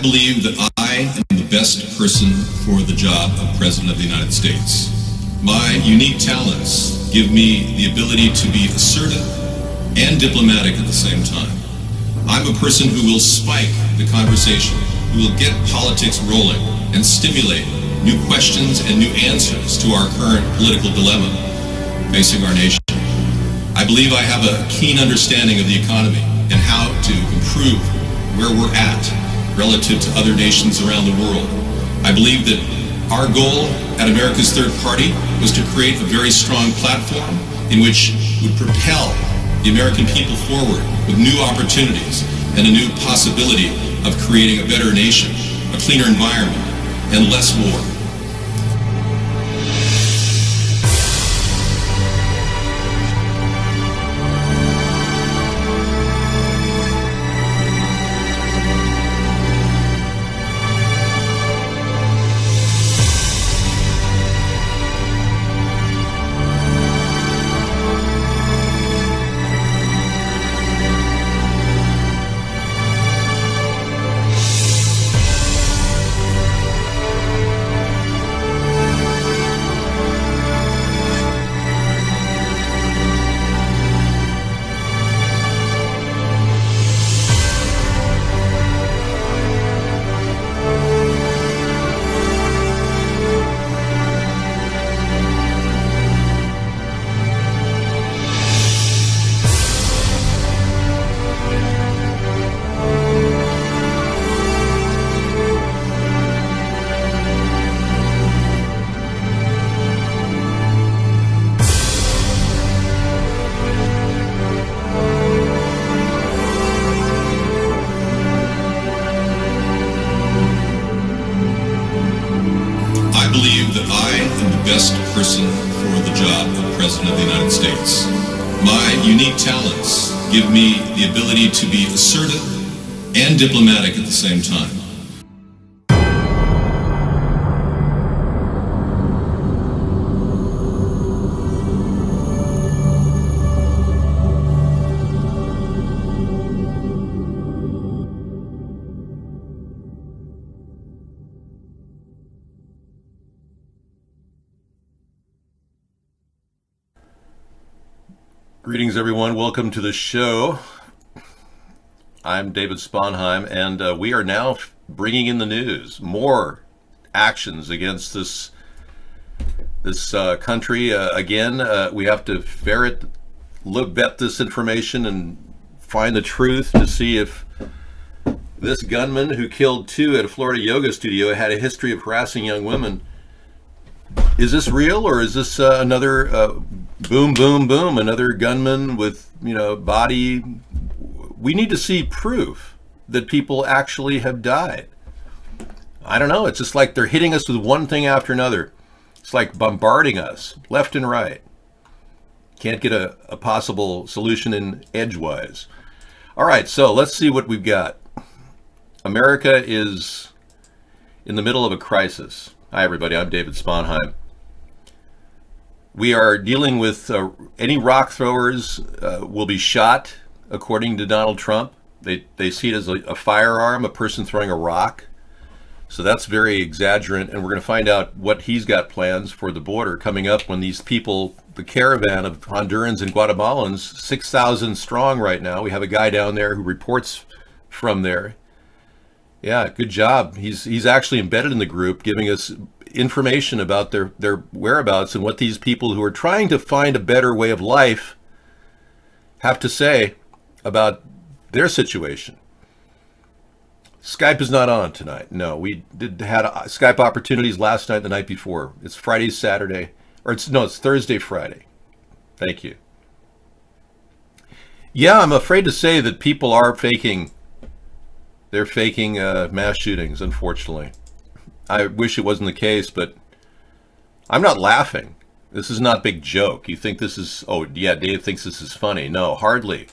I believe that I am the best person for the job of President of the United States. My unique talents give me the ability to be assertive and diplomatic at the same time. I'm a person who will spike the conversation, who will get politics rolling and stimulate new questions and new answers to our current political dilemma facing our nation. I believe I have a keen understanding of the economy and how to improve where we're at relative to other nations around the world. I believe that our goal at America's Third Party was to create a very strong platform in which would propel the American people forward with new opportunities and a new possibility of creating a better nation, a cleaner environment, and less war. Person for the job of President of the United States. My unique talents give me the ability to be assertive and diplomatic at the same time. Greetings, everyone. Welcome to the show. I'm David Sponheim, and we are now bringing in the news. More actions against this country. Again, we have to vet this information and find the truth to see if this gunman who killed 2 at a Florida yoga studio had a history of harassing young women. Is this real, or is this another boom, boom, boom, another gunman with, body? We need to see proof that people actually have died. I don't know. It's just like they're hitting us with one thing after another. It's like bombarding us left and right. Can't get a possible solution in edgewise. All right, so let's see what we've got. America is in the middle of a crisis. Hi, everybody. I'm David Sponheim. We are dealing with any rock throwers will be shot, according to Donald Trump. They see it as a firearm, a person throwing a rock. So that's very exaggerant, and we're going to find out what he's got plans for the border coming up when these people, the caravan of Hondurans and Guatemalans, 6,000 strong right now. We have a guy down there who reports from there. Yeah, good job. He's actually embedded in the group, giving us information about their whereabouts and what these people who are trying to find a better way of life have to say about their situation. Skype is not on tonight. No, we had Skype opportunities last night, the night before. It's Friday, Saturday, it's Thursday, Friday. Thank you. Yeah, I'm afraid to say that people are faking. They're faking mass shootings, unfortunately. I wish it wasn't the case, but I'm not laughing. This is not a big joke. You think this is, oh yeah, Dave thinks this is funny. No, hardly.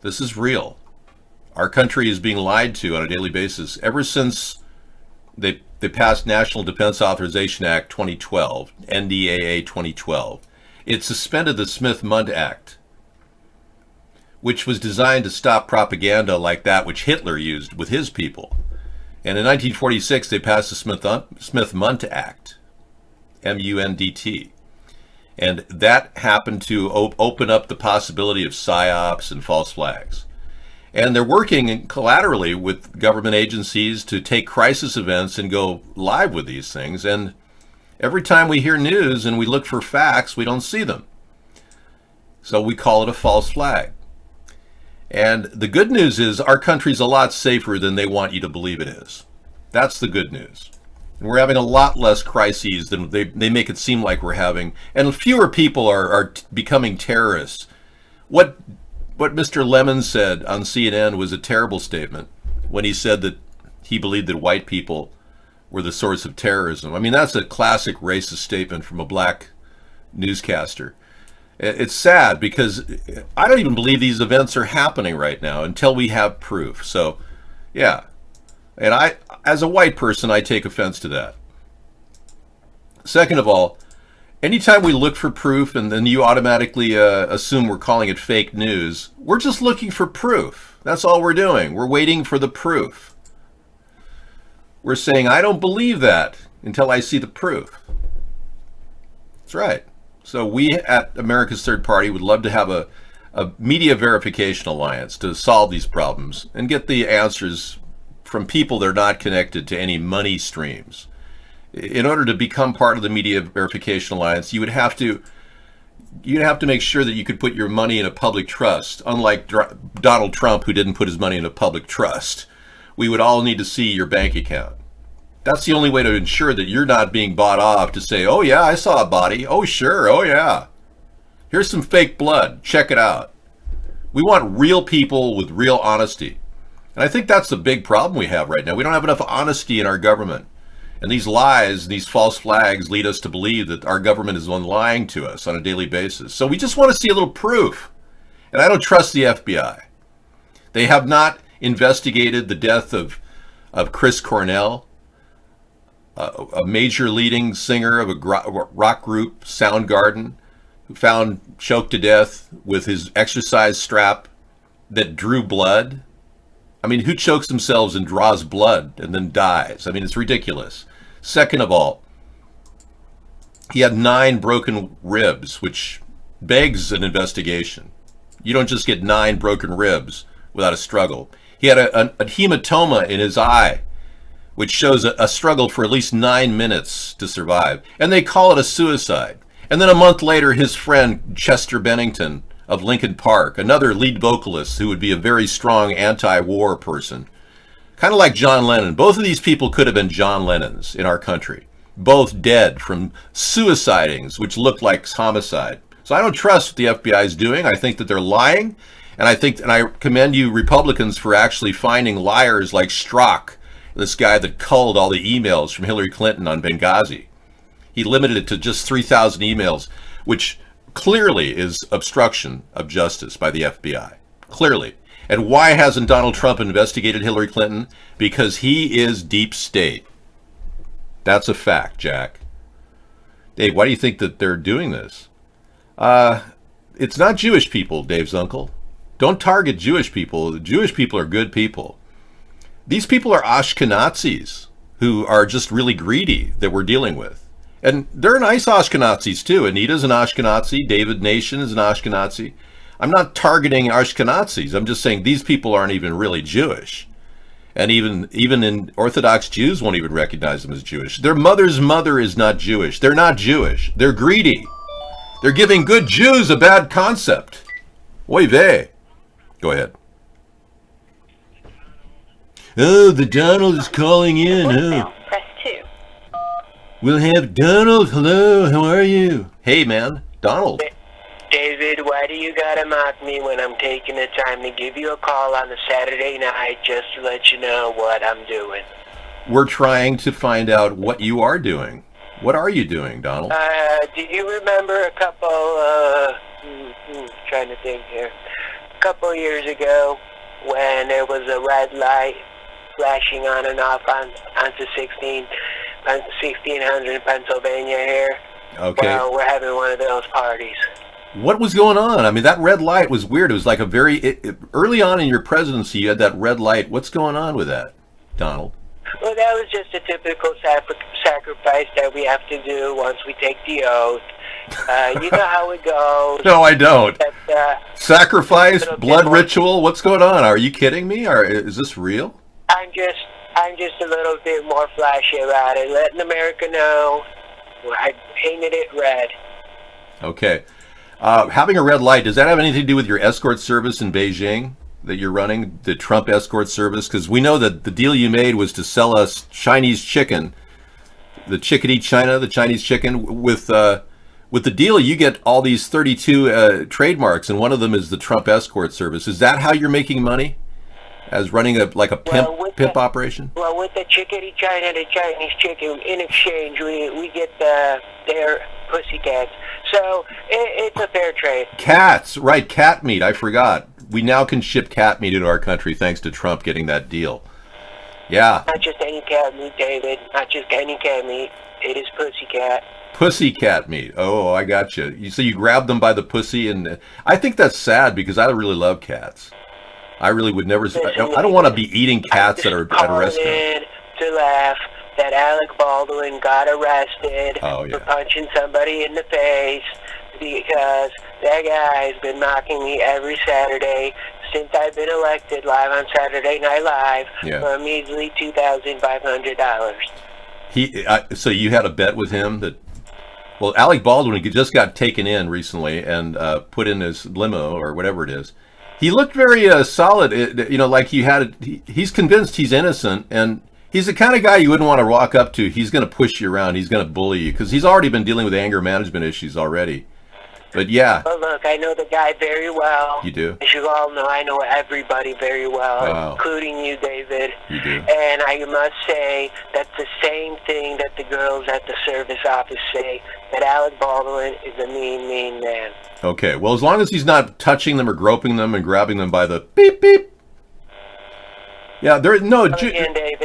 This is real. Our country is being lied to on a daily basis ever since they passed National Defense Authorization Act 2012, NDAA 2012. It suspended the Smith-Mundt Act, which was designed to stop propaganda like that which Hitler used with his people. And in 1946, they passed the Smith-Mundt Act, M-U-N-D-T. And that happened to open up the possibility of psyops and false flags. And they're working collaterally with government agencies to take crisis events and go live with these things. And every time we hear news and we look for facts, we don't see them. So we call it a false flag. And the good news is our country's a lot safer than they want you to believe it is. That's the good news. And we're having a lot less crises than they make it seem like we're having. And fewer people are becoming terrorists. What Mr. Lemon said on CNN was a terrible statement when he said that he believed that white people were the source of terrorism. I mean, that's a classic racist statement from a black newscaster. It's sad because I don't even believe these events are happening right now until we have proof. So, yeah. And I, as a white person, I take offense to that. Second of all, anytime we look for proof and then you automatically assume we're calling it fake news, we're just looking for proof. That's all we're doing. We're waiting for the proof. We're saying, I don't believe that until I see the proof. That's right. So we at America's Third Party would love to have a media verification alliance to solve these problems and get the answers from people that are not connected to any money streams. In order to become part of the Media Verification Alliance, you would have to make sure that you could put your money in a public trust, unlike Donald Trump, who didn't put his money in a public trust. We would all need to see your bank account. That's the only way to ensure that you're not being bought off to say, oh yeah, I saw a body. Oh sure, oh yeah. Here's some fake blood. Check it out. We want real people with real honesty. And I think that's the big problem we have right now. We don't have enough honesty in our government. And these lies, these false flags lead us to believe that our government is one lying to us on a daily basis. So we just want to see a little proof. And I don't trust the FBI. They have not investigated the death of Chris Cornell, a major leading singer of a rock group, Soundgarden, who found choked to death with his exercise strap that drew blood. I mean, who chokes themselves and draws blood and then dies? I mean, it's ridiculous. Second of all, he had 9 broken ribs, which begs an investigation. You don't just get 9 broken ribs without a struggle. He had a hematoma in his eye, which shows a struggle for at least 9 minutes to survive. And they call it a suicide. And then a month later, his friend Chester Bennington of Linkin Park, another lead vocalist who would be a very strong anti-war person, kind of like John Lennon. Both of these people could have been John Lennons in our country. Both dead from suicidings, which looked like homicide. So I don't trust what the FBI is doing. I think that they're lying. And I commend you Republicans for actually finding liars like Strzok, this guy that culled all the emails from Hillary Clinton on Benghazi. He limited it to just 3,000 emails, which clearly is obstruction of justice by the FBI. Clearly. And why hasn't Donald Trump investigated Hillary Clinton? Because he is deep state. That's a fact, Jack. Dave, why do you think that they're doing this? It's not Jewish people, Dave's uncle. Don't target Jewish people. Jewish people are good people. These people are Ashkenazis who are just really greedy that we're dealing with. And they're nice Ashkenazis too. Anita's an Ashkenazi. David Nation is an Ashkenazi. I'm not targeting Ashkenazis. I'm just saying these people aren't even really Jewish. And even in Orthodox Jews won't even recognize them as Jewish. Their mother's mother is not Jewish. They're not Jewish. They're greedy. They're giving good Jews a bad concept. Oy vey. Go ahead. Oh, the Donald is calling in. Oh. Press 2. We'll have Donald. Hello, how are you? Hey, man. Donald. David, why do you gotta mock me when I'm taking the time to give you a call on a Saturday night just to let you know what I'm doing? We're trying to find out what you are doing. What are you doing, Donald? Do you remember a couple, trying to think here. A couple years ago when there was a red light flashing on and off onto 1600 Pennsylvania here? Okay. Well, we're having one of those parties. What was going on? I mean, that red light was weird. It was like a very early on in your presidency, you had that red light. What's going on with that, Donald? Well, that was just a typical sacrifice that we have to do once we take the oath. You know how it goes. No, I don't. That, Sacrifice, blood ritual. What's going on? Are you kidding me? Or is this real? I'm just a little bit more flashy about it, letting America know I painted it red. Okay. Having a red light, does that have anything to do with your escort service in Beijing that you're running, the Trump escort service? Because we know that the deal you made was to sell us Chinese chicken, the Chickadee China, the Chinese chicken. With the deal, you get all these 32 trademarks, and one of them is the Trump escort service. Is that how you're making money? As running a pimp operation? Well, with the Chickadee China, the Chinese chicken, in exchange, we get their pussycats. So it's a fair trade. Cats, right, cat meat, I forgot. We now can ship cat meat into our country thanks to Trump getting that deal. Yeah. Not just any cat meat, David. Not just any cat meat. It is pussycat. Pussycat meat. Oh, I got you. So you grab them by the pussy, and I think that's sad because I really love cats. I really would never. I don't want to be eating cats at a restaurant. To laugh that Alec Baldwin got arrested for punching somebody in the face because that guy's been mocking me every Saturday since I've been elected live on Saturday Night Live for a measly $2,500. So you had a bet with him that. Well, Alec Baldwin just got taken in recently and put in his limo or whatever it is. He looked very solid, like he's convinced he's innocent, and he's the kind of guy you wouldn't want to walk up to. He's going to push you around. He's going to bully you because he's already been dealing with anger management issues already. But yeah. Well, look, I know the guy very well. You do? As you all know, I know everybody very well, including you, David. You do? And I must say that's the same thing that the girls at the service office say, that Alec Baldwin is a mean, mean man. Okay, well, as long as he's not touching them or groping them and grabbing them by the beep, beep. Yeah, David,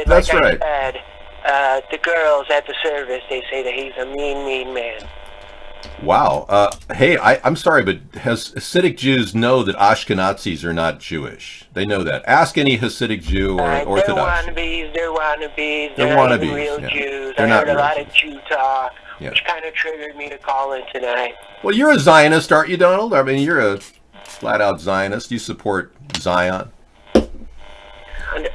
that's like right. I said, the girls at the service, they say that he's a mean, mean man. Wow. Hey, I'm sorry, but Hasidic Jews know that Ashkenazis are not Jewish. They know that. Ask any Hasidic Jew or Orthodox. They're wannabes. They're not wannabes. Even real Jews. They're I not heard a lot real of Jew talk, Yeah. which kind of triggered me to call in tonight. Well, you're a Zionist, aren't you, Donald? I mean, you're a flat-out Zionist. You support Zion.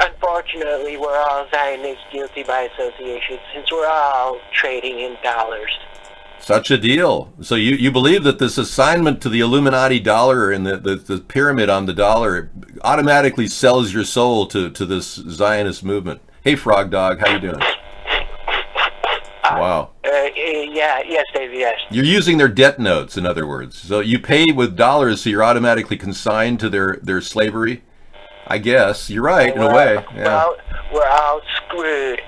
Unfortunately, we're all Zionists guilty by association, since we're all trading in dollars. Such a deal. So you believe that this assignment to the Illuminati dollar and the pyramid on the dollar automatically sells your soul to this Zionist movement. Hey, Frog Dog, how you doing? Wow. Yes, Dave, yes. You're using their debt notes, in other words. So you pay with dollars, so you're automatically consigned to their slavery? I guess. You're right, in a way. Yeah. We're all screwed.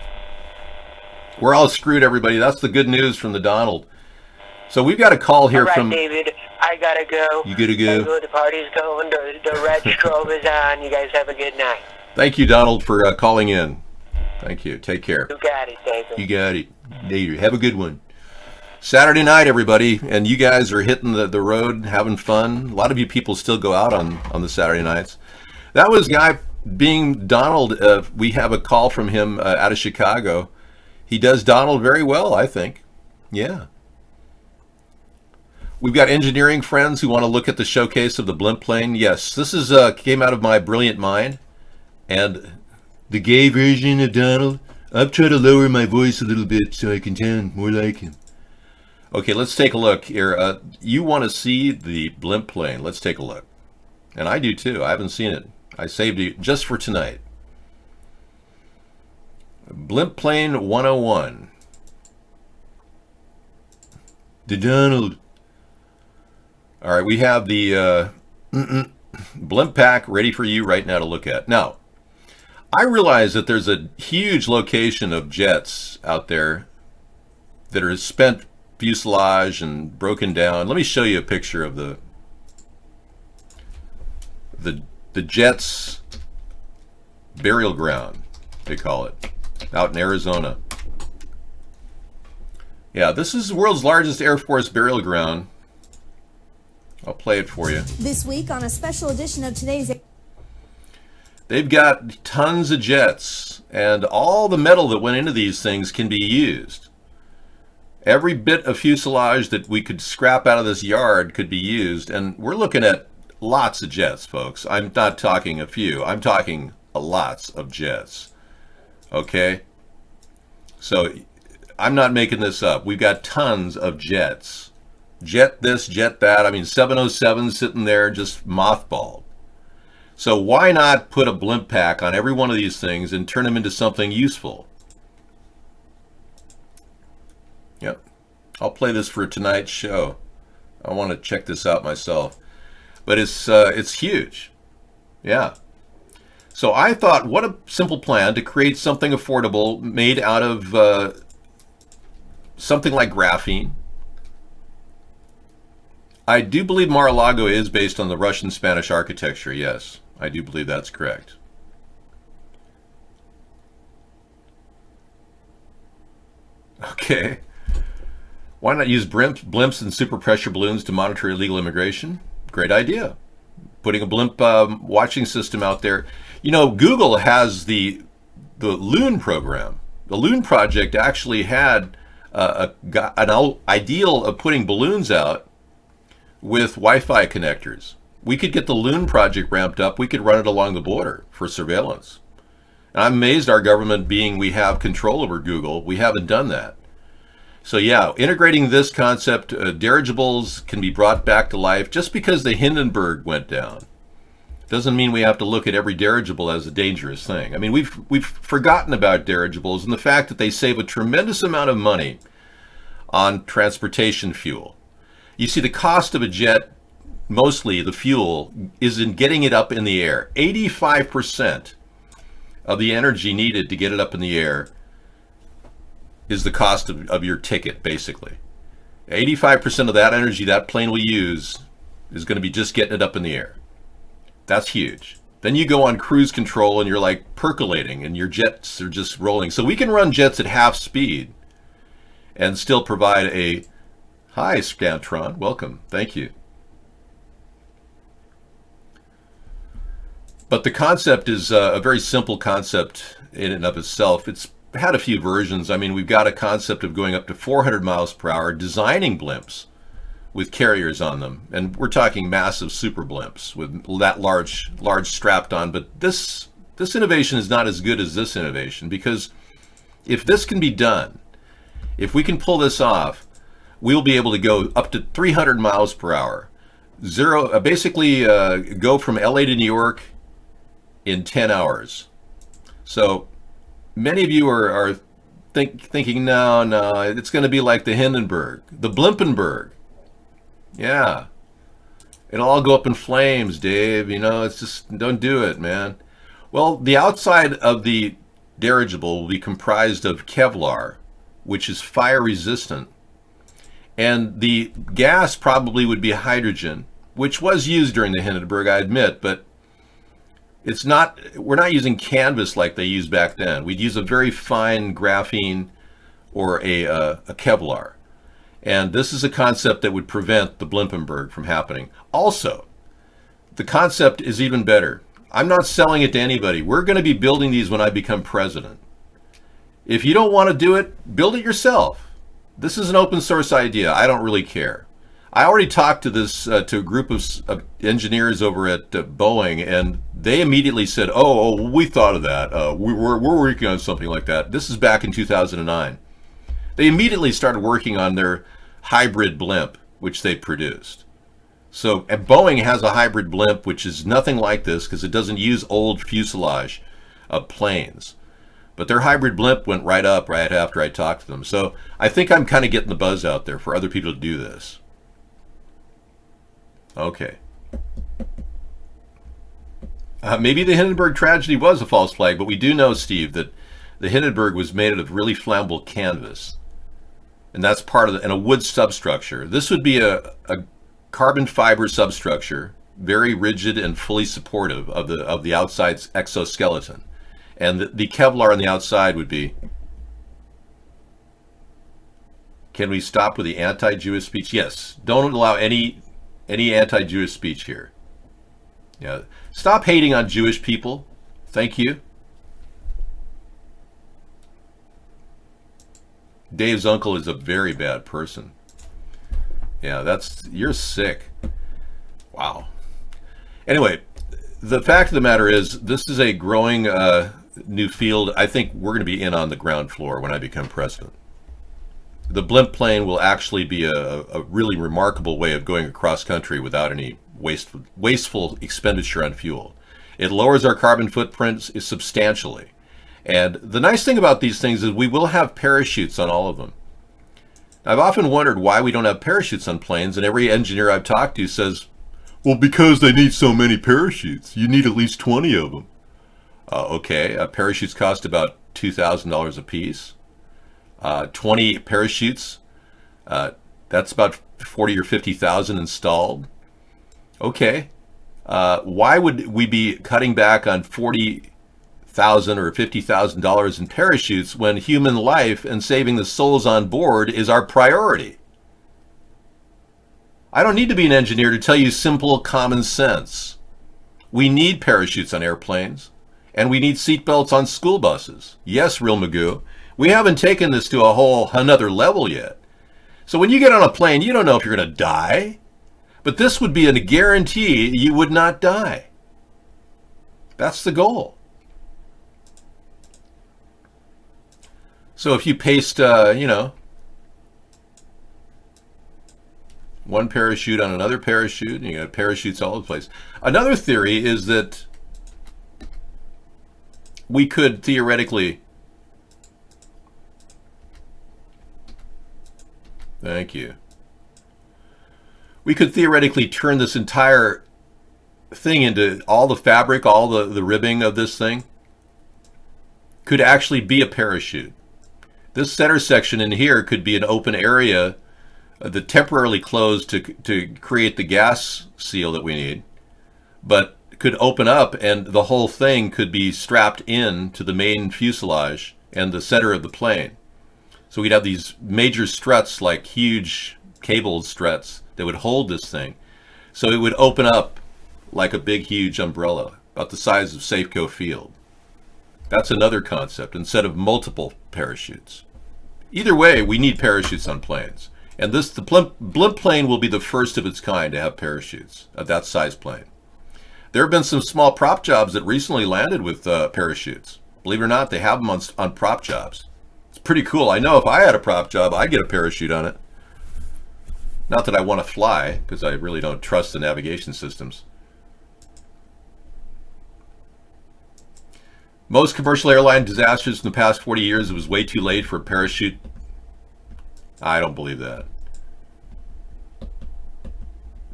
We're all screwed, everybody. That's the good news from the Donald. So we've got a call here from... from... David, I gotta go. You gotta go. The party's going. The red strobe is on. You guys have a good night. Thank you, Donald, for calling in. Thank you. Take care. You got it, David. You got it. Later. Have a good one. Saturday night, everybody, and you guys are hitting the road, having fun. A lot of you people still go out on the Saturday nights. That was guy being Donald. We have a call from him out of Chicago. He does Donald very well, I think. Yeah. We've got engineering friends who want to look at the showcase of the blimp plane. Yes, this is came out of my brilliant mind. And the gay version of Donald, I've tried to lower my voice a little bit so I can sound more like him. Okay, let's take a look here. You want to see the blimp plane. Let's take a look. And I do too. I haven't seen it. I saved it just for tonight. Blimp plane 101. The Donald. All right, we have the blimp pack ready for you right now to look at. Now, I realize that there's a huge location of jets out there that are spent fuselage and broken down. Let me show you a picture of the jets burial ground, they call it, out in Arizona. Yeah, this is the world's largest Air Force burial ground. I'll play it for you. This week on a special edition of today's... They've got tons of jets, and all the metal that went into these things can be used. Every bit of fuselage that we could scrap out of this yard could be used, and we're looking at lots of jets, folks. I'm not talking a few. I'm talking lots of jets. Okay? So I'm not making this up. We've got tons of jets. Jet this, jet that. I mean, 707 sitting there just mothballed. So why not put a blimp pack on every one of these things and turn them into something useful? Yep. I'll play this for tonight's show. I want to check this out myself. But it's huge. Yeah. So I thought, what a simple plan to create something affordable made out of something like graphene. I do believe Mar-a-Lago is based on the Russian-Spanish architecture, yes. I do believe that's correct. Okay. Why not use blimps and super pressure balloons to monitor illegal immigration? Great idea. Putting a blimp watching system out there. You know, Google has the Loon program. The Loon project actually had an ideal of putting balloons out with Wi-Fi connectors. We could get the Loon project ramped up. We could run it along the border for surveillance. And I'm amazed our government, being we have control over Google, we haven't done that. So yeah, integrating this concept, dirigibles can be brought back to life. Just because the Hindenburg went down doesn't mean we have to look at every dirigible as a dangerous thing. I mean, we've forgotten about dirigibles and the fact that they save a tremendous amount of money on transportation fuel. You see, the cost of a jet, mostly the fuel, is in getting it up in the air. 85% of the energy needed to get it up in the air is the cost of your ticket, basically. 85% of that energy that plane will use is going to be just getting it up in the air. That's huge. Then you go on cruise control and you're like percolating and your jets are just rolling. So we can run jets at half speed and still provide a... Hi, Scantron. Welcome. Thank you. But the concept is a very simple concept in and of itself. It's had a few versions. I mean, we've got a concept of going up to 400 miles per hour, designing blimps with carriers on them. And we're talking massive super blimps with that large strapped on. But this innovation is not as good as this innovation, because if this can be done, if we can pull this off, we'll be able to go up to 300 miles per hour. Basically go from LA to New York in 10 hours. So many of you are thinking, no, it's going to be like the Hindenburg, the Blimpenberg. Yeah. It'll all go up in flames, Dave. You know, it's just, don't do it, man. Well, the outside of the dirigible will be comprised of Kevlar, which is fire resistant. And the gas probably would be hydrogen, which was used during the Hindenburg, I admit, but we're not using canvas like they used back then. We'd use a very fine graphene or a Kevlar. And this is a concept that would prevent the Blimpenberg from happening. Also, the concept is even better. I'm not selling it to anybody. We're going to be building these when I become president. If you don't want to do it, build it yourself. This is an open source idea. I don't really care. I already talked to to a group of engineers over at Boeing, and they immediately said, "Oh, we thought of that. We're working on something like that." This is back in 2009. They immediately started working on their hybrid blimp, which they produced. So Boeing has a hybrid blimp, which is nothing like this because it doesn't use old fuselage of planes. But their hybrid blimp went right up right after I talked to them. So I think I'm kind of getting the buzz out there for other people to do this. Okay. Maybe the Hindenburg tragedy was a false flag, but we do know, Steve, that the Hindenburg was made out of really flammable canvas. And that's part of and a wood substructure. This would be a carbon fiber substructure, very rigid and fully supportive of the outside exoskeleton. And the Kevlar on the outside would be... Can we stop with the anti-Jewish speech? Yes. Don't allow any anti-Jewish speech here. Yeah. Stop hating on Jewish people. Thank you. Dave's uncle is a very bad person. Yeah, you're sick. Wow. Anyway, the fact of the matter is, this is a growing new field. I think we're going to be in on the ground floor when I become president. The blimp plane will actually be a really remarkable way of going across country without any wasteful expenditure on fuel. It lowers our carbon footprints substantially. And the nice thing about these things is we will have parachutes on all of them. I've often wondered why we don't have parachutes on planes, and every engineer I've talked to says, well, because they need so many parachutes. You need at least 20 of them. Okay, parachutes cost about $2,000 a piece. 20 parachutes, that's about 40 or 50,000 installed. Okay, why would we be cutting back on $40,000 or $50,000 in parachutes when human life and saving the souls on board is our priority? I don't need to be an engineer to tell you simple common sense. We need parachutes on airplanes, and we need seatbelts on school buses. Yes, Real Magoo, we haven't taken this to another level yet. So when you get on a plane, you don't know if you're going to die, but this would be a guarantee you would not die. That's the goal. So if you paste, one parachute on another parachute, and you got parachutes all over the place. Another theory is that we could theoretically, thank you, we could theoretically turn this entire thing into all the fabric, all the ribbing of this thing could actually be a parachute. This center section in here could be an open area that temporarily closed to create the gas seal that we need, but could open up and the whole thing could be strapped in to the main fuselage and the center of the plane. So we'd have these major struts, like huge cable struts that would hold this thing. So it would open up like a big, huge umbrella, about the size of Safeco Field. That's another concept, instead of multiple parachutes. Either way, we need parachutes on planes. And the blimp plane will be the first of its kind to have parachutes, of that size plane. There have been some small prop jobs that recently landed with parachutes. Believe it or not, they have them on prop jobs. It's pretty cool. I know if I had a prop job, I'd get a parachute on it. Not that I want to fly, because I really don't trust the navigation systems. Most commercial airline disasters in the past 40 years, it was way too late for a parachute. I don't believe that.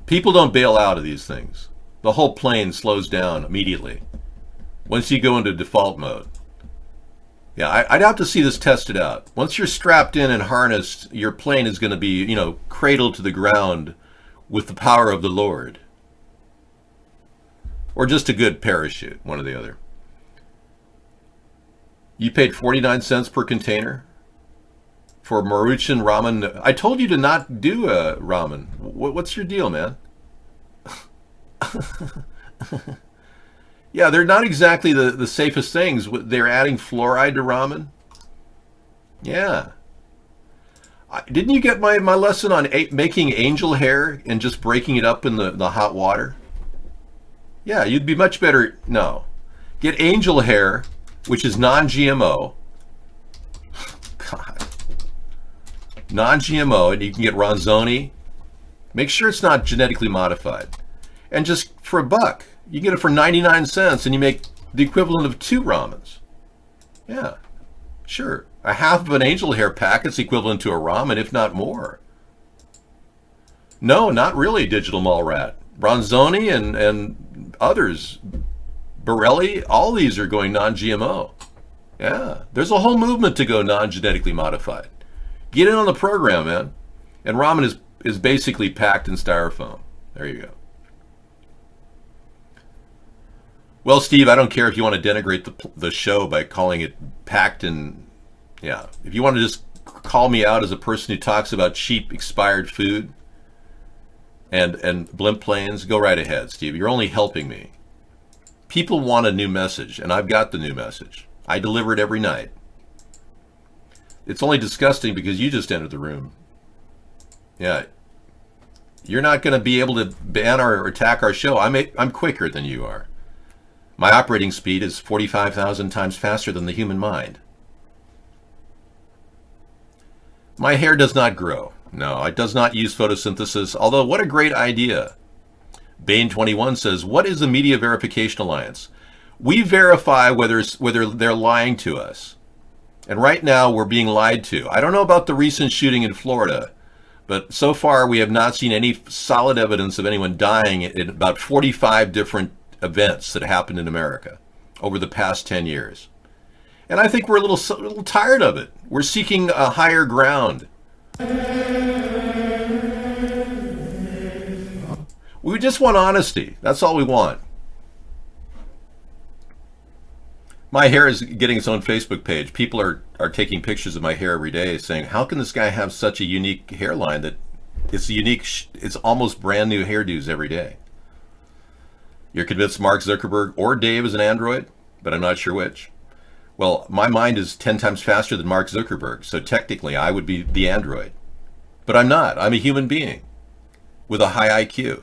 People don't bail out of these things. The whole plane slows down immediately once you go into default mode. Yeah, I'd have to see this tested out. Once you're strapped in and harnessed, your plane is going to be, cradled to the ground with the power of the Lord. Or just a good parachute, one or the other. You paid 49 cents per container for Maruchan ramen. I told you to not do ramen. What's your deal, man? Yeah, they're not exactly the safest things. They're adding fluoride to ramen. Yeah. Didn't you get my lesson on making angel hair and just breaking it up in the hot water? Yeah, you'd be much better. No. Get angel hair, which is non-GMO. God. Non-GMO, and you can get Ronzoni. Make sure it's not genetically modified. And just for $1, you get it for 99 cents and you make the equivalent of 2 ramens. Yeah, sure. A half of an angel hair packet's equivalent to a ramen, if not more. No, not really, Digital Mall Rat. Ronzoni and others, Borelli, all these are going non-GMO. Yeah, there's a whole movement to go non-genetically modified. Get in on the program, man. And ramen is basically packed in styrofoam. There you go. Well, Steve, I don't care if you want to denigrate the show by calling it packed in, yeah. If you want to just call me out as a person who talks about cheap, expired food and blimp planes, go right ahead, Steve. You're only helping me. People want a new message, and I've got the new message. I deliver it every night. It's only disgusting because you just entered the room. Yeah. You're not going to be able to ban or attack our show. I'm quicker than you are. My operating speed is 45,000 times faster than the human mind. My hair does not grow. No, it does not use photosynthesis, although what a great idea. Bane21 says, what is the Media Verification Alliance? We verify whether they're lying to us. And right now we're being lied to. I don't know about the recent shooting in Florida, but so far we have not seen any solid evidence of anyone dying in about 45 different events that happened in America over the past 10 years. And I think we're a little tired of it. We're seeking a higher ground. We just want honesty. That's all we want. My hair is getting its own Facebook page. People are taking pictures of my hair every day saying, how can this guy have such a unique hairline that it's almost brand new hairdos every day? You're convinced Mark Zuckerberg or Dave is an android, but I'm not sure which. Well, my mind is 10 times faster than Mark Zuckerberg, so technically I would be the android. But I'm not. I'm a human being with a high IQ.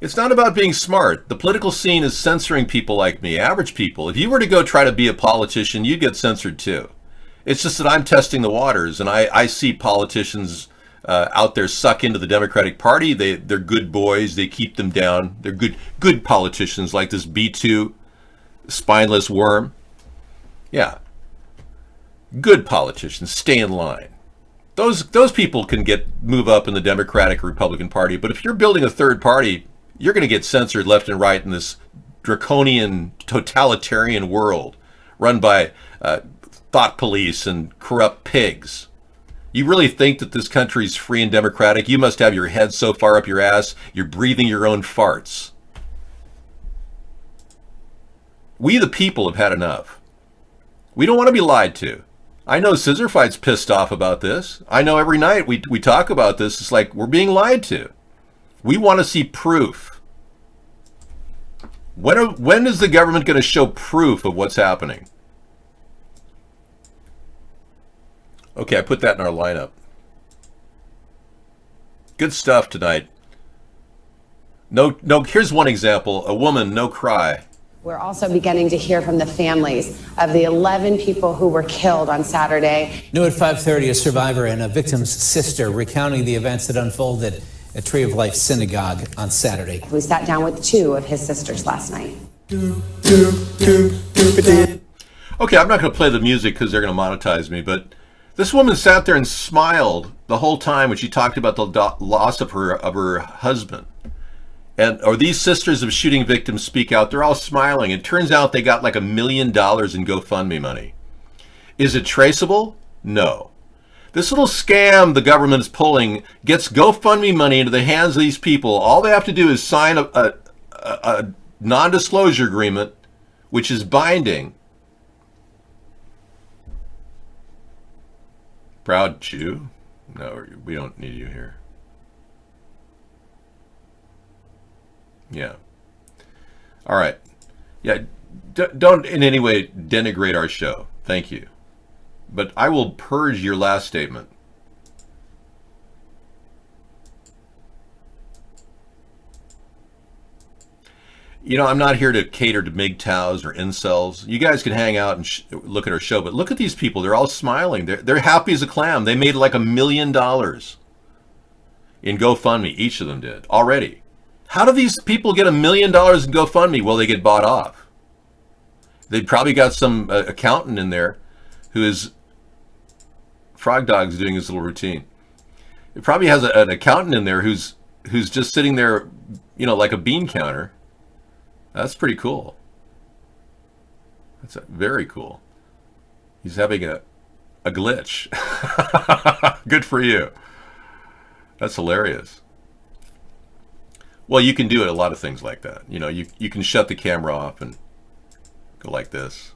It's not about being smart. The political scene is censoring people like me, average people. If you were to go try to be a politician, you'd get censored too. It's just that I'm testing the waters, and I see politicians out there suck into the Democratic Party. They're good boys. They keep them down. They're good politicians like this B2 spineless worm. Yeah. Good politicians. Stay in line. Those people can move up in the Democratic or Republican Party, but if you're building a third party, you're going to get censored left and right in this draconian, totalitarian world run by thought police and corrupt pigs. You really think that this country's free and democratic? You must have your head so far up your ass, you're breathing your own farts. We the people have had enough. We don't want to be lied to. I know Scissor Fight's pissed off about this. I know every night we talk about this. It's like we're being lied to. We want to see proof. When is the government going to show proof of what's happening? Okay, I put that in our lineup. Good stuff tonight. No. Here's one example. A woman, no cry. We're also beginning to hear from the families of the 11 people who were killed on Saturday. New at 5:30, a survivor and a victim's sister recounting the events that unfolded at Tree of Life Synagogue on Saturday. We sat down with 2 of his sisters last night. Okay, I'm not going to play the music because they're going to monetize me, but this woman sat there and smiled the whole time when she talked about the loss of her husband. Or these sisters of shooting victims speak out. They're all smiling. It turns out they got like $1 million in GoFundMe money. Is it traceable? No. This little scam the government is pulling gets GoFundMe money into the hands of these people. All they have to do is sign a non-disclosure agreement, which is binding. Proud Jew? No, we don't need you here. Yeah. All right. Yeah. Don't in any way denigrate our show. Thank you. But I will purge your last statement. You know, I'm not here to cater to MGTOWs or incels. You guys can hang out and look at our show, but look at these people. They're all smiling. They're happy as a clam. They made like $1 million in GoFundMe. Each of them did already. How do these people get $1 million in GoFundMe? Well, they get bought off. They probably got some accountant in there who is... Frog Dog's doing his little routine. It probably has an accountant in there who's just sitting there, you know, like a bean counter. That's pretty cool. That's very cool. He's having a glitch. Good for you. That's hilarious. Well, you can do a lot of things like that. You know, you can shut the camera off and go like this.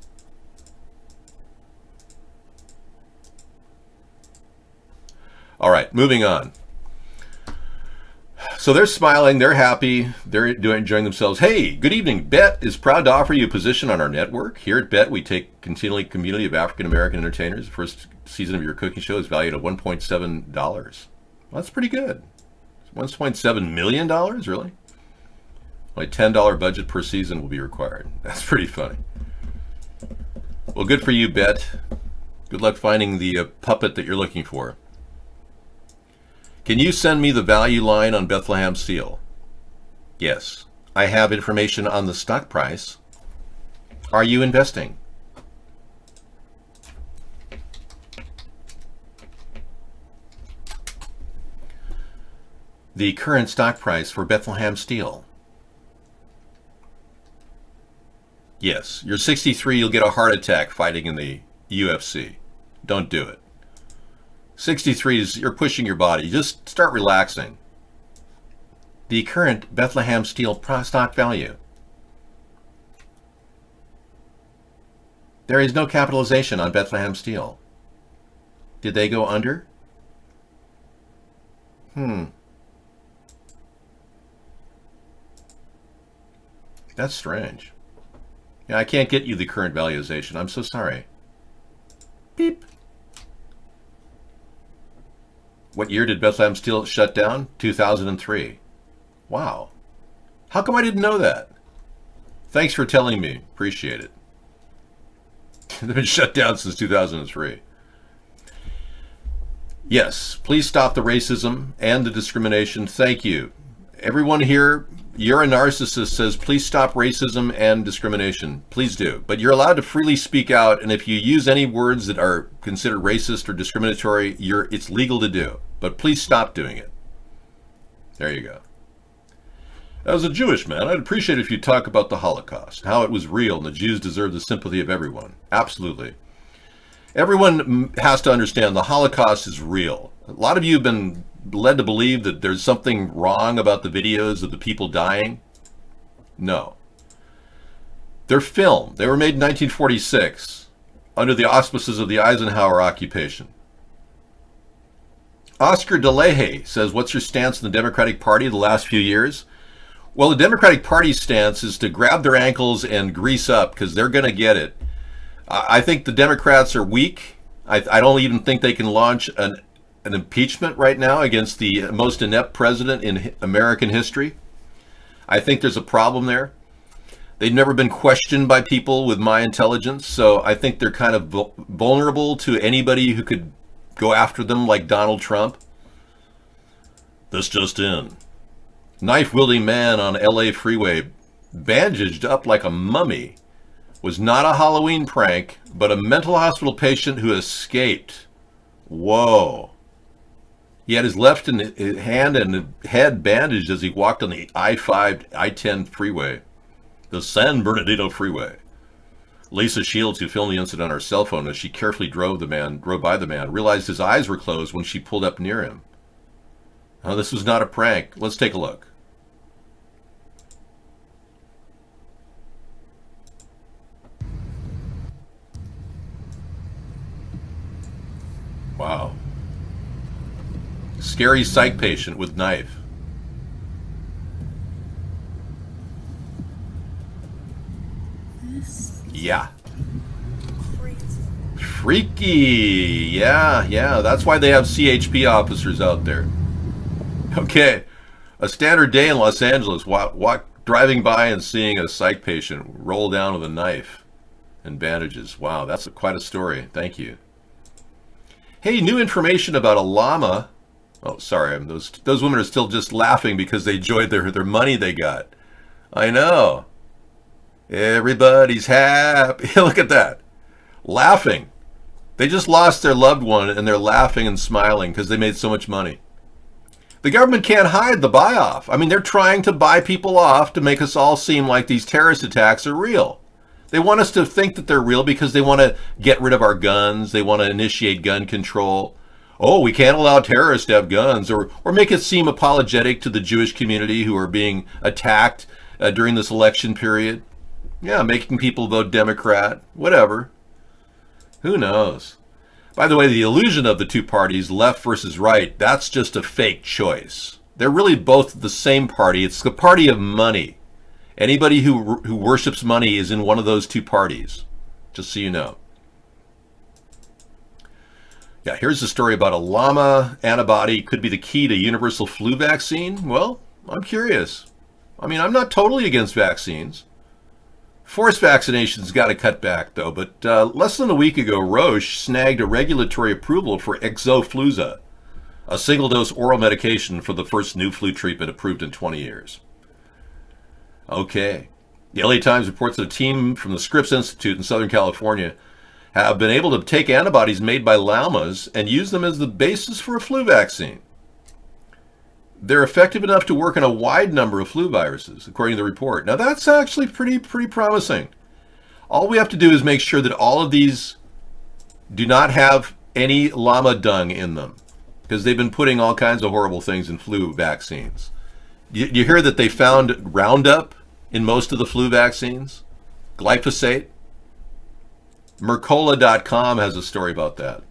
All right, moving on. So they're smiling, they're happy, they're enjoying themselves. Hey, good evening. Bet is proud to offer you a position on our network. Here at Bet, we take continually community of African-American entertainers. The first season of your cooking show is valued at $1.7. Well, that's pretty good. $1.7 million, really? Only $10 budget per season will be required. That's pretty funny. Well, good for you, Bet. Good luck finding the puppet that you're looking for. Can you send me the value line on Bethlehem Steel? Yes. I have information on the stock price. Are you investing? The current stock price for Bethlehem Steel. Yes. You're 63, you'll get a heart attack fighting in the UFC. Don't do it. 63 is, you're pushing your body. Just start relaxing. The current Bethlehem Steel stock value. There is no capitalization on Bethlehem Steel. Did they go under? That's strange. Yeah, I can't get you the current valuation. I'm so sorry. Beep. What year did Bethlehem Steel shut down? 2003. Wow. How come I didn't know that? Thanks for telling me. Appreciate it. They've been shut down since 2003. Yes, please stop the racism and the discrimination. Thank you. Everyone here, you're a narcissist, says please stop racism and discrimination. Please do. But you're allowed to freely speak out, and if you use any words that are considered racist or discriminatory, it's legal to do. But please stop doing it. There you go. As a Jewish man, I'd appreciate it if you talk about the Holocaust, how it was real, and the Jews deserve the sympathy of everyone. Absolutely. Everyone has to understand the Holocaust is real. A lot of you have been led to believe that there's something wrong about the videos of the people dying. No. They're filmed. They were made in 1946 under the auspices of the Eisenhower occupation. Oscar DeLeje says, what's your stance in the Democratic Party the last few years? Well, the Democratic Party's stance is to grab their ankles and grease up because they're going to get it. I think the Democrats are weak. I don't even think they can launch an impeachment right now against the most inept president in American history. I think there's a problem there. They've never been questioned by people with my intelligence, so I think they're kind of vulnerable to anybody who could go after them like Donald Trump. This just in. Knife-wielding man on LA freeway, bandaged up like a mummy, was not a Halloween prank, but a mental hospital patient who escaped. Whoa. He had his left hand and head bandaged as he walked on the I-5, I-10 freeway, the San Bernardino freeway. Lisa Shields, who filmed the incident on her cell phone as she carefully drove by the man, realized his eyes were closed when she pulled up near him. Oh, this was not a prank. Let's take a look. Wow. Scary psych patient with knife. Yeah. Freaky. Yeah. That's why they have CHP officers out there. Okay. A standard day in Los Angeles. Driving by and seeing a psych patient roll down with a knife and bandages. Wow, that's quite a story. Thank you. Hey, new information about a llama. Oh, sorry. Those women are still just laughing because they enjoyed their money they got. I know. Everybody's happy. Look at that. Laughing. They just lost their loved one and they're laughing and smiling because they made so much money. The government can't hide the buy-off. I mean, they're trying to buy people off to make us all seem like these terrorist attacks are real. They want us to think that they're real because they want to get rid of our guns. They want to initiate gun control. Oh, we can't allow terrorists to have guns, or make it seem apologetic to the Jewish community who are being attacked during this election period. Yeah, making people vote Democrat, whatever. Who knows? By the way, the illusion of the two parties, left versus right, that's just a fake choice. They're really both the same party. It's the party of money. Anybody who worships money is in one of those two parties, just so you know. Yeah, here's a story about a llama antibody could be the key to universal flu vaccine. Well, I'm curious. I mean, I'm not totally against vaccines. Forced vaccination's got to cut back, though. But less than a week ago, Roche snagged a regulatory approval for Xofluza, a single-dose oral medication for the first new flu treatment approved in 20 years. Okay. The LA Times reports that a team from the Scripps Institute in Southern California have been able to take antibodies made by llamas and use them as the basis for a flu vaccine. They're effective enough to work on a wide number of flu viruses, according to the report. Now, that's actually pretty promising. All we have to do is make sure that all of these do not have any llama dung in them, because they've been putting all kinds of horrible things in flu vaccines. You hear that they found Roundup in most of the flu vaccines? Glyphosate? Mercola.com has a story about that.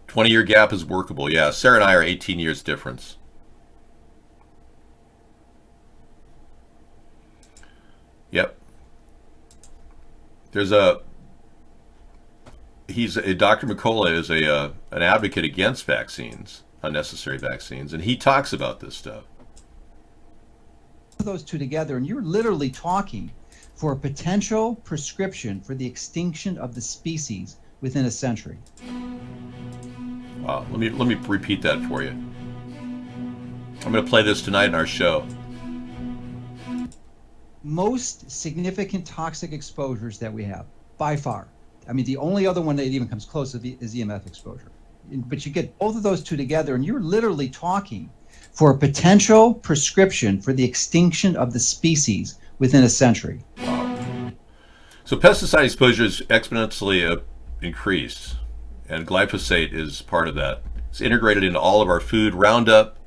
"20-year gap is workable." Yeah, Sarah and I are 18 years difference. Yep. There's Dr. Mercola is an advocate against vaccines, unnecessary vaccines, and he talks about this stuff. Those two together, and you're literally talking for a potential prescription for the extinction of the species within a century. Wow, let me repeat that for you. I'm going to play this tonight in our show. Most significant toxic exposures that we have, by far. I mean, the only other one that even comes close is EMF exposure. But you get both of those two together, and you're literally talking for a potential prescription for the extinction of the species within a century. Wow. So pesticide exposure is exponentially increased, and glyphosate is part of that. It's integrated into all of our food. Roundup.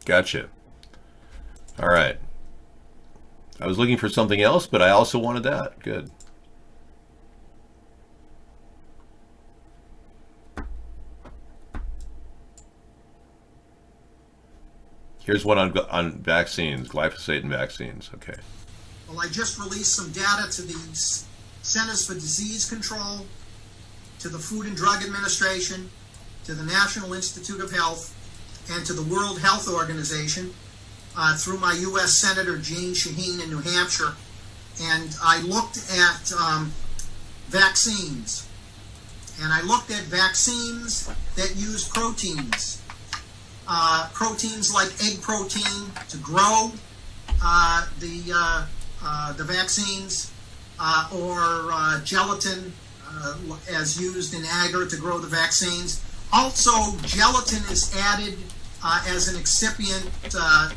Gotcha. All right. I was looking for something else, but I also wanted that. Good. Here's one on vaccines, glyphosate and vaccines. Okay. Well, I just released some data to the Centers for Disease Control, to the Food and Drug Administration, to the National Institute of Health, and to the World Health Organization through my U.S. Senator Jane Shaheen in New Hampshire. And I looked at vaccines. And I looked at vaccines that use proteins. Proteins like egg protein to grow the vaccines, or gelatin as used in agar to grow the vaccines. Also, gelatin is added as an excipient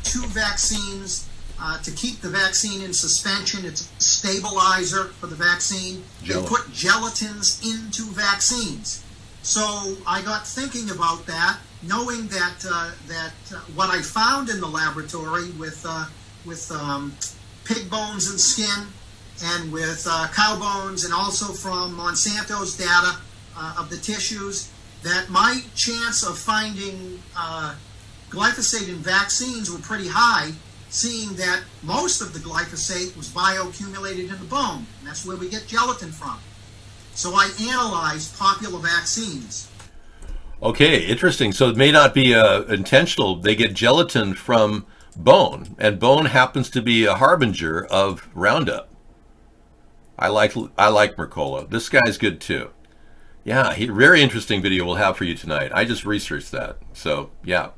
to vaccines to keep the vaccine in suspension. It's a stabilizer for the vaccine. They put gelatins into vaccines. So I got thinking about that, knowing that what I found in the laboratory with pig bones and skin, and with cow bones, and also from Monsanto's data of the tissues, that my chance of finding glyphosate in vaccines were pretty high, seeing that most of the glyphosate was bioaccumulated in the bone, and that's where we get gelatin from. So I analyzed popular vaccines. Okay, interesting. So it may not be intentional. They get gelatin from bone, and bone happens to be a harbinger of Roundup. I like Mercola. This guy's good too. Yeah, very interesting video we'll have for you tonight. I just researched that. So yeah.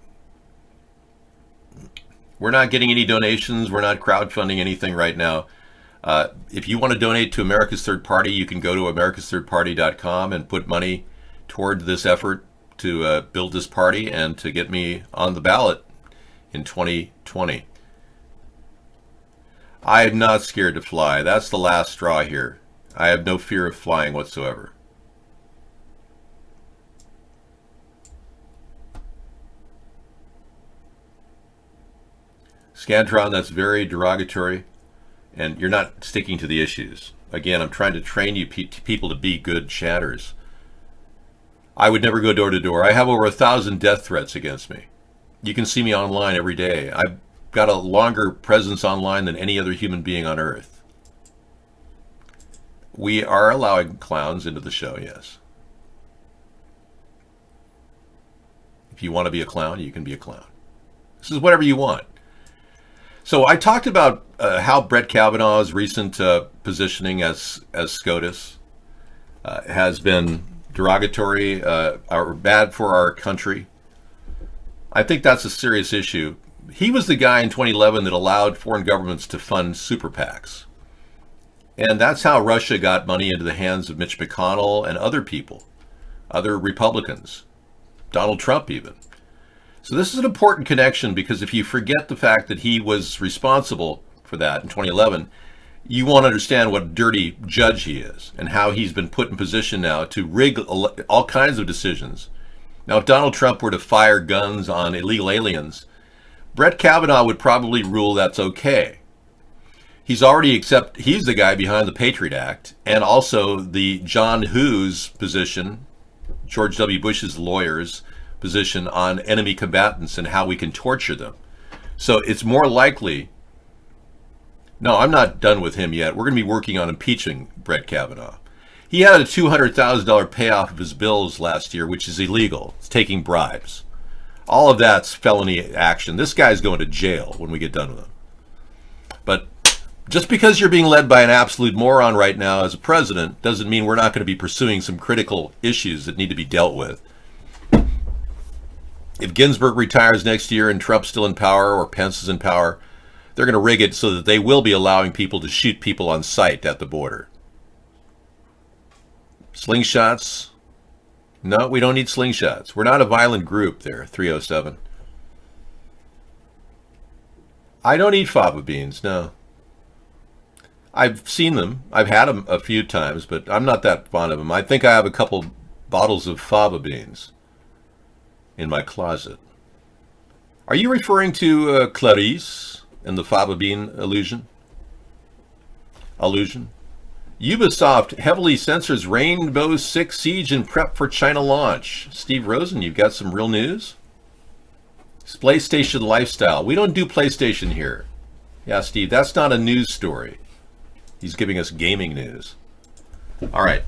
We're not getting any donations. We're not crowdfunding anything right now. If you want to donate to America's Third Party, you can go to americasthirdparty.com and put money toward this effort to build this party and to get me on the ballot in 2020. I am not scared to fly. That's the last straw here. I have no fear of flying whatsoever. Scantron, that's very derogatory, and you're not sticking to the issues. Again, I'm trying to train you people to be good chatters. I would never go door to door. I have over 1,000 death threats against me. You can see me online every day. I've got a longer presence online than any other human being on Earth. We are allowing clowns into the show, yes. If you want to be a clown, you can be a clown. This is whatever you want. So I talked about how Brett Kavanaugh's recent positioning as SCOTUS has been derogatory or bad for our country. I think that's a serious issue. He was the guy in 2011 that allowed foreign governments to fund super PACs. And that's how Russia got money into the hands of Mitch McConnell and other people, other Republicans, Donald Trump even. So this is an important connection, because if you forget the fact that he was responsible for that in 2011, you won't understand what a dirty judge he is and how he's been put in position now to rig all kinds of decisions. Now, if Donald Trump were to fire guns on illegal aliens, Brett Kavanaugh would probably rule that's okay. He's the guy behind the Patriot Act, and also the John Hughes position, George W. Bush's lawyers' position on enemy combatants and how we can torture them. So it's more likely. No, I'm not done with him yet. We're going to be working on impeaching Brett Kavanaugh. He had a $200,000 payoff of his bills last year, which is illegal. It's taking bribes. All of that's felony action. This guy's going to jail when we get done with him. But just because you're being led by an absolute moron right now as a president doesn't mean we're not going to be pursuing some critical issues that need to be dealt with. If Ginsburg retires next year and Trump's still in power, or Pence is in power, they're going to rig it so that they will be allowing people to shoot people on sight at the border. Slingshots? No, we don't need slingshots. We're not a violent group there, 307. I don't eat fava beans, no. I've seen them. I've had them a few times, but I'm not that fond of them. I think I have a couple bottles of fava beans in my closet. Are you referring to Clarice and the fava bean illusion? Ubisoft heavily censors Rainbow Six Siege in prep for China launch. Steve Rosen, you've got some real news? PlayStation lifestyle. We don't do PlayStation here. Yeah, Steve, that's not a news story. He's giving us gaming news. All right.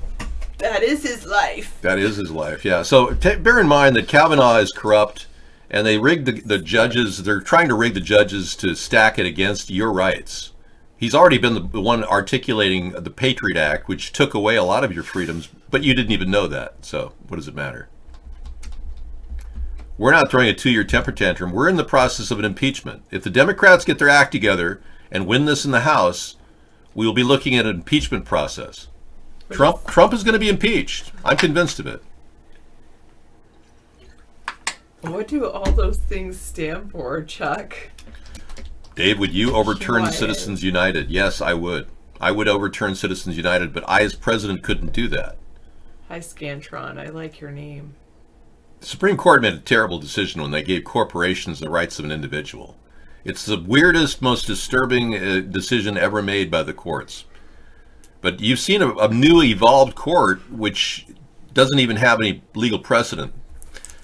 That is his life. That is his life, yeah. So bear in mind that Kavanaugh is corrupt, and they rigged the judges. They're trying to rig the judges to stack it against your rights. He's already been the one articulating the Patriot Act, which took away a lot of your freedoms, but you didn't even know that. So what does it matter? We're not throwing a 2-year temper tantrum. We're in the process of an impeachment. If the Democrats get their act together and win this in the House, we will be looking at an impeachment process. Trump is going to be impeached. I'm convinced of it. What do all those things stand for, Chuck? Dave, would you overturn Citizens United? Yes, I would. I would overturn Citizens United, but I, as president, couldn't do that. Hi, Scantron. I like your name. The Supreme Court made a terrible decision when they gave corporations the rights of an individual. It's the weirdest, most disturbing decision ever made by the courts. But you've seen a new evolved court which doesn't even have any legal precedent.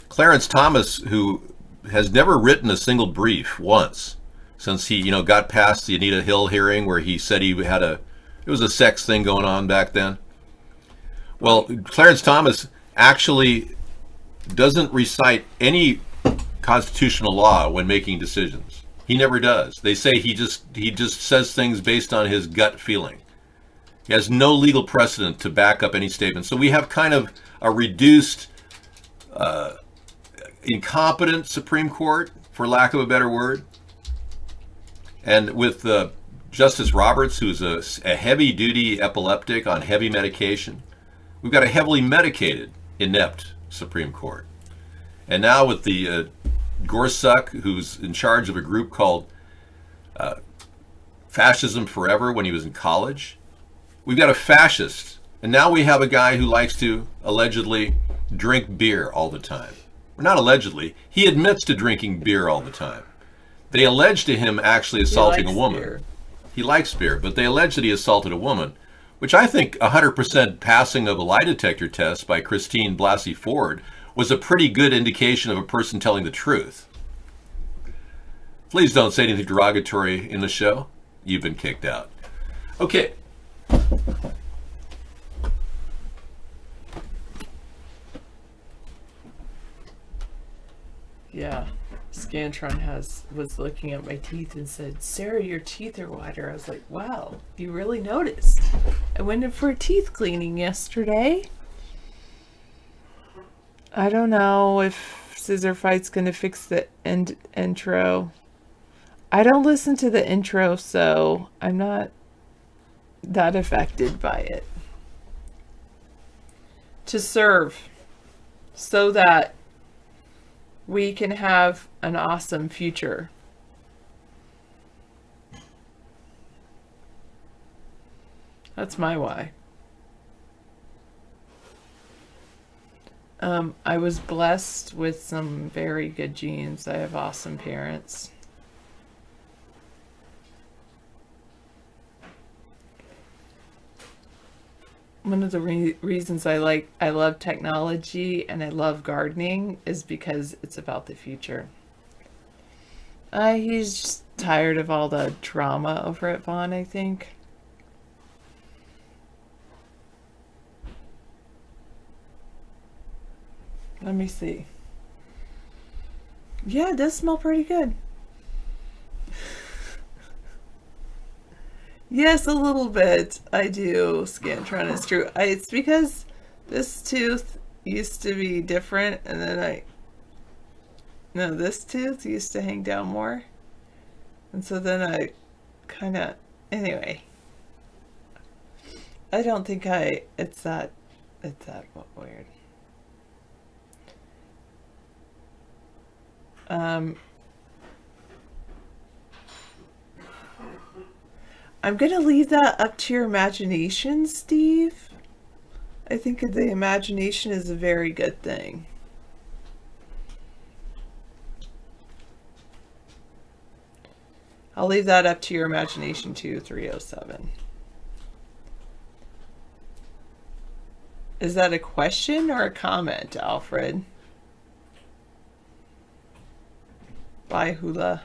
Clarence Thomas, who has never written a single brief once since he, got past the Anita Hill hearing where he said he had it was a sex thing going on back then. Well, Clarence Thomas actually doesn't recite any constitutional law when making decisions. He never does. They say he just says things based on his gut feeling. He has no legal precedent to back up any statement. So we have kind of a reduced, incompetent Supreme Court, for lack of a better word. And with Justice Roberts, who's a heavy-duty epileptic on heavy medication, we've got a heavily medicated, inept Supreme Court. And now with the Gorsuch, who's in charge of a group called Fascism Forever when he was in college, we've got a fascist. And now we have a guy who likes to allegedly drink beer all the time. Or not allegedly, he admits to drinking beer all the time. They alleged to him actually assaulting a woman. Spear. He likes Spear, but they alleged that he assaulted a woman, which I think 100% passing of a lie detector test by Christine Blasey Ford was a pretty good indication of a person telling the truth. Please don't say anything derogatory in the show. You've been kicked out. Okay. Yeah. Scantron was looking at my teeth and said, Sarah, your teeth are whiter. I was like, wow, you really noticed. I went in for a teeth cleaning yesterday. I don't know if Scissor Fight's going to fix the intro. I don't listen to the intro, so I'm not that affected by it. To serve so that we can have an awesome future. That's my why. I was blessed with some very good genes. I have awesome parents. One of the reasons I love technology and I love gardening is because it's about the future. He's just tired of all the drama over at Vaughn, I think. Let me see. Yeah, it does smell pretty good. Yes, a little bit. I do. Scantron is true. It's because this tooth used to be different, and then this tooth used to hang down more. And so then I kind of, anyway. I don't think it's that weird. I'm going to leave that up to your imagination, Steve. I think the imagination is a very good thing. I'll leave that up to your imagination too, 307. Is that a question or a comment, Alfred? Bye, Hula.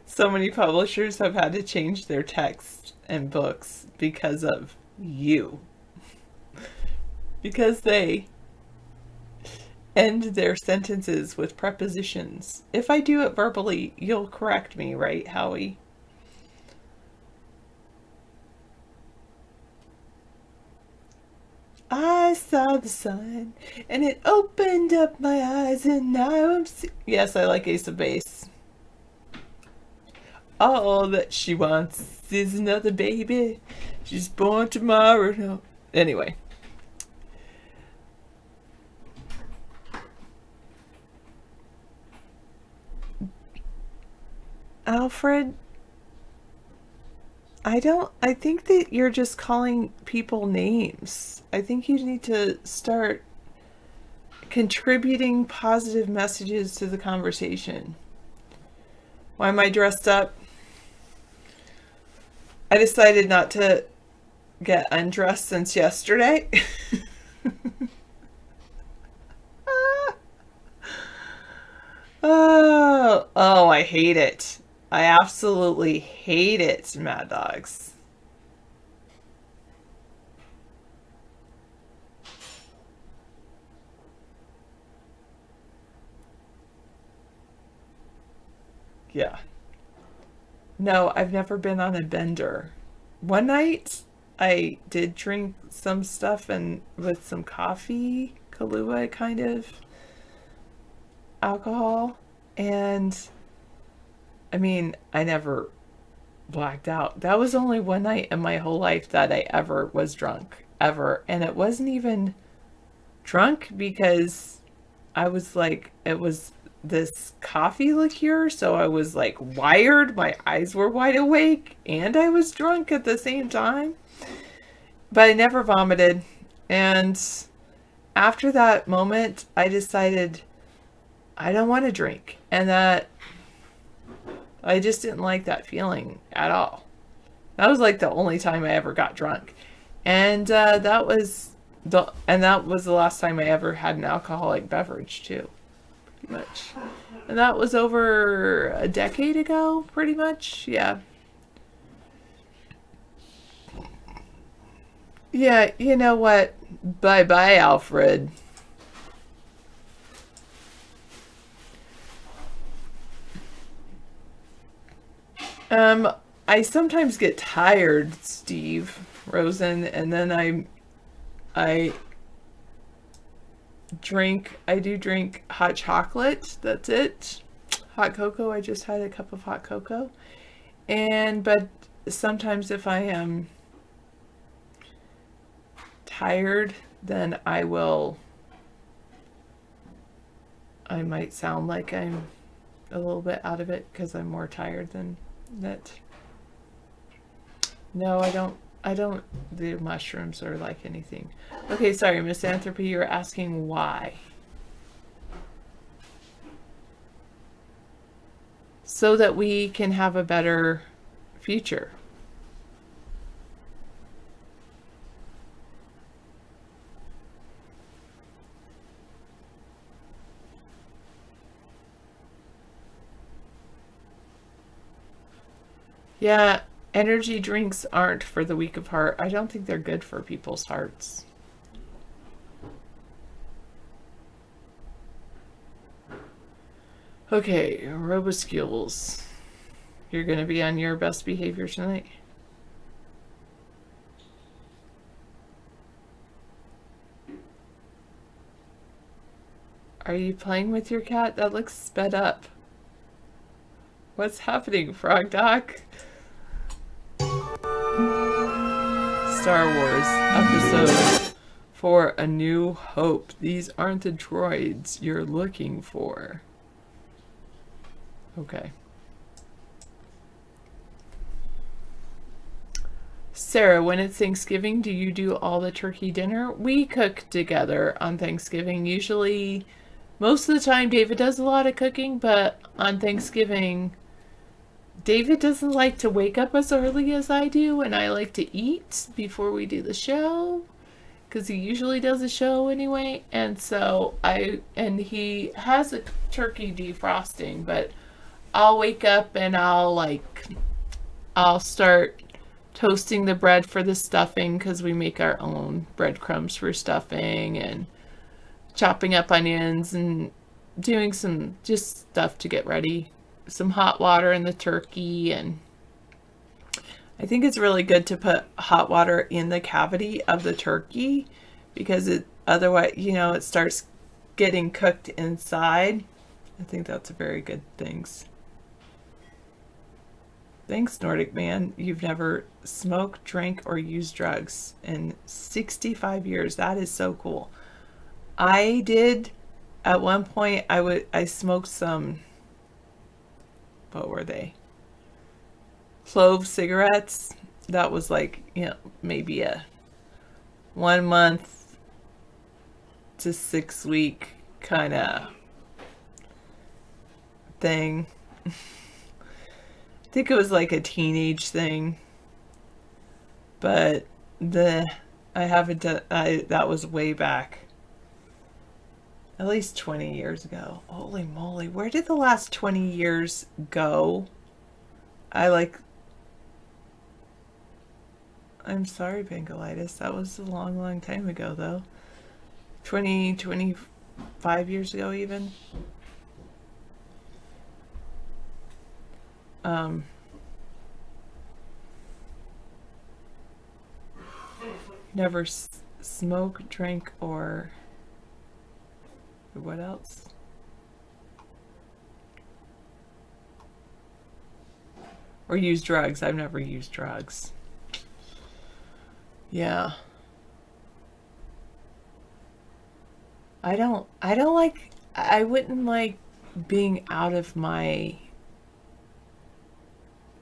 So many publishers have had to change their text and books because of you. Because they end their sentences with prepositions. If I do it verbally, you'll correct me, right, Howie? I saw the sun and it opened up my eyes and now I'm yes, I like Ace of Base. All that she wants is another baby. She's born tomorrow. No. Anyway. Alfred, I think that you're just calling people names. I think you need to start contributing positive messages to the conversation. Why am I dressed up? I decided not to get undressed since yesterday. Oh, I hate it. I absolutely hate it, Mad Dogs. Yeah. No, I've never been on a bender. One night I did drink some stuff and with some coffee, Kahlua kind of alcohol, and I mean, I never blacked out. That was only one night in my whole life that I ever was drunk, ever. And it wasn't even drunk because I was like, it was this coffee liqueur, so I was like wired, my eyes were wide awake, and I was drunk at the same time. But I never vomited. And after that moment, I decided I don't want to drink. And that I just didn't like that feeling at all. That was like the only time I ever got drunk. And that was the last time I ever had an alcoholic beverage too. Pretty much. And that was over a decade ago, pretty much. Yeah. Yeah, you know what? Bye-bye, Alfred. I sometimes get tired, Steve Rosen, and then I do drink hot chocolate. That's it. Hot cocoa. I just had a cup of hot cocoa. But sometimes if I am tired, then I might sound like I'm a little bit out of it because I'm more tired than that. No, I don't do mushrooms or like anything. Okay, sorry, Misanthropy, you're asking why. So that we can have a better future. Yeah, energy drinks aren't for the weak of heart. I don't think they're good for people's hearts. Okay, Roboscules. You're going to be on your best behavior tonight? Are you playing with your cat? That looks sped up. What's happening, Frog Doc? Star Wars episode for A New Hope. These aren't the droids you're looking for. Okay. Sarah, when it's Thanksgiving, do you do all the turkey dinner? We cook together on Thanksgiving. Usually, most of the time, David does a lot of cooking, but on Thanksgiving, David doesn't like to wake up as early as I do, and I like to eat before we do the show, because he usually does a show anyway, and so he has a turkey defrosting, but I'll wake up and I'll start toasting the bread for the stuffing, because we make our own breadcrumbs for stuffing, and chopping up onions and doing some just stuff to get ready. Some hot water in the turkey, and I think it's really good to put hot water in the cavity of the turkey, because otherwise, it starts getting cooked inside. I think that's a very good thing. Thanks, Nordic Man. You've never smoked, drank, or used drugs in 65 years. That is so cool. I did at one point. I smoked some. What were they? Clove cigarettes. That was like, maybe a 1 month to 6 week kind of thing. I think it was like a teenage thing. But I haven't done, that was way back. At least 20 years ago. Holy moly. Where did the last 20 years go? I'm sorry, Bangolitis. That was a long, long time ago, though. 25 years ago, even. Never smoke, drink, or... What else? Or use drugs. I've never used drugs. Yeah. I wouldn't like being out of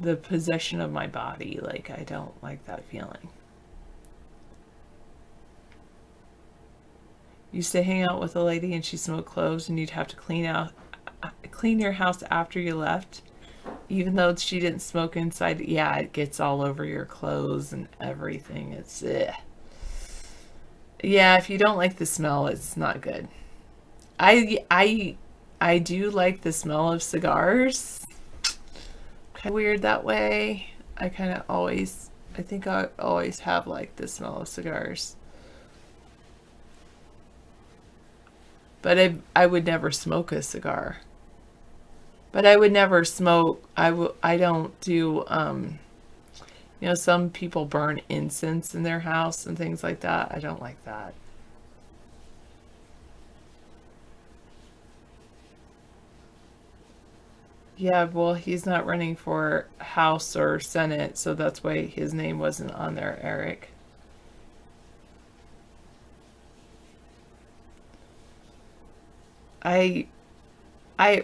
the possession of my body. Like, I don't like that feeling. Used to hang out with a lady and she smoked cloves, and you'd have to clean your house after you left, even though she didn't smoke inside. Yeah, it gets all over your clothes and everything. It's yeah, if you don't like the smell, it's not good. I do like the smell of cigars. Kind of weird that way. I think I always have liked the smell of cigars. But I would never smoke a cigar. But I would never smoke. I don't do, some people burn incense in their house and things like that. I don't like that. Yeah, well, he's not running for House or Senate, so that's why his name wasn't on there, Eric. I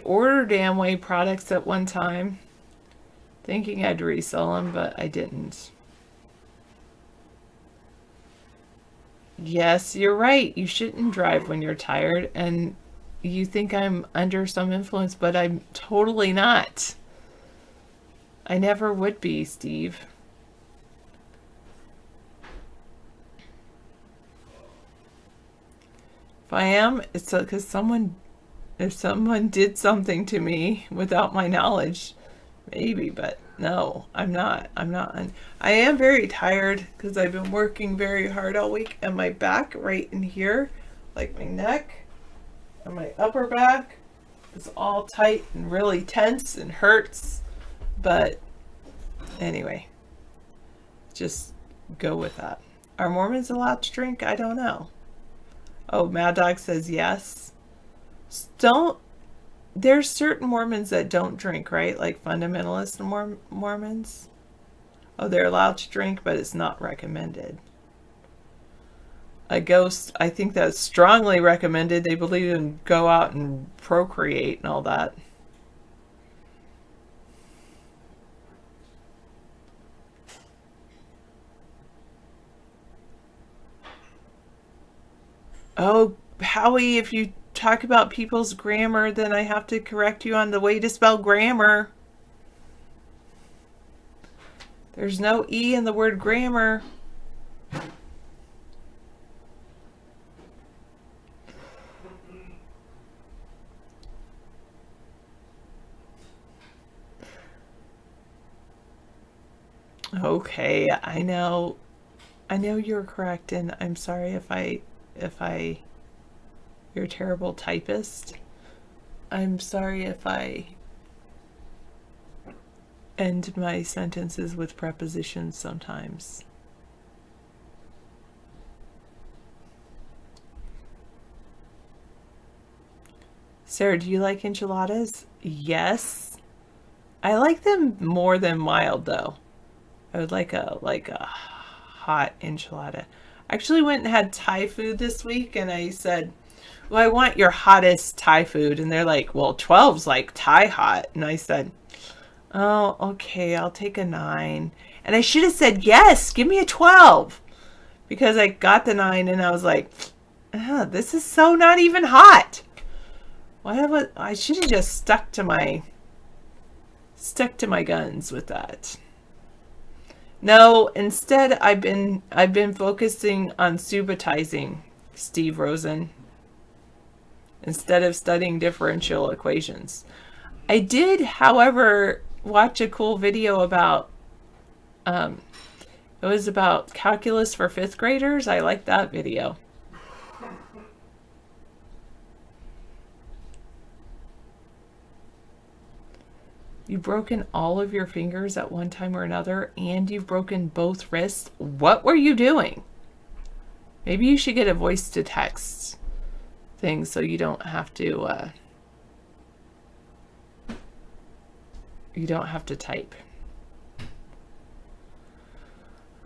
ordered Amway products at one time, thinking I'd resell them, but I didn't. Yes, you're right. You shouldn't drive when you're tired, and you think I'm under some influence, but I'm totally not. I never would be, Steve. If I am, it's because if someone did something to me without my knowledge, maybe, but no, I'm not. I am very tired because I've been working very hard all week, and my back right in here, like my neck and my upper back, is all tight and really tense and hurts. But anyway, just go with that. Are Mormons allowed to drink? I don't know. Oh, Mad Dog says yes. There's certain Mormons that don't drink, right? Like fundamentalist Mormons. Oh, they're allowed to drink, but it's not recommended. A ghost, I think that's strongly recommended. They believe in go out and procreate and all that. Oh, Howie, if you talk about people's grammar, then I have to correct you on the way to spell grammar. There's no E in the word grammar. Okay, I know you're correct, and I'm sorry if you're a terrible typist. I'm sorry if I end my sentences with prepositions sometimes. Sarah, do you like enchiladas? Yes. I like them more than mild, though. I would like a hot enchilada. I actually went and had Thai food this week, and I said, well, I want your hottest Thai food. And they're like, well, 12's like Thai hot. And I said, oh, okay, I'll take a 9. And I should have said, yes, give me a 12. Because I got the 9 and I was like, this is so not even hot. I should have just stuck to my guns with that. No, instead I've been focusing on subitizing, Steve Rosen, instead of studying differential equations. I did, however, watch a cool video about it was about calculus for 5th graders. I liked that video. You've broken all of your fingers at one time or another, and you've broken both wrists. What were you doing? Maybe you should get a voice to text thing so you don't have to type.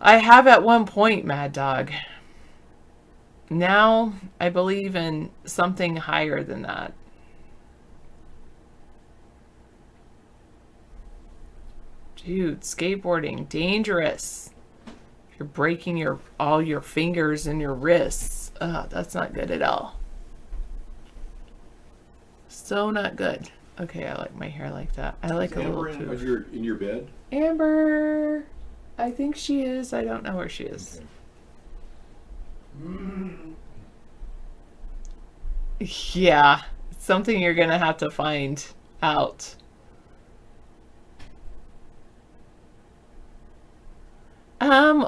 I have at one point, Mad Dog. Now I believe in something higher than that. Dude, skateboarding, dangerous. You're breaking all your fingers and your wrists. That's not good at all. So not good. Okay, I like my hair like that. I like a little poof. in your bed? Amber, I think she is. I don't know where she is. Yeah, it's something you're gonna have to find out.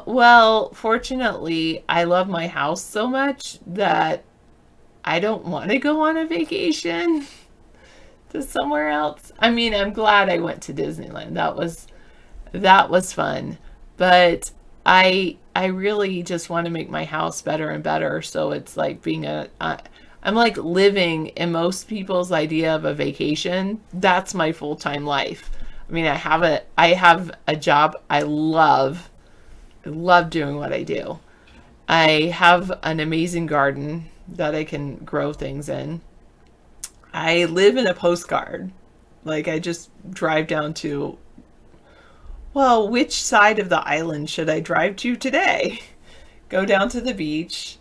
Well, fortunately, I love my house so much that I don't want to go on a vacation to somewhere else. I mean, I'm glad I went to Disneyland. That was fun. But I really just want to make my house better and better. So it's like I'm like living in most people's idea of a vacation. That's my full-time life. I mean, I have a job I love. I love doing what I do. I have an amazing garden that I can grow things in. I live in a postcard. Like, I just drive down to, well, which side of the island should I drive to today? Go down to the beach.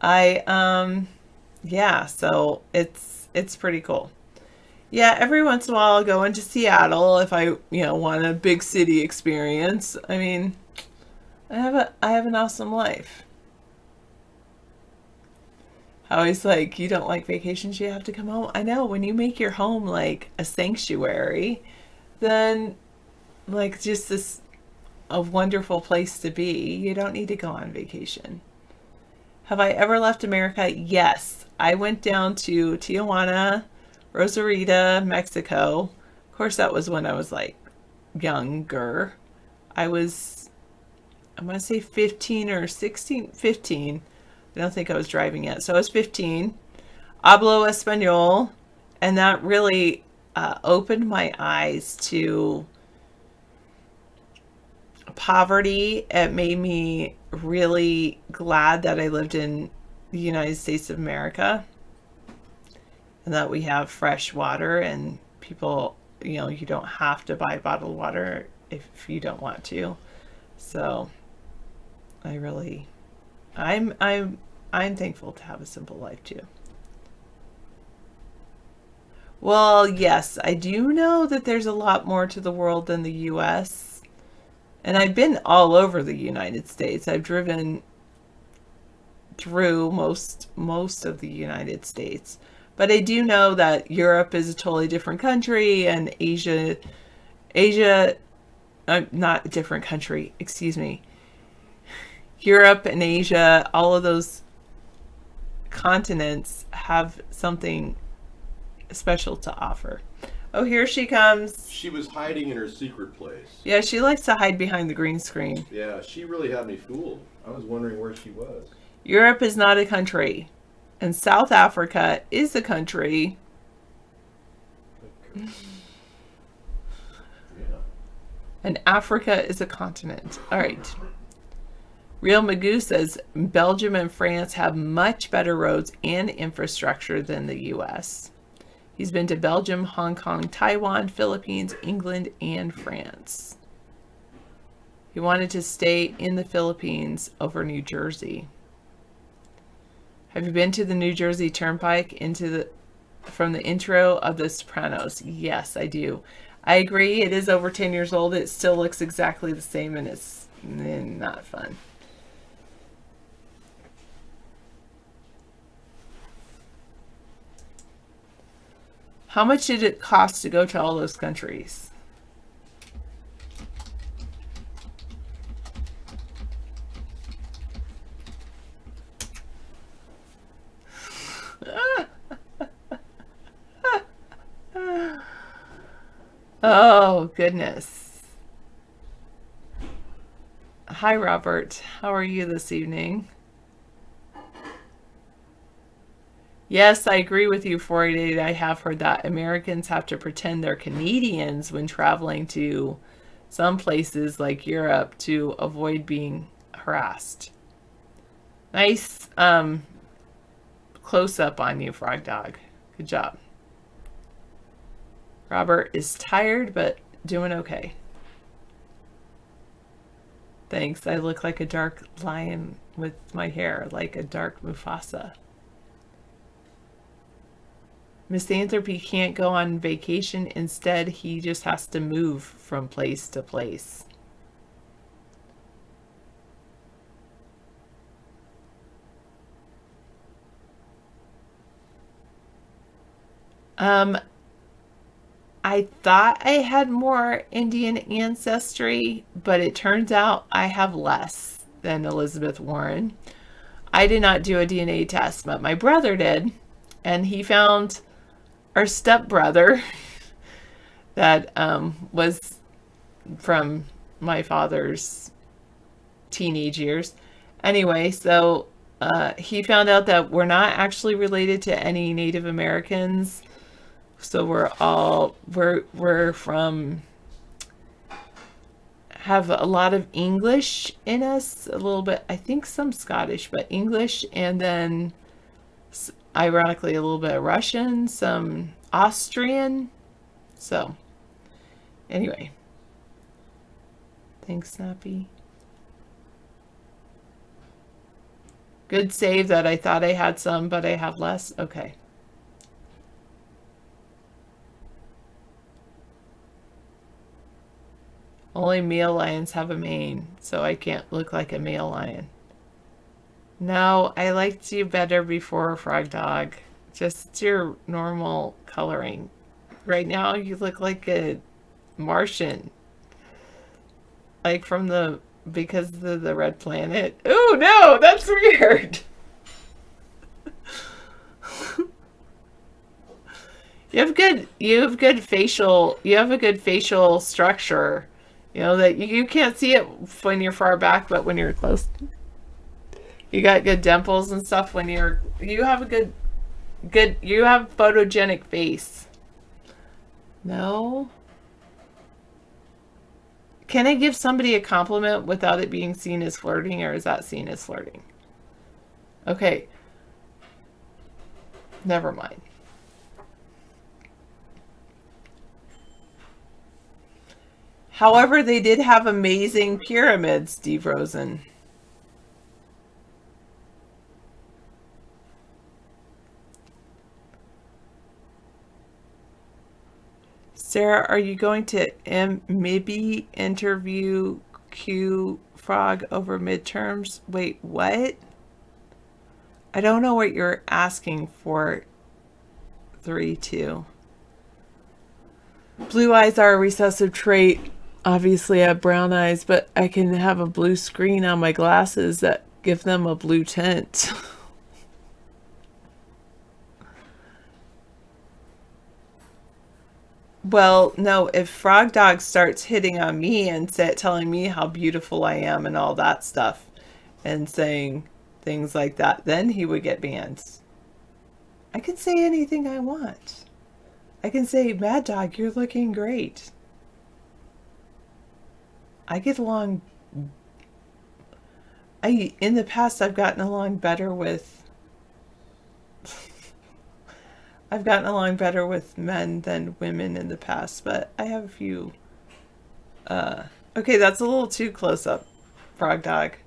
Yeah, so it's pretty cool. Yeah, every once in a while I'll go into Seattle if I, want a big city experience. I mean, I have an awesome life. Always like, you don't like vacations, you have to come home. I know, when you make your home like a sanctuary, then like just a wonderful place to be, you don't need to go on vacation. Have I ever left America? Yes. I went down to Tijuana, Rosarita, Mexico. Of course, that was when I was like younger. I want to say 15 or 16, 15. I don't think I was driving yet. So I was 15. Hablo Espanol. And that really opened my eyes to poverty. It made me really glad that I lived in the United States of America. And that we have fresh water and people, you don't have to buy bottled water if you don't want to. So I'm thankful to have a simple life too. Well, yes, I do know that there's a lot more to the world than the US. And I've been all over the United States. I've driven through most of the United States. But I do know that Europe is a totally different country, and Asia, not a different country, excuse me. Europe and Asia, all of those continents have something special to offer. Oh, here she comes. She was hiding in her secret place. Yeah, she likes to hide behind the green screen. Yeah, she really had me fooled. I was wondering where she was. Europe is not a country, and South Africa is a country. Yeah. And Africa is a continent. All right. Real Magoo says Belgium and France have much better roads and infrastructure than the U.S. He's been to Belgium, Hong Kong, Taiwan, Philippines, England, and France. He wanted to stay in the Philippines over New Jersey. Have you been to the New Jersey Turnpike from the intro of The Sopranos? Yes, I do. I agree. It is over 10 years old. It still looks exactly the same, and it's not fun. How much did it cost to go to all those countries? Oh, goodness. Hi, Robert. How are you this evening? Yes, I agree with you, 488. I have heard that Americans have to pretend they're Canadians when traveling to some places like Europe to avoid being harassed. Nice close up on you, Frog Dog. Good job. Robert is tired, but doing okay. Thanks. I look like a dark lion with my hair, like a dark Mufasa. Misanthropy can't go on vacation. Instead, he just has to move from place to place. I thought I had more Indian ancestry, but it turns out I have less than Elizabeth Warren. I did not do a DNA test, but my brother did, and he found our stepbrother that was from my father's teenage years. Anyway, so he found out that we're not actually related to any Native Americans. So we're from, have a lot of English in us, a little bit, I think some Scottish, but English, and then ironically a little bit of Russian, some Austrian. So anyway, thanks, Snappy. Good save that I thought I had some, but I have less. Okay. Only male lions have a mane, so I can't look like a male lion. No, I liked you better before, Frog Dog. Just your normal coloring. Right now, you look like a Martian. Like from because of the red planet. Oh no, that's weird. You have a good facial structure. You know that you can't see it when you're far back, but when you're close, you got good dimples and stuff. When you have a you have photogenic face. No. Can I give somebody a compliment without it being seen as flirting, or is that seen as flirting? Okay. Never mind. However, they did have amazing pyramids, Steve Rosen. Sarah, are you going to maybe interview Q Frog over midterms? Wait, what? I don't know what you're asking for. 3-2. Blue eyes are a recessive trait. Obviously, I have brown eyes, but I can have a blue screen on my glasses that give them a blue tint. Well, no, if Frog Dog starts hitting on me and telling me how beautiful I am and all that stuff and saying things like that, then he would get banned. I can say anything I want. I can say, Mad Dog, you're looking great. I get along. In the past, I've gotten along better with. I've gotten along better with men than women in the past, but I have a few. Okay, that's a little too close up, Frog Dog.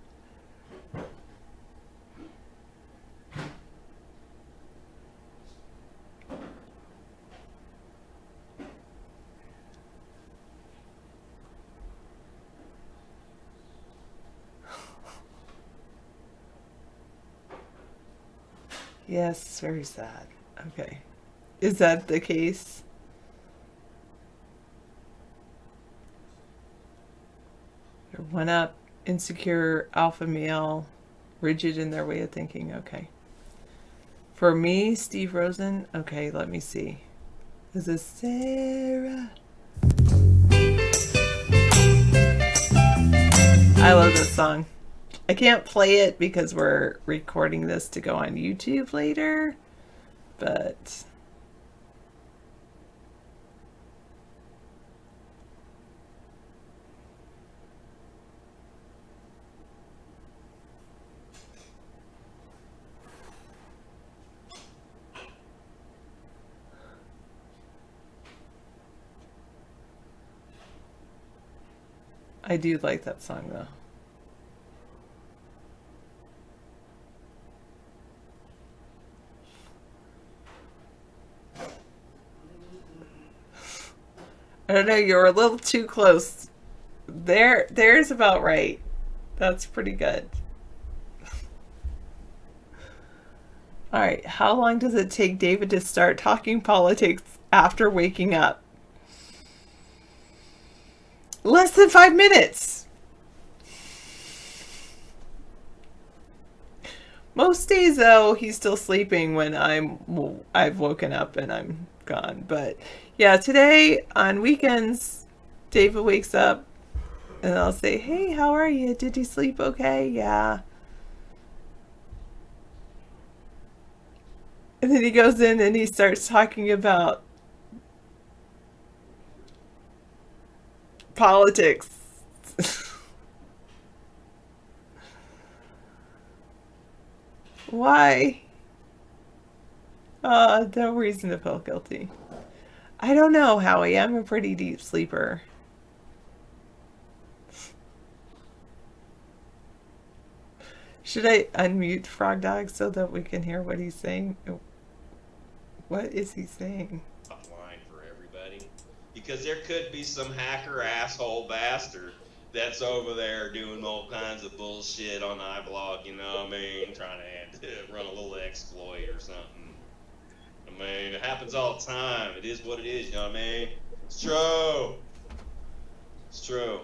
Yes, it's very sad. Okay. Is that the case? They're one up, insecure, alpha male, rigid in their way of thinking. Okay. For me, Steve Rosen. Okay, let me see. This is Sarah. I love this song. I can't play it because we're recording this to go on YouTube later, but I do like that song though. don't know. You're a little too close. There's about right. That's pretty good. All right. How long does it take David to start talking politics after waking up? Less than 5 minutes. Most days, though, he's still sleeping when I've woken up and I'm gone. But yeah, today on weekends, David wakes up and I'll say, "Hey, how are you? Did you sleep okay?" "Yeah." And then he goes in and he starts talking about politics. Why? No reason to feel guilty. I don't know, Howie. I'm a pretty deep sleeper. Should I unmute Frog Dog so that we can hear what he's saying? What is he saying? Line for everybody, because there could be some hacker asshole bastard that's over there doing all kinds of bullshit on iBlog, you know what I mean, trying to run a little exploit or something. I mean, it happens all the time. It is what it is, you know what I mean? It's true. It's true.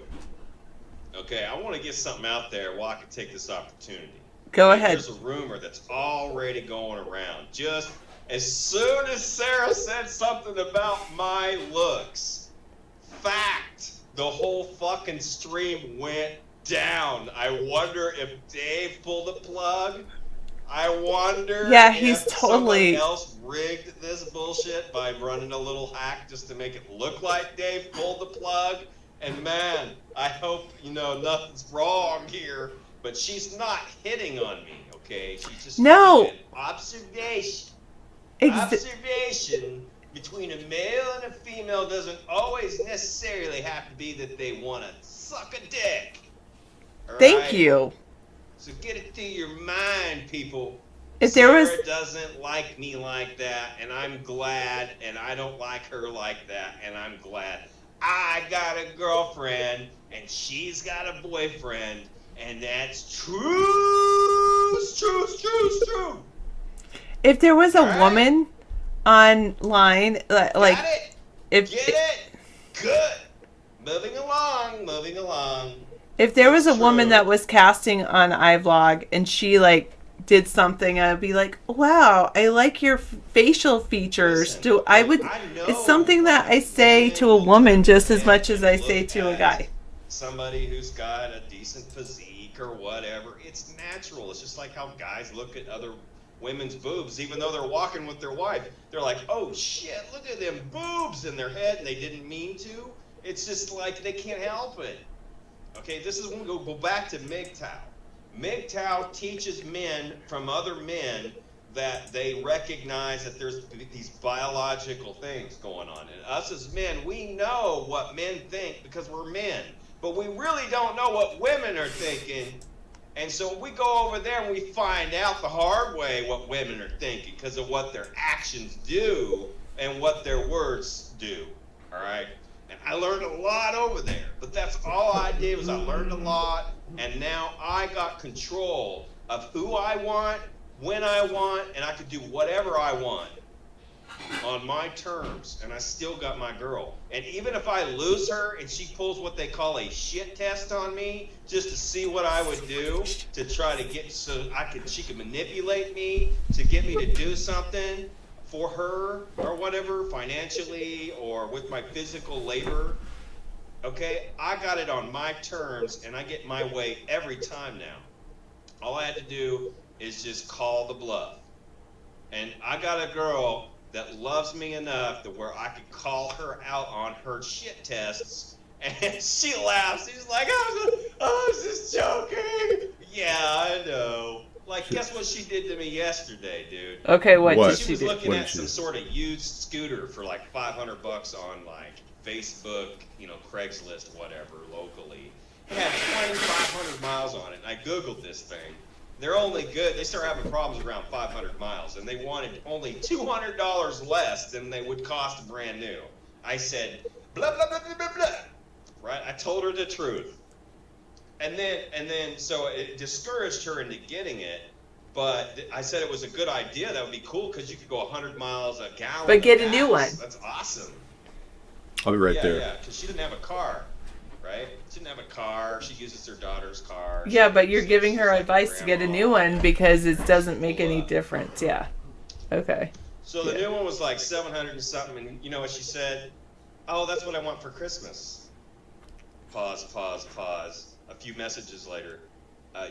Okay, I want to get something out there while I can take this opportunity. Go ahead. There's a rumor that's already going around. Just as soon as Sarah said something about my looks, fact, the whole fucking stream went down. I wonder if Dave pulled the plug. I wonder he's if totally somebody else rigged this bullshit by running a little hack just to make it look like Dave pulled the plug. And man, I hope, nothing's wrong here, but she's not hitting on me, okay? She's just no observation. Observation between a male and a female doesn't always necessarily have to be that they want to suck a dick. Thank you. So get it through your mind, people. If Sarah doesn't like me like that, and I'm glad, and I don't like her like that, and I'm glad. I got a girlfriend, and she's got a boyfriend, and that's true. It's true, it's true, it's true. If there was a woman online, like, Get it? Good. Moving along. If there was a woman that was casting on iVlog and she did something, I'd be like, "Wow, I like your facial features." It's something that I say to a woman just as much as I say to a guy. Somebody who's got a decent physique or whatever. It's natural. It's just like how guys look at other women's boobs, even though they're walking with their wife. They're like, "Oh shit, look at them boobs in their head," and they didn't mean to. It's just like they can't help it. Okay, this is when we go back to MGTOW. MGTOW teaches men from other men that they recognize that there's these biological things going on. And us as men, we know what men think because we're men. But we really don't know what women are thinking. And so we go over there and we find out the hard way what women are thinking because of what their actions do and what their words do. All right? And I learned a lot over there. But that's all I did was I learned a lot. And now I got control of who I want, when I want, and I could do whatever I want on my terms. And I still got my girl. And even if I lose her and she pulls what they call a shit test on me, just to see what I would do to try to get she could manipulate me to get me to do something for her or whatever, financially or with my physical labor. Okay, I got it on my terms, and I get my way every time now. All I had to do is just call the bluff. And I got a girl that loves me enough to where I could call her out on her shit tests, and she laughs. She's like, I was just joking. Yeah, I know. Like, guess what she did to me yesterday, dude? Okay, what did she do? She was looking at some sort of used scooter for like $500 on like Facebook, Craigslist, whatever, locally. It had 2,500 miles on it, and I Googled this thing. They're only good. They start having problems around 500 miles, and they wanted only $200 less than they would cost brand new. I said, blah, blah, blah, blah, blah, blah. Right? I told her the truth. And then, so it discouraged her into getting it. But I said it was a good idea. That would be cool because you could go 100 miles a gallon. But get a new one. That's awesome. I'll be right there. Yeah, because she didn't have a car, right? She didn't have a car. She uses her daughter's car. Yeah, but you're giving her advice to get a new one because it doesn't make any difference. Yeah. Okay. So the new one was like 700 and something, and you know what she said? Oh, that's what I want for Christmas. Pause. A few messages later.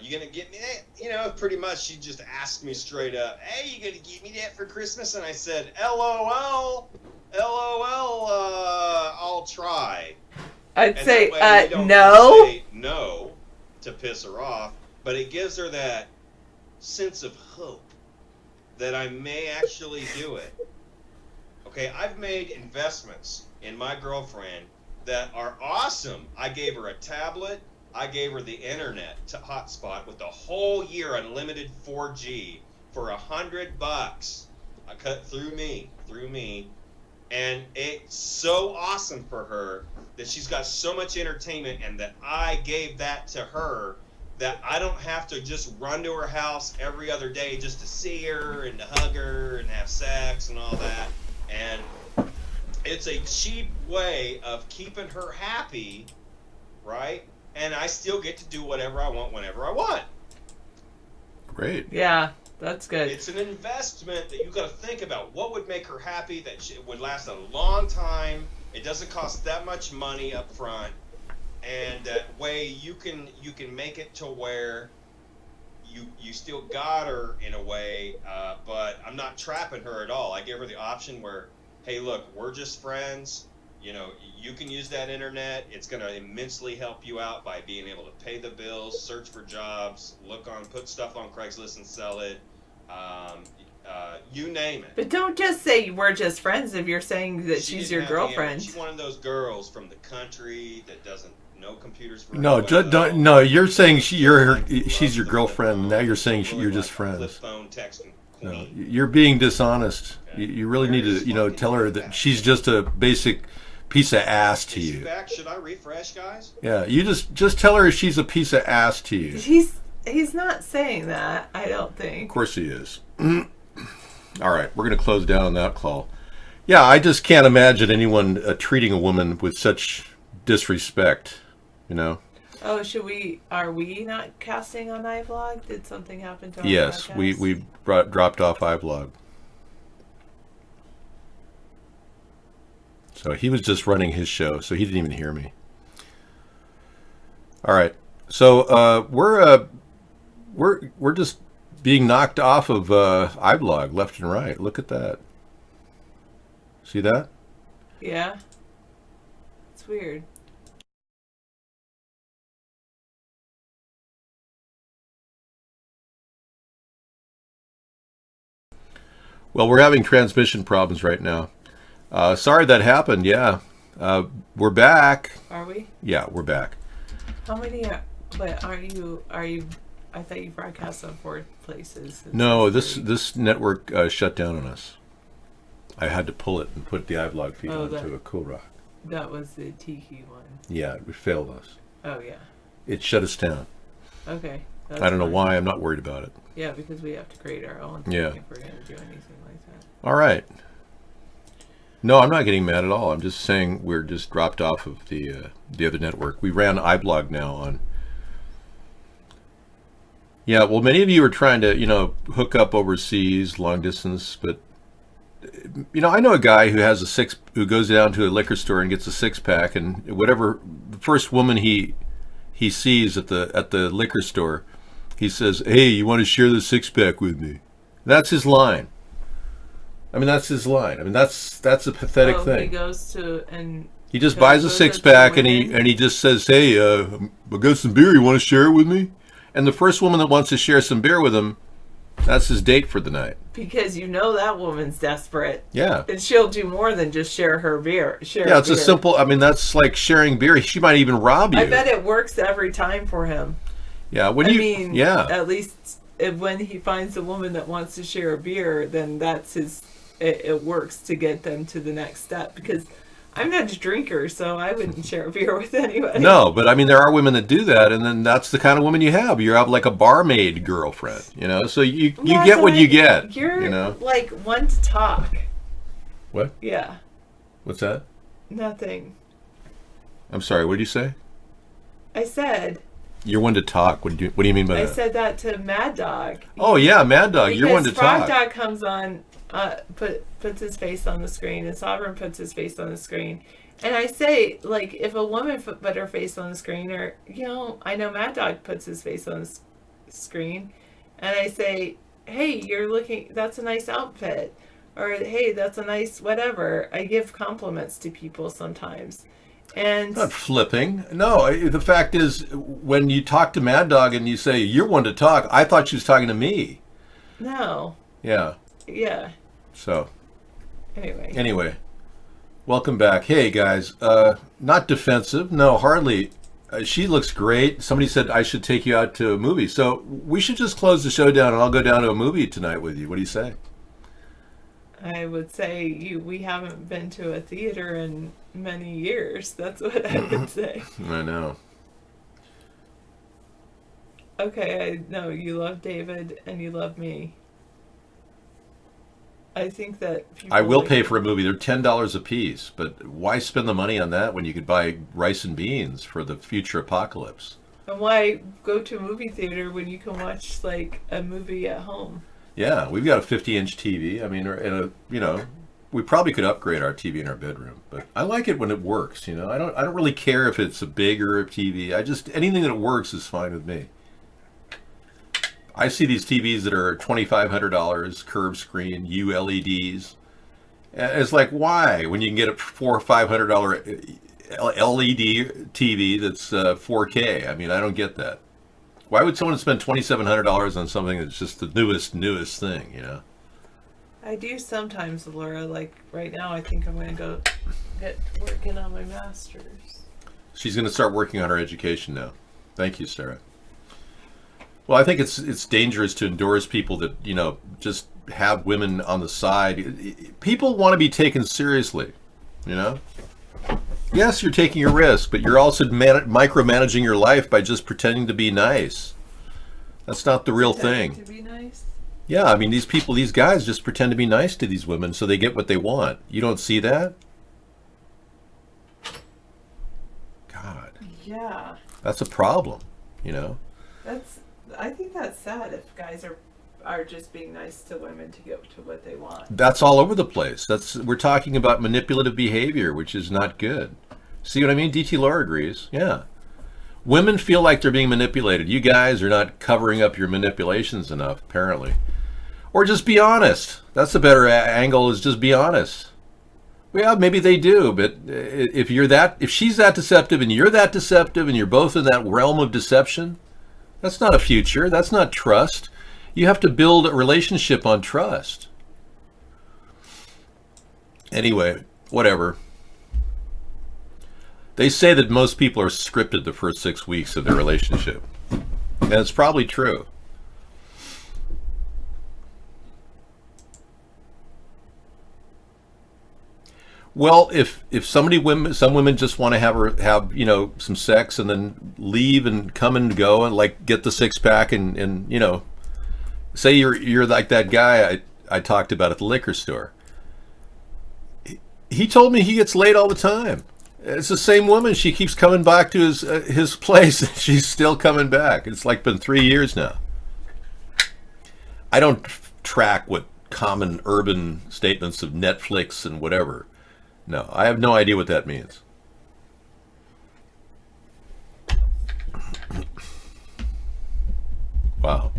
You gonna get me that? You know, pretty much she just asked me straight up, hey, you gonna give me that for Christmas? And I said, LOL, I'll try. I'd And say, that way we don't no. say no to piss her off, but it gives her that sense of hope that I may actually do it. Okay, I've made investments in my girlfriend that are awesome. I gave her a tablet. I gave her the internet to hotspot with the whole year unlimited 4G for $100. I cut through me, and it's so awesome for her that she's got so much entertainment, and that I gave that to her that I don't have to just run to her house every other day just to see her and to hug her and have sex and all that. And it's a cheap way of keeping her happy, right? And I still get to do whatever I want whenever I want. Great. Yeah, that's good. It's an investment that you got to think about. What would make her happy that would last a long time? It doesn't cost that much money up front, and that way you can make it to where you still got her in a way, but I'm not trapping her at all. I gave her the option where, hey, look, we're just friends. You know, you can use that internet. It's going to immensely help you out by being able to pay the bills, search for jobs, put stuff on Craigslist and sell it. You name it. But don't just say we're just friends if you're saying that she's your girlfriend. She's one of those girls from the country that doesn't know computers very No, well. no. You're saying she's your girlfriend. Now you're saying you're just friends. Flip phone, texting No, queen. you're being dishonest. You really need to, tell her that she's just a basic piece of ass to Is she you. back? Should I refresh, guys? Yeah, you just tell her she's a piece of ass to you. He's not saying that, I don't think. Of course he is. All right, we're going to close down on that call. Yeah, I just can't imagine anyone treating a woman with such disrespect, Oh, are we not casting on iVlog? Did something happen to our Yes, podcast? we dropped off iVlog. So he was just running his show, so he didn't even hear me. All right, so we're just being knocked off of iVlog left and right. Look at that. See that? Yeah. It's weird. Well, we're having transmission problems right now. Sorry that happened. Yeah, we're back. Are we? Yeah, we're back. How many but are you I thought you broadcast on 4 places. No, this network shut down on us. I had to pull it and put the iVlog feed onto a Cool Rock. That was the Tiki one. Yeah, it failed us. Oh yeah. It shut us down. Okay. I don't know why. I'm not worried about it. Yeah, because we have to create our own thing if we're going to do anything like that. All right. No, I'm not getting mad at all. I'm just saying we're just dropped off of the other network. We ran iBlog now on. Yeah, well, many of you are trying to, hook up overseas, long distance, but I know a guy who goes down to a liquor store and gets a 6-pack, and whatever the first woman he sees at the liquor store, he says, "Hey, you want to share the 6-pack with me?" That's his line. That's his line. That's a pathetic thing. He goes to and he just buys a 6-pack and he just says, "Hey, I got some beer. You want to share it with me?" And the first woman that wants to share some beer with him, that's his date for the night. Because that woman's desperate. Yeah. And she'll do more than just share her beer. It's a simple. that's like sharing beer. She might even rob you. I bet it works every time for him. Yeah. At least when he finds a woman that wants to share a beer, then that's his. It works to get them to the next step, because I'm not a drinker, so I wouldn't share a beer with anybody. No, but I mean, there are women that do that, and then that's the kind of woman you have. You have like a barmaid girlfriend, you know. So you get what you get. You're you know? like one to talk. What? Yeah. What's that? Nothing. I'm sorry. What did you say? I said. You're one to talk. What do you mean by that? I said that to Mad Dog. Oh yeah, Mad Dog. You're one to Frog talk. Dog comes on, puts his face on the screen, and Sovereign puts his face on the screen. And I say, like, if a woman put her face on the screen, or, you know, I know Mad Dog puts his face on the screen, and I say, hey, that's a nice outfit, or hey, that's a nice whatever. I give compliments to people sometimes. And not flipping. No, the fact is, when you talk to Mad Dog and you say, you're one to talk, I thought she was talking to me. No. Yeah. Yeah. So. Anyway. Welcome back. Hey, guys. Not defensive. No, hardly. She looks great. Somebody said I should take you out to a movie. So we should just close the show down and I'll go down to a movie tonight with you. What do you say? I would say we haven't been to a theater in many years. That's what I would say. I know. Okay, I know you love David and you love me. I think that I will pay for a movie. They're $10 a piece, but why spend the money on that when you could buy rice and beans for the future apocalypse? And why go to a movie theater when you can watch like a movie at home? Yeah, we've got a 50-inch TV. I mean, we probably could upgrade our TV in our bedroom, but I like it when it works. You know, I don't really care if it's a bigger TV. Anything that works is fine with me. I see these TVs that are $2,500, curved screen, ULEDs. It's like, why? When you can get a $400 or $500 LED TV that's 4K. I mean, I don't get that. Why would someone spend $2,700 on something that's just the newest thing, you know? I do sometimes, Laura. Like right now, I think I'm going to go get working on my master's. She's going to start working on her education now. Thank you, Sarah. Well, I think it's dangerous to endorse people that, you know, just have women on the side. People want to be taken seriously, you know? Yes, you're taking a risk, but you're also micromanaging your life by just pretending to be nice. That's not the real thing. To be nice? Yeah, I mean, these guys just pretend to be nice to these women so they get what they want. You don't see that? God. Yeah. That's a problem, you know? I think that's sad if guys are just being nice to women to get to what they want. That's all over the place. We're talking about manipulative behavior, which is not good. See what I mean? DT Laura agrees. Yeah. Women feel like they're being manipulated. You guys are not covering up your manipulations enough, apparently. Or just be honest. That's the better angle, is just be honest. Well, maybe they do, but if she's that deceptive and you're that deceptive and you're both in that realm of deception, that's not a future. That's not trust. You have to build a relationship on trust. Anyway, whatever. They say that most people are scripted the first 6 weeks of their relationship. And it's probably true. Well, if some women just want to have you know, some sex and then leave and come and go and like get the 6-pack and you know, say you're like that guy I talked about at the liquor store. He told me he gets laid all the time. It's the same woman. She keeps coming back to his place. She's still coming back. It's like been 3 years now. I don't track what common urban statements of Netflix and whatever. No, I have no idea what that means. Wow.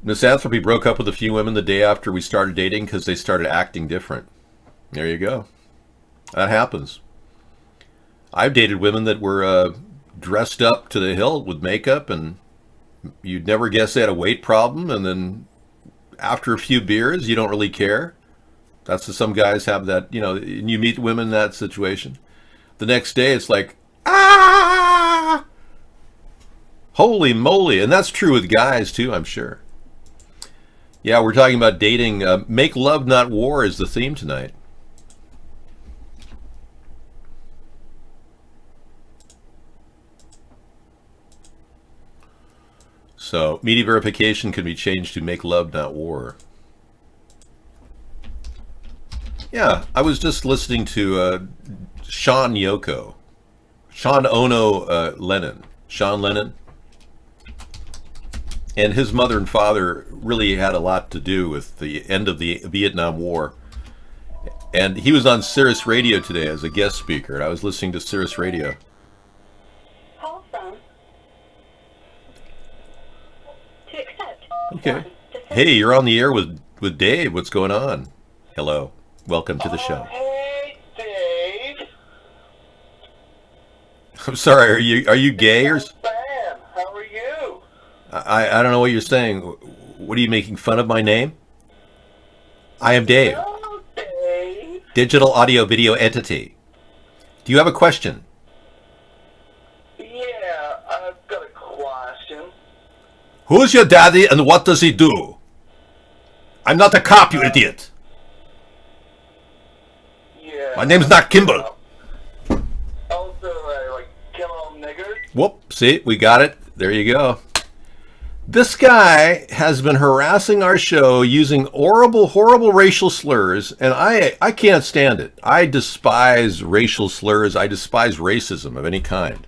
Misanthropy broke up with a few women the day after we started dating because they started acting different. There you go. That happens. I've dated women that were dressed up to the hilt with makeup, and you'd never guess they had a weight problem, and then after a few beers, you don't really care. Some guys have that, you know, and you meet women in that situation. The next day, it's like, ah! Holy moly. And that's true with guys, too, I'm sure. Yeah, we're talking about dating. Make love, not war is the theme tonight. So media verification can be changed to make love, not war. Yeah, I was just listening to Sean Yoko. Sean Ono Lennon. Sean Lennon. And his mother and father really had a lot to do with the end of the Vietnam War. And he was on Sirius Radio today as a guest speaker. And I was listening to Sirius Radio. Call from to accept. Okay. Hey, you're on the air with Dave. What's going on? Hello. Welcome to the show. Hey, Dave. I'm sorry. Are you gay or? Bam. How are you? I don't know what you're saying. What are you making fun of my name? I am Dave. Hello, Dave. Digital audio video entity. Do you have a question? Yeah, I've got a question. Who's your daddy and what does he do? I'm not a cop, you idiot. Yeah. My name's not Kimball. Also, like, kill all niggers. Whoop, see, we got it. There you go. This guy has been harassing our show using horrible racial slurs, and I can't stand it. I despise racial slurs. I despise racism of any kind.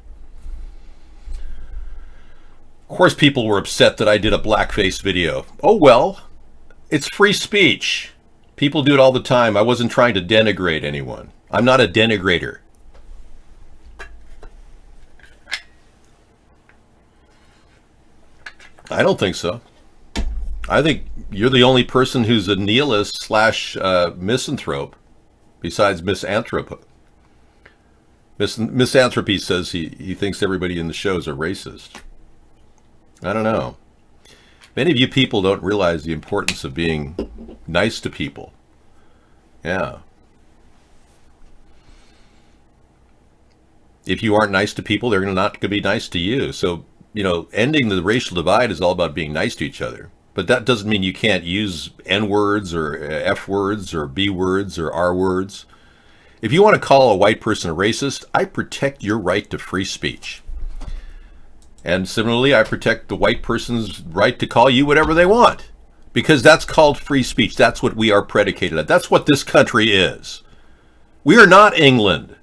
Of course, people were upset that I did a blackface video. Oh well, it's free speech. People do it all the time. I wasn't trying to denigrate anyone. I'm not a denigrator. I don't think so. I think you're the only person who's a nihilist / misanthrope besides Misanthrope. Misanthropy says he thinks everybody in the show is a racist. I don't know. Many of you people don't realize the importance of being nice to people. Yeah. If you aren't nice to people, they're not going to be nice to you. So, ending the racial divide is all about being nice to each other. But that doesn't mean you can't use N words or F words or B words or R words. If you want to call a white person a racist, I protect your right to free speech. And similarly, I protect the white person's right to call you whatever they want. Because that's called free speech. That's what we are predicated at. That's what this country is. We are not England.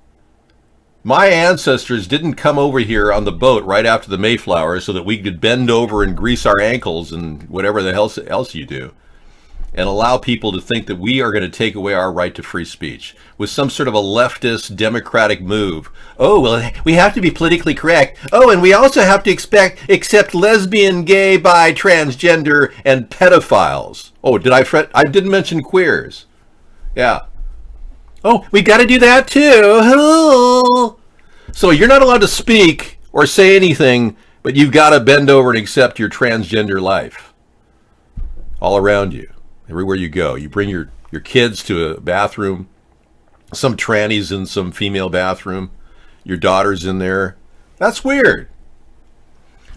My ancestors didn't come over here on the boat right after the Mayflower so that we could bend over and grease our ankles and whatever the hell else you do and allow people to think that we are going to take away our right to free speech with some sort of a leftist democratic move. Oh, well, we have to be politically correct. Oh, and we also have to accept lesbian, gay, bi, transgender, and pedophiles. Oh, I didn't mention queers. Yeah. Oh, we got to do that too. Oh. So you're not allowed to speak or say anything, but you've got to bend over and accept your transgender life all around you, everywhere you go. You bring your kids to a bathroom, some trannies in some female bathroom, your daughter's in there. That's weird.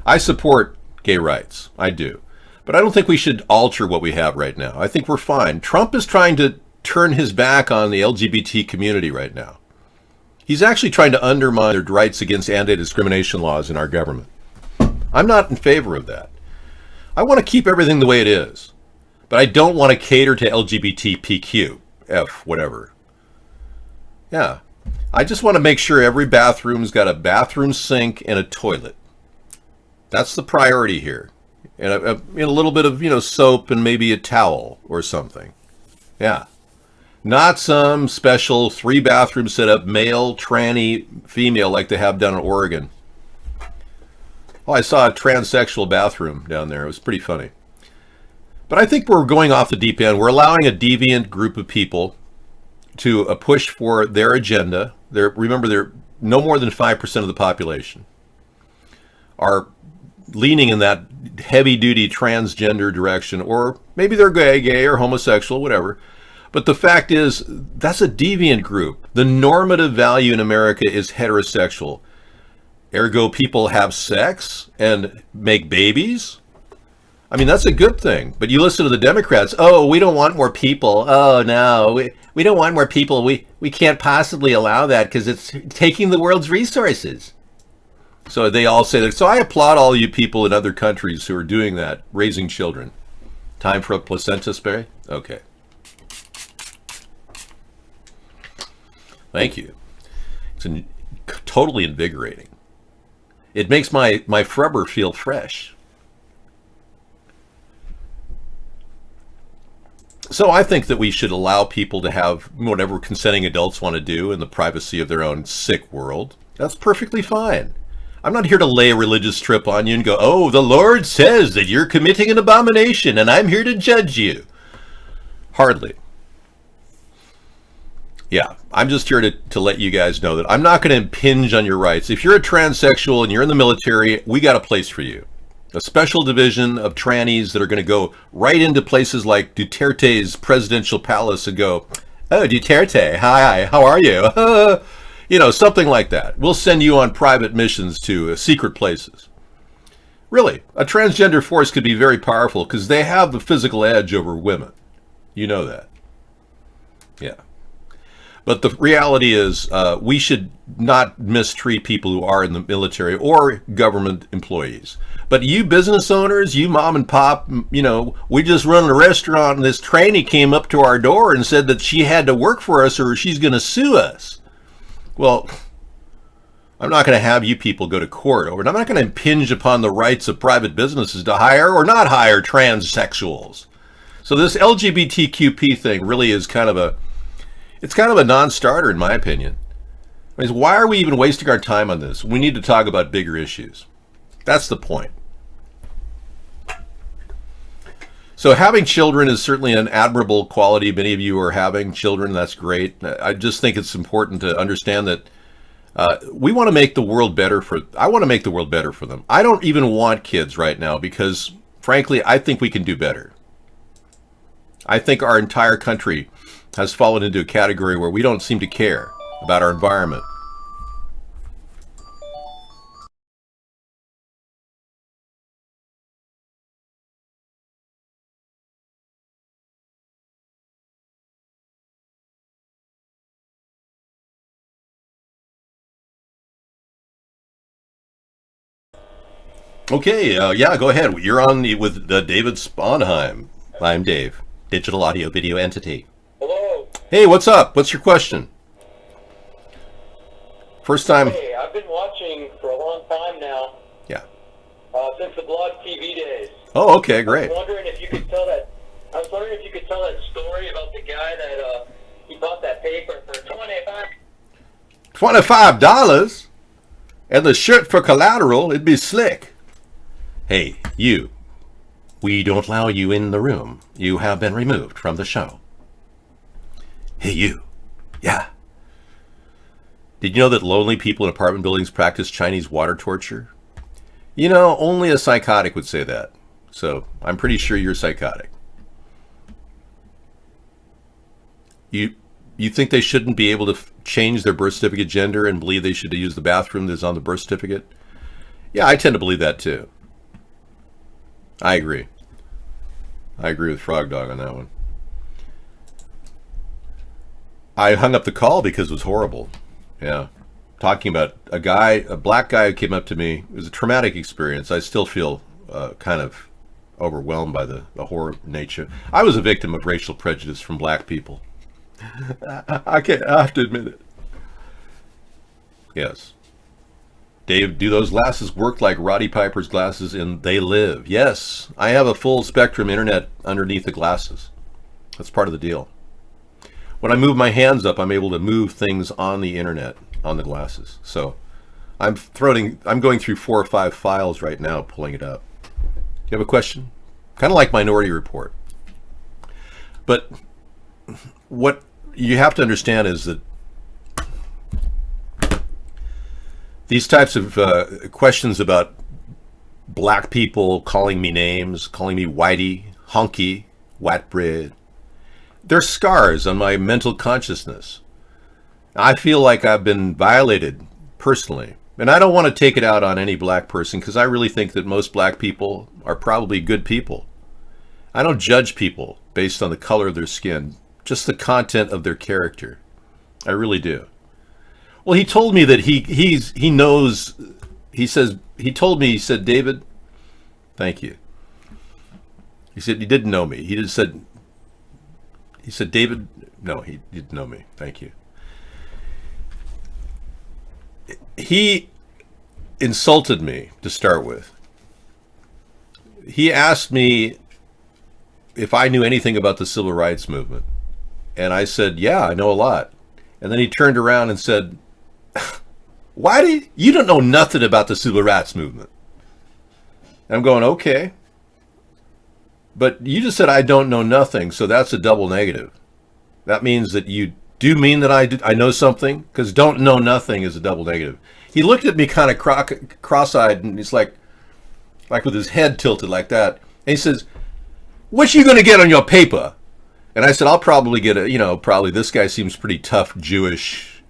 I support gay rights. I do. But I don't think we should alter what we have right now. I think we're fine. Trump is trying to turn his back on the LGBT community right now. He's actually trying to undermine their rights against anti-discrimination laws in our government. I'm not in favor of that. I want to keep everything the way it is, but I don't want to cater to LGBTQ, F, whatever. Yeah, I just want to make sure every bathroom's got a bathroom sink and a toilet. That's the priority here. And a little bit of, soap and maybe a towel or something. Yeah. Not some special 3-bathroom setup, male, tranny, female like they have down in Oregon. Oh, I saw a transsexual bathroom down there. It was pretty funny. But I think we're going off the deep end. We're allowing a deviant group of people to push for their agenda. Remember, they're no more than 5% of the population are leaning in that heavy-duty transgender direction, or maybe they're gay or homosexual, whatever. But the fact is, that's a deviant group. The normative value in America is heterosexual. Ergo, people have sex and make babies. I mean, that's a good thing. But you listen to the Democrats, oh, we don't want more people. Oh, no, we don't want more people. We can't possibly allow that because it's taking the world's resources. So they all say that. So I applaud all you people in other countries who are doing that, raising children. Time for a placenta spray? Okay. Thank you. It's totally invigorating. It makes my frubber feel fresh. So I think that we should allow people to have whatever consenting adults want to do in the privacy of their own sick world. That's perfectly fine. I'm not here to lay a religious strip on you and go, oh, the Lord says that you're committing an abomination and I'm here to judge you. Hardly. Yeah, I'm just here to let you guys know that I'm not going to impinge on your rights. If you're a transsexual and you're in the military, we got a place for you. A special division of trannies that are going to go right into places like Duterte's presidential palace and go, oh, Duterte, hi, how are you? You know, something like that. We'll send you on private missions to secret places. Really, a transgender force could be very powerful because they have the physical edge over women. You know that. Yeah. But the reality is we should not mistreat people who are in the military or government employees. But you business owners, you mom and pop, you know, we just run a restaurant and this trainee came up to our door and said that she had to work for us or she's going to sue us. Well, I'm not going to have you people go to court over it. I'm not going to impinge upon the rights of private businesses to hire or not hire transsexuals. So this LGBTQP thing really is kind of a non-starter in my opinion. I mean, why are we even wasting our time on this? We need to talk about bigger issues. That's the point. So having children is certainly an admirable quality. Many of you are having children. That's great. I just think it's important to understand that we want to make the world better I want to make the world better for them. I don't even want kids right now because, frankly, I think we can do better. I think our entire country has fallen into a category where we don't seem to care about our environment. Okay, yeah, go ahead. You're on with David Sponheim. I'm Dave, digital audio video entity. Hello. Hey, what's up? What's your question? First time. Hey, I've been watching for a long time now. Yeah. Since the blog TV days. Oh, okay, great. I was wondering if you could tell that story about the guy that he bought that paper for $25, and the shirt for collateral. It'd be slick. Hey, you. We don't allow you in the room. You have been removed from the show. Hey, you. Yeah. Did you know that lonely people in apartment buildings practice Chinese water torture? You know, only a psychotic would say that. So I'm pretty sure you're psychotic. You think they shouldn't be able to change their birth certificate gender and believe they should use the bathroom that's on the birth certificate? Yeah, I tend to believe that too. I agree. I agree with Frog Dog on that one. I hung up the call because it was horrible. Yeah. Talking about a black guy who came up to me. It was a traumatic experience. I still feel kind of overwhelmed by the horror nature. I was a victim of racial prejudice from black people. I have to admit it. Yes. Dave, do those glasses work like Roddy Piper's glasses in They Live? Yes, I have a full spectrum internet underneath the glasses. That's part of the deal. When I move my hands up, I'm able to move things on the internet, on the glasses. So I'm going through 4 or 5 files right now, pulling it up. You have a question? Kind of like Minority Report. But what you have to understand is that these types of questions about black people calling me names, calling me whitey, honky, white bread, they're scars on my mental consciousness. I feel like I've been violated personally. And I don't want to take it out on any black person because I really think that most black people are probably good people. I don't judge people based on the color of their skin, just the content of their character. I really do. Well, he told me that he knows he told me, he said, David, thank you. He said, he didn't know me. He said, David, no, he didn't know me. Thank you. He insulted me to start with. He asked me if I knew anything about the civil rights movement. And I said, yeah, I know a lot. And then he turned around and said, you don't know nothing about the civil rights movement. And I'm going, okay. But you just said I don't know nothing, so that's a double negative. That means that you do mean that I know something? Because don't know nothing is a double negative. He looked at me kind of cross-eyed, and he's like with his head tilted like that. And he says, what you going to get on your paper? And I said, I'll probably get probably this guy seems pretty tough Jewish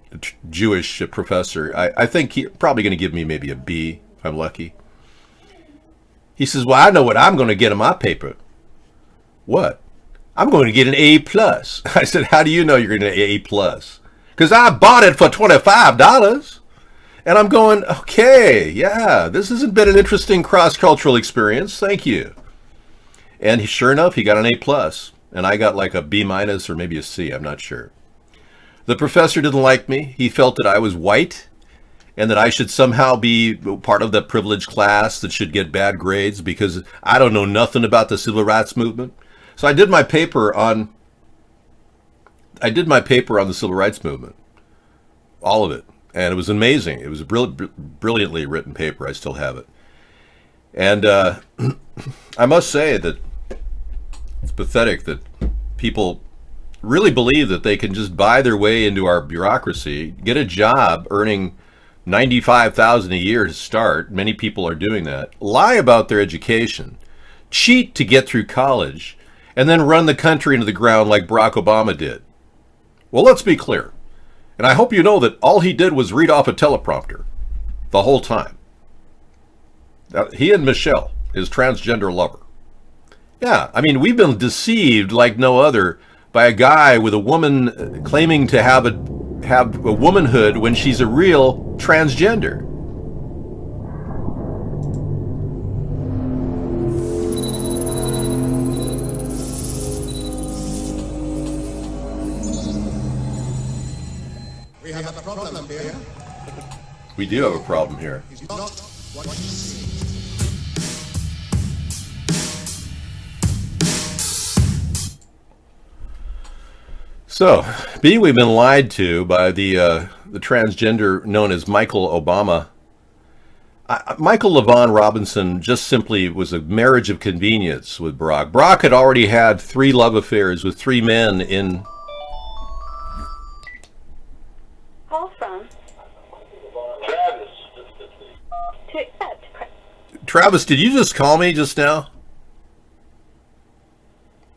professor. I think he's probably going to give me maybe a B if I'm lucky. He says, well, I know what I'm going to get on my paper. What? I'm going to get an A+. I said, how do you know you're going to get an A+? Because I bought it for $25. And I'm going, okay, yeah, this has been an interesting cross-cultural experience. Thank you. And sure enough, he got an A+. And I got like a B- or maybe a C, I'm not sure. The professor didn't like me. He felt that I was white and that I should somehow be part of the privileged class that should get bad grades because I don't know nothing about the civil rights movement. So I did my paper on the civil rights movement, all of it. And it was amazing. It was a brilliantly written paper. I still have it. And I must say that it's pathetic that people really believe that they can just buy their way into our bureaucracy, get a job earning $95,000 a year to start. Many people are doing that. Lie about their education, cheat to get through college, and then run the country into the ground like Barack Obama did. Well, let's be clear. And I hope you know that all he did was read off a teleprompter the whole time. He and Michelle, his transgender lover. Yeah, I mean, we've been deceived like no other by a guy with a woman claiming to have a womanhood when she's a real transgender. We have a problem here. We do have a problem here. It's not what you see. So, we've been lied to by the transgender known as Michael Obama. Michael LaVaughn Robinson just simply was a marriage of convenience with Barack. Barack had already had 3 love affairs with 3 men in... Call from Travis. to accept. Travis, did you just call me just now?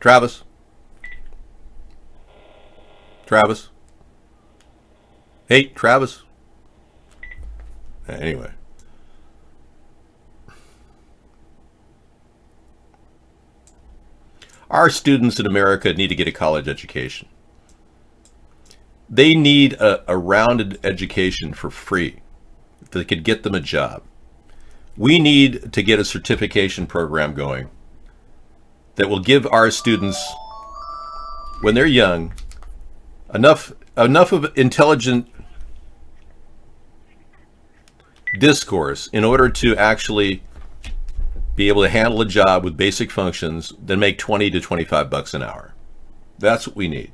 Travis? Travis? Hey, Travis? Anyway. Our students in America need to get a college education. They need a rounded education for free that could get them a job. We need to get a certification program going that will give our students, when they're young, enough of intelligent discourse in order to actually be able to handle a job with basic functions that make $20 to $25 an hour. That's what we need.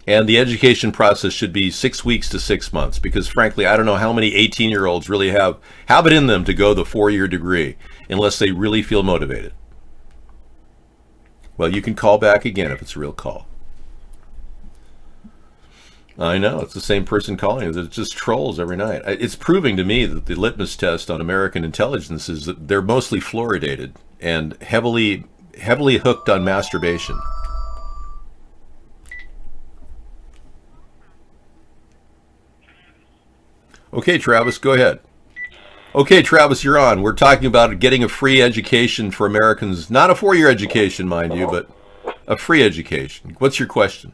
And the education process should be 6 weeks to 6 months, because frankly, I don't know how many 18-year-olds really have it in them to go the 4-year degree unless they really feel motivated. Well, you can call back again if it's a real call. I know, it's the same person calling. It's just trolls every night. It's proving to me that the litmus test on American intelligence is that they're mostly fluoridated and heavily hooked on masturbation. Okay, Travis, go ahead. Okay, Travis, you're on. We're talking about getting a free education for Americans. Not a 4-year education, mind you, but a free education. What's your question?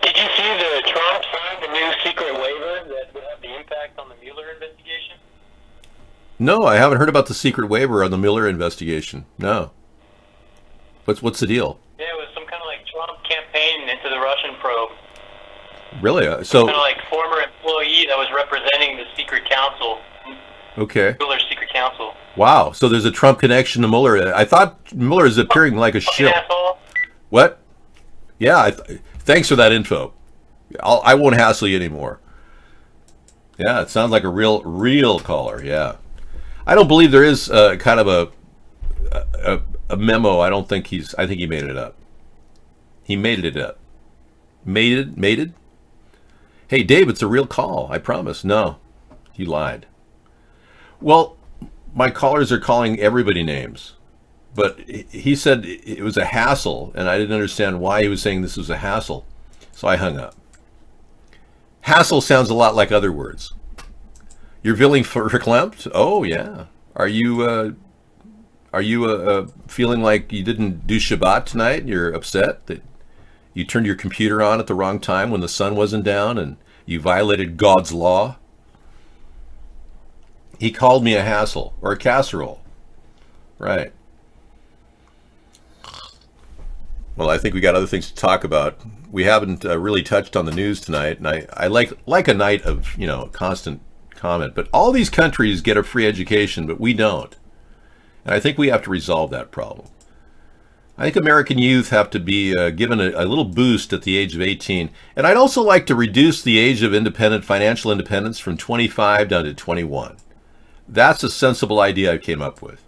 Did you see that Trump signed a new secret waiver that would have the impact on the Mueller investigation? No, I haven't heard about the secret waiver on the Mueller investigation. No. What's the deal? Yeah, it was some kind of like Trump campaign into the Russian probe. Really? So kind of like former employee that was representing the secret counsel. Okay. Mueller's secret counsel. Wow. So there's a Trump connection to Mueller. I thought Mueller is appearing like a shill. Asshole. What? Yeah. Thanks for that info. I won't hassle you anymore. Yeah, it sounds like a real caller. Yeah. I don't believe there is kind of a memo. I think he made it up. He made it up. Made it? Hey, Dave, it's a real call. I promise. No, you lied. Well, my callers are calling everybody names, but he said it was a hassle, and I didn't understand why he was saying this was a hassle, so I hung up. Hassle sounds a lot like other words. You're feeling verklempt? Oh yeah. Are you feeling like you didn't do Shabbat tonight? You're upset that you turned your computer on at the wrong time when the sun wasn't down and you violated God's law? He called me a hassle or a casserole. Right. Well, I think we got other things to talk about. We haven't really touched on the news tonight, and I like a night of constant comment. But all these countries get a free education, but we don't, and I think we have to resolve that problem. I think American youth have to be given a little boost at the age of 18, and I'd also like to reduce the age of financial independence from 25 down to 21. That's a sensible idea I came up with,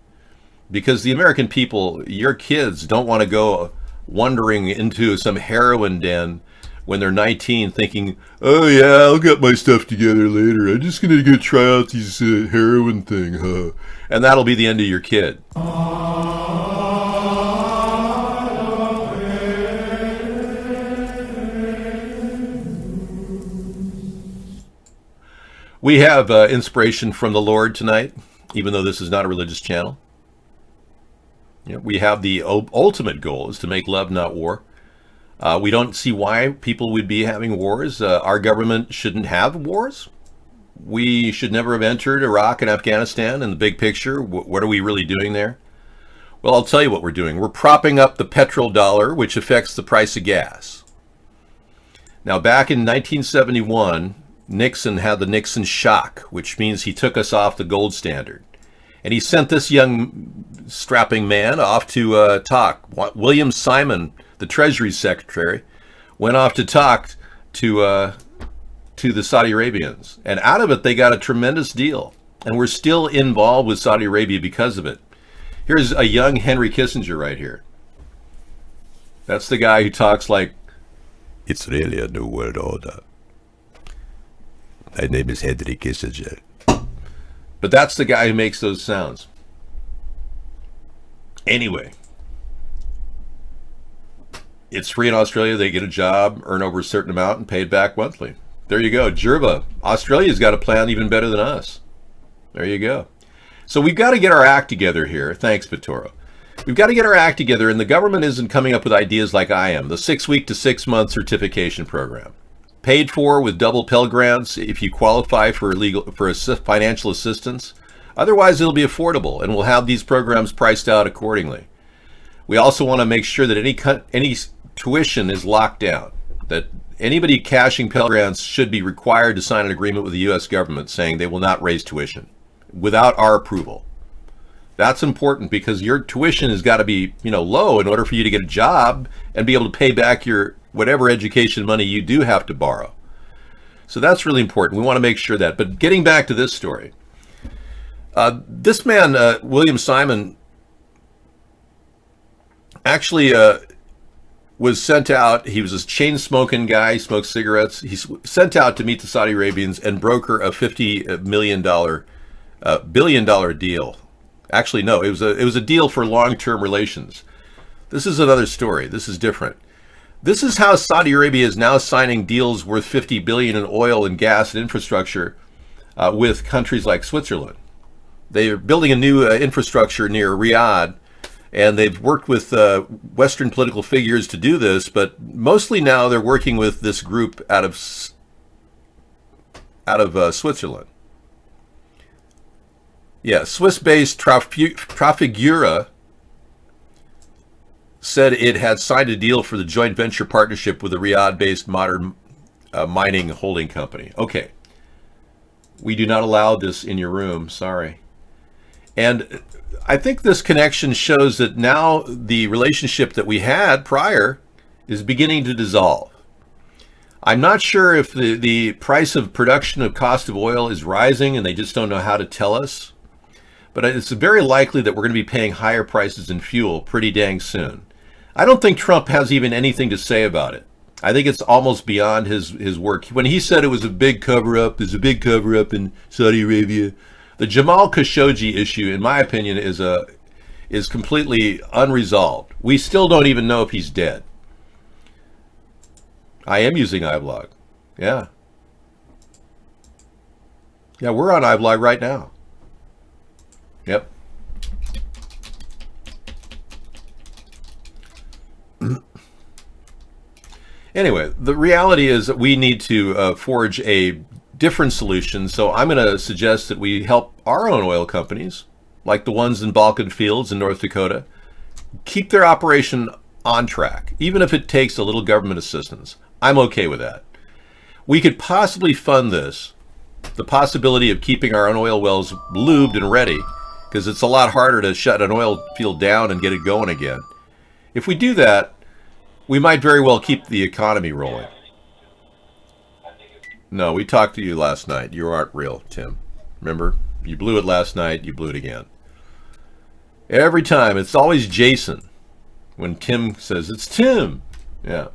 because the American people, your kids, don't want to go wandering into some heroin den when they're 19 thinking, oh yeah, I'll get my stuff together later. I'm just going to go try out these heroin thing, huh? And that'll be the end of your kid. We have inspiration from the Lord tonight, even though this is not a religious channel. We have the ultimate goal is to make love, not war. We don't see why people would be having wars. Our government shouldn't have wars. We should never have entered Iraq and Afghanistan in the big picture. What are we really doing there? Well, I'll tell you what we're doing. We're propping up the petrodollar, which affects the price of gas. Now, back in 1971, Nixon had the Nixon shock, which means he took us off the gold standard. And he sent this young strapping man off to talk. William Simon, the Treasury Secretary, went off to talk to the Saudi Arabians. And out of it, they got a tremendous deal. And we're still involved with Saudi Arabia because of it. Here's a young Henry Kissinger right here. That's the guy who talks like, it's really a new world order. My name is Henry Kissinger. But that's the guy who makes those sounds. Anyway, it's free in Australia. They get a job, earn over a certain amount, and pay it back monthly. There you go. Jerba. Australia's got a plan even better than us. There you go. So we've got to get our act together here. Thanks, Vittorio. We've got to get our act together, and the government isn't coming up with ideas like I am. The 6-week to 6-month certification program. Paid for with double Pell Grants if you qualify for financial assistance. Otherwise, it'll be affordable, and we'll have these programs priced out accordingly. We also want to make sure that any tuition is locked down, that anybody cashing Pell Grants should be required to sign an agreement with the U.S. government saying they will not raise tuition without our approval. That's important because your tuition has got to be, low in order for you to get a job and be able to pay back your whatever education money you do have to borrow. So that's really important. We want to make sure that. But getting back to this story, this man, William Simon, actually was sent out. He was a chain-smoking guy. He smoked cigarettes. He's sent out to meet the Saudi Arabians and broker a $50 billion deal. Actually, no, it was a deal for long-term relations. This is another story. This is different. This is how Saudi Arabia is now signing deals worth $50 billion in oil and gas and infrastructure with countries like Switzerland. They're building a new infrastructure near Riyadh, and they've worked with Western political figures to do this, but mostly now they're working with this group out of Switzerland. Yeah, Swiss-based Trafigura said it had signed a deal for the joint venture partnership with a Riyadh-based modern mining holding company. Okay. We do not allow this in your room. Sorry. And I think this connection shows that now the relationship that we had prior is beginning to dissolve. I'm not sure if the price of production of cost of oil is rising and they just don't know how to tell us. But it's very likely that we're going to be paying higher prices in fuel pretty dang soon. I don't think Trump has even anything to say about it. I think it's almost beyond his work. When he said it was a big cover-up, there's a big cover-up in Saudi Arabia. The Jamal Khashoggi issue, in my opinion, is completely unresolved. We still don't even know if he's dead. I am using iVlog. Yeah. Yeah, we're on iVlog right now. Yep. Anyway, the reality is that we need to forge a different solution. So I'm going to suggest that we help our own oil companies, like the ones in Balkan Fields in North Dakota, keep their operation on track, even if it takes a little government assistance. I'm okay with that. We could possibly fund this, the possibility of keeping our own oil wells lubed and ready, because it's a lot harder to shut an oil field down and get it going again. If we do that, we might very well keep the economy rolling. No, we talked to you last night. You aren't real, Tim. Remember? You blew it last night, you blew it again. Every time, it's always Jason. When Tim says, it's Tim. Yeah.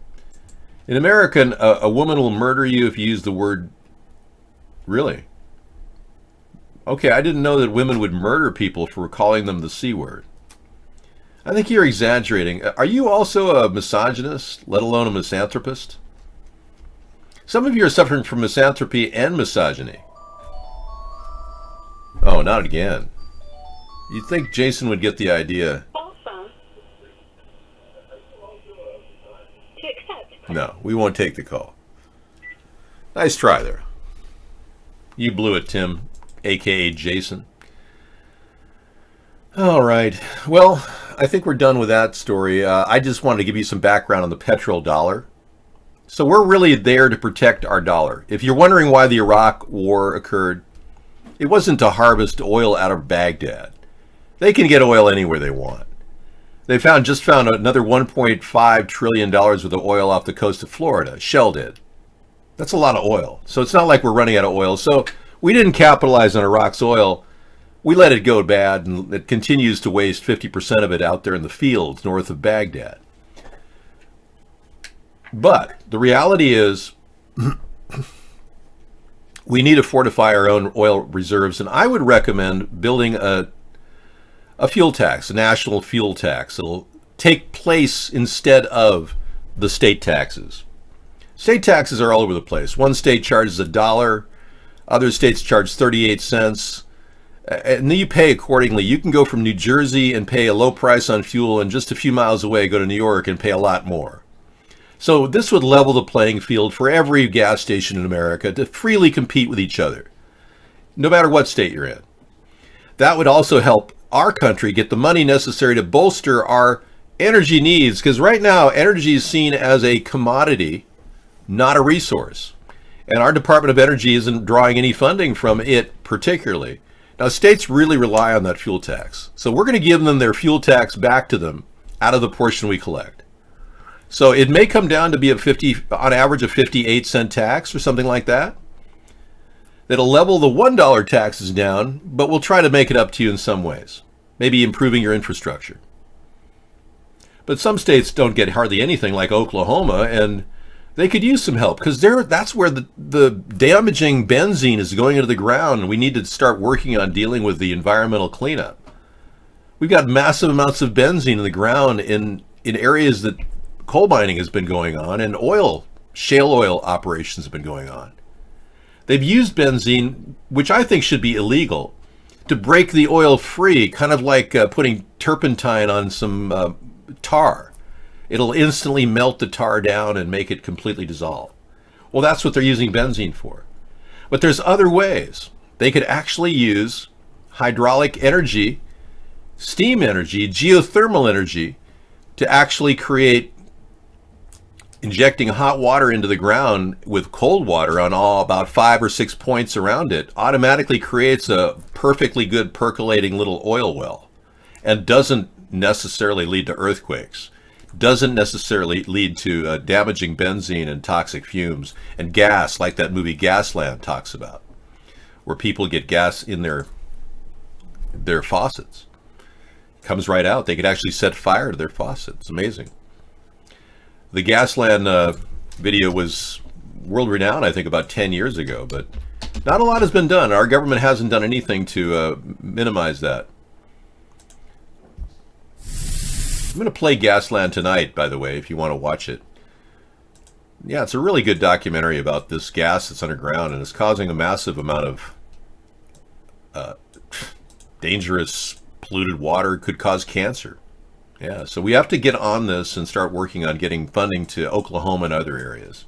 In America, a woman will murder you if you use the word, really? Okay, I didn't know that women would murder people for calling them the C word. I think you're exaggerating. Are you also a misogynist, let alone a misanthropist? Some of you are suffering from misanthropy and misogyny. Oh, not again. You'd think Jason would get the idea. No, we won't take the call. Nice try there. You blew it, Tim, a.k.a. Jason. All right. Well, I think we're done with that story. I just wanted to give you some background on the petrodollar. So we're really there to protect our dollar. If you're wondering why the Iraq war occurred, it wasn't to harvest oil out of Baghdad. They can get oil anywhere they want. They just found another $1.5 trillion worth of oil off the coast of Florida. Shell did. That's a lot of oil. So it's not like we're running out of oil. So we didn't capitalize on Iraq's oil. We let it go bad, and it continues to waste 50% of it out there in the fields north of Baghdad. But the reality is we need to fortify our own oil reserves, and I would recommend building a fuel tax, a national fuel tax. It'll take place instead of the state taxes. State taxes are all over the place. One state charges $1, other states charge 38 cents, and then you pay accordingly. You can go from New Jersey and pay a low price on fuel, and just a few miles away go to New York and pay a lot more. So this would level the playing field for every gas station in America to freely compete with each other, no matter what state you're in. That would also help our country get the money necessary to bolster our energy needs, because right now energy is seen as a commodity, not a resource. And our Department of Energy isn't drawing any funding from it particularly. Now, states really rely on that fuel tax. So we're going to give them their fuel tax back to them out of the portion we collect. So it may come down to be on average a 58-cent tax or something like that. That'll level the $1 taxes down, but we'll try to make it up to you in some ways, maybe improving your infrastructure. But some states don't get hardly anything, like Oklahoma, and they could use some help, because that's where the damaging benzene is going into the ground, and we need to start working on dealing with the environmental cleanup. We've got massive amounts of benzene in the ground in areas that coal mining has been going on, and shale oil operations have been going on. They've used benzene, which I think should be illegal, to break the oil free, kind of like putting turpentine on some tar. It'll instantly melt the tar down and make it completely dissolve. Well, that's what they're using benzene for. But there's other ways. They could actually use hydraulic energy, steam energy, geothermal energy to actually create, injecting hot water into the ground with cold water on all about 5 or 6 points around it automatically creates a perfectly good percolating little oil well, and doesn't necessarily lead to earthquakes, doesn't necessarily lead to damaging benzene and toxic fumes and gas, like that movie Gasland talks about, where people get gas in their faucets. It comes right out. They could actually set fire to their faucet. It's amazing. The Gasland video was world renowned, I think, about 10 years ago, but not a lot has been done. Our government hasn't done anything to minimize that. I'm going to play Gasland tonight, by the way, if you want to watch it. Yeah, it's a really good documentary about this gas that's underground, and it's causing a massive amount of dangerous, polluted water. Could cause cancer. Yeah, so we have to get on this and start working on getting funding to Oklahoma and other areas.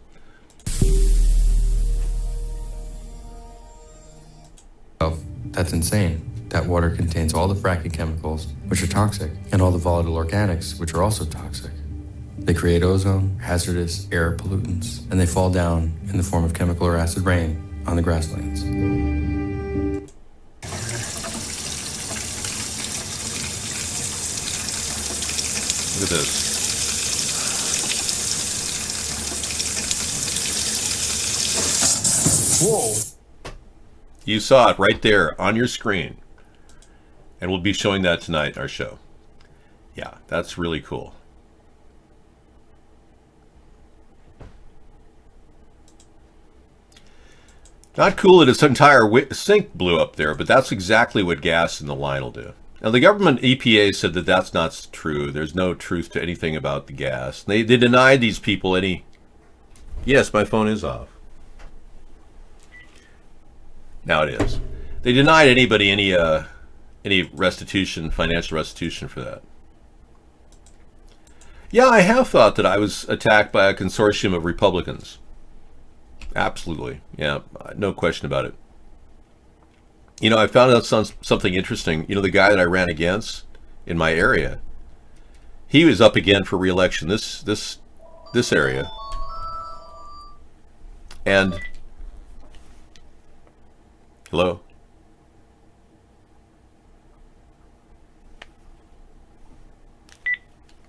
Oh, that's insane. That water contains all the fracking chemicals, which are toxic, and all the volatile organics, which are also toxic. They create ozone, hazardous air pollutants, and they fall down in the form of chemical or acid rain on the grasslands. Look at this. Whoa! You saw it right there on your screen. And we'll be showing that tonight in our show. Yeah, that's really cool. Not cool that its entire sink blew up there, but that's exactly what gas in the line will do. Now, the government EPA said that that's not true. There's no truth to anything about the gas. They denied these people any... Yes, my phone is off. Now it is. They denied anybody any restitution, financial restitution for that. Yeah, I have thought that I was attacked by a consortium of Republicans. Absolutely. Yeah, no question about it. You know, I found out something interesting. You know, the guy that I ran against in my area, he was up again for re-election this area. And hello?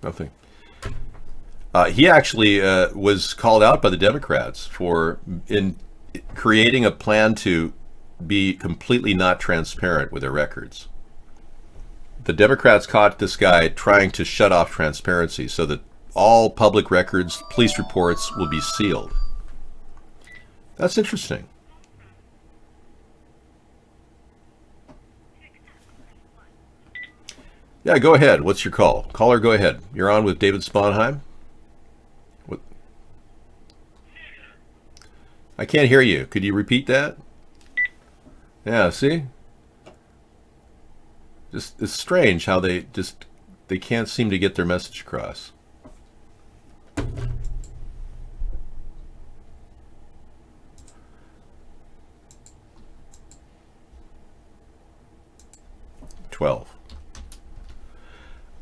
Nothing. He actually was called out by the Democrats for creating a plan to be completely not transparent with their records. The Democrats caught this guy trying to shut off transparency so that all public records, police reports will be sealed. That's interesting. Yeah, go ahead. What's your call? Caller, go ahead. You're on with David Sponheim. What? I can't hear you. Could you repeat that? Yeah, see? Just it's strange how they can't seem to get their message across.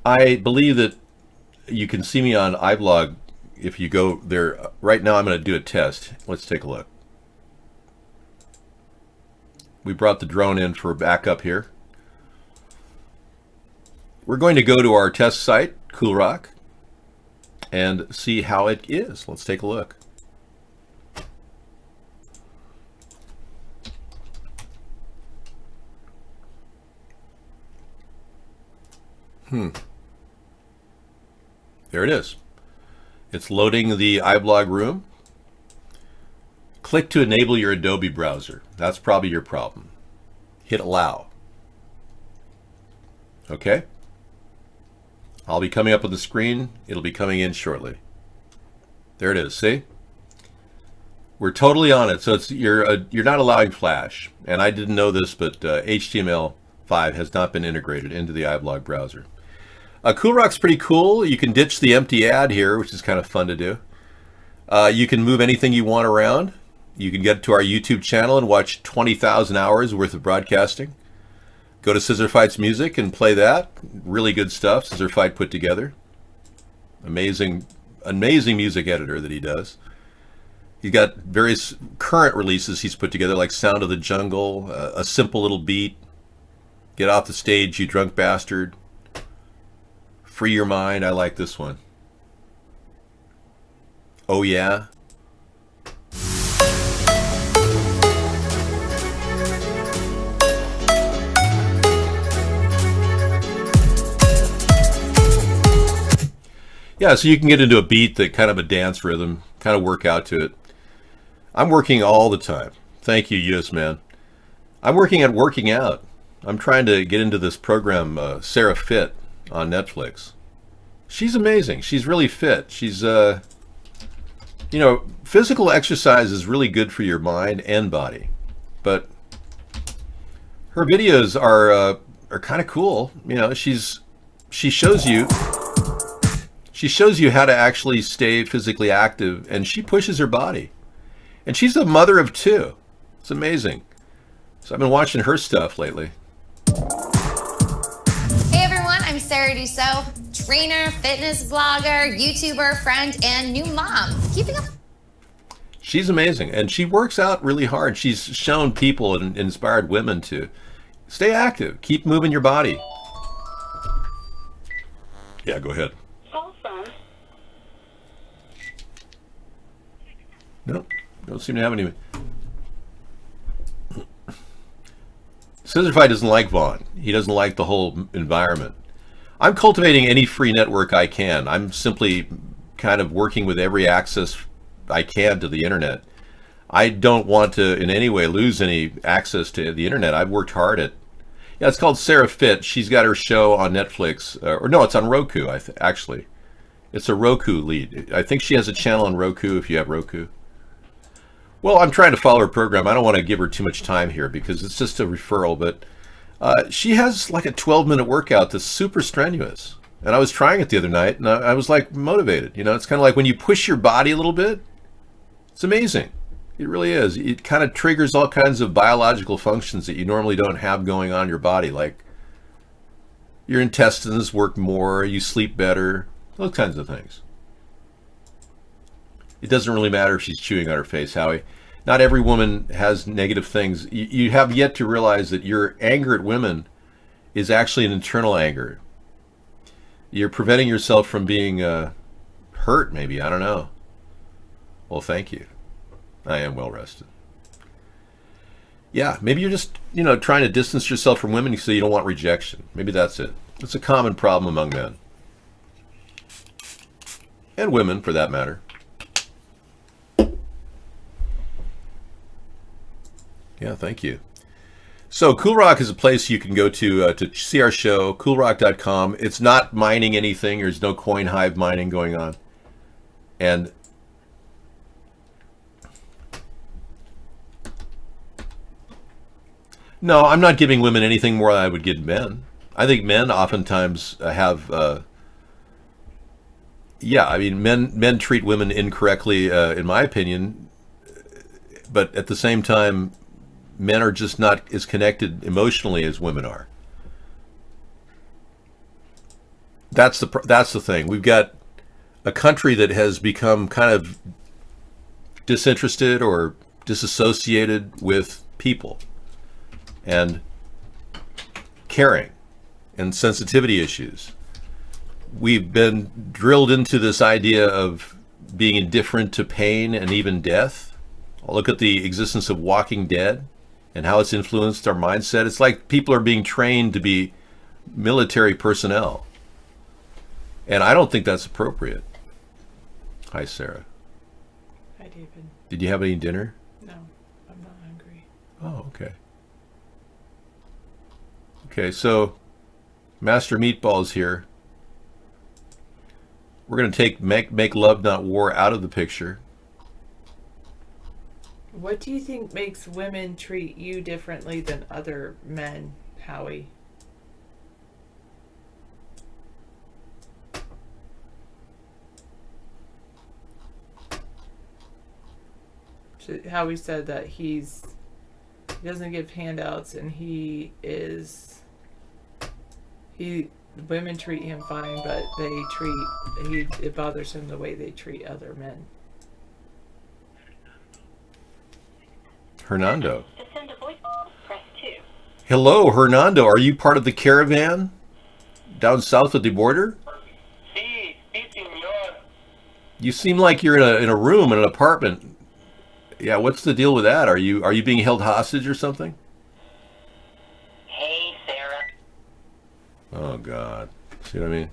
I believe that you can see me on iBlog if you go there. Right now I'm going to do a test. Let's take a look. We brought the drone in for backup here. We're going to go to our test site, Cool Rock, and see how it is. Let's take a look. There it is. It's loading the iBlog room. Click to enable your Adobe browser. That's probably your problem. Hit allow. Okay. I'll be coming up on the screen. It'll be coming in shortly. There it is. See? We're totally on it. So it's you're not allowing Flash. And I didn't know this, but HTML5 has not been integrated into the iBlog browser. Cool Rock's pretty cool. You can ditch the empty ad here, which is kind of fun to do. You can move anything you want around. You can get to our YouTube channel and watch 20,000 hours worth of broadcasting. Go to Scissor Fight's music and play that. Really good stuff. Scissor Fight put together. Amazing music editor that he does. He's got various current releases he's put together, like Sound of the Jungle, A Simple Little Beat, Get Off the Stage, You Drunk Bastard, Free Your Mind. I like this one. Oh Yeah. Yeah, so you can get into a beat that kind of a dance rhythm, kind of work out to it. I'm working all the time. Thank you, US Man. I'm working at working out. I'm trying to get into this program, Sarah Fit, on Netflix. She's amazing. She's really fit. She's, physical exercise is really good for your mind and body. But her videos are kind of cool. She shows you how to actually stay physically active, and she pushes her body. And she's a mother of 2. It's amazing. So I've been watching her stuff lately. Hey everyone, I'm Sarah Dussault, trainer, fitness blogger, YouTuber, friend, and new mom. Keeping up. She's amazing, and she works out really hard. She's shown people and inspired women to stay active, keep moving your body. Yeah, go ahead. Nope, don't seem to have any. Scissor Fight doesn't like Vaughn. He doesn't like the whole environment. I'm cultivating any free network I can. I'm simply kind of working with every access I can to the internet. I don't want to in any way lose any access to the internet. I've worked hard at. Yeah, it's called Sarah Fit. She's got her show on Netflix, or no, it's on Roku. Actually, it's a Roku lead. I think she has a channel on Roku. If you have Roku. Well, I'm trying to follow her program. I don't want to give her too much time here because it's just a referral, but she has like a 12-minute workout that's super strenuous. And I was trying it the other night, and I was like motivated. It's kind of like when you push your body a little bit, it's amazing. It really is. It kind of triggers all kinds of biological functions that you normally don't have going on in your body, like your intestines work more, you sleep better, those kinds of things. It doesn't really matter if she's chewing on her face, Howie. Not every woman has negative things. You have yet to realize that your anger at women is actually an internal anger. You're preventing yourself from being hurt, maybe. I don't know. Well, thank you. I am well rested. Yeah, maybe you're just, trying to distance yourself from women so you don't want rejection. Maybe that's it. It's a common problem among men. And women, for that matter. Yeah, thank you. So Cool Rock is a place you can go to see our show, coolrock.com. It's not mining anything. There's no coin hive mining going on. And no, I'm not giving women anything more than I would give men. I think men oftentimes have, men treat women incorrectly, in my opinion. But at the same time, men are just not as connected emotionally as women are. That's the thing. We've got a country that has become kind of disinterested or disassociated with people and caring and sensitivity issues. We've been drilled into this idea of being indifferent to pain and even death. Look at the existence of Walking Dead and how it's influenced our mindset. It's like people are being trained to be military personnel. And I don't think that's appropriate. Hi, Sarah. Hi, David. Did you have any dinner? No, I'm not hungry. Oh, okay. Okay, so Master Meatball's here. We're going to take Make Love Not War out of the picture. What do you think makes women treat you differently than other men, Howie? Howie said that he doesn't give handouts and he is women treat him fine, but it bothers him the way they treat other men. Hernando. To send a voice, press 2. Hello, Hernando. Are you part of the caravan down south of the border? Sí, señor. You seem like you're in a room in an apartment. Yeah, what's the deal with that? Are you being held hostage or something? Hey, Sarah. Oh God. See what I mean?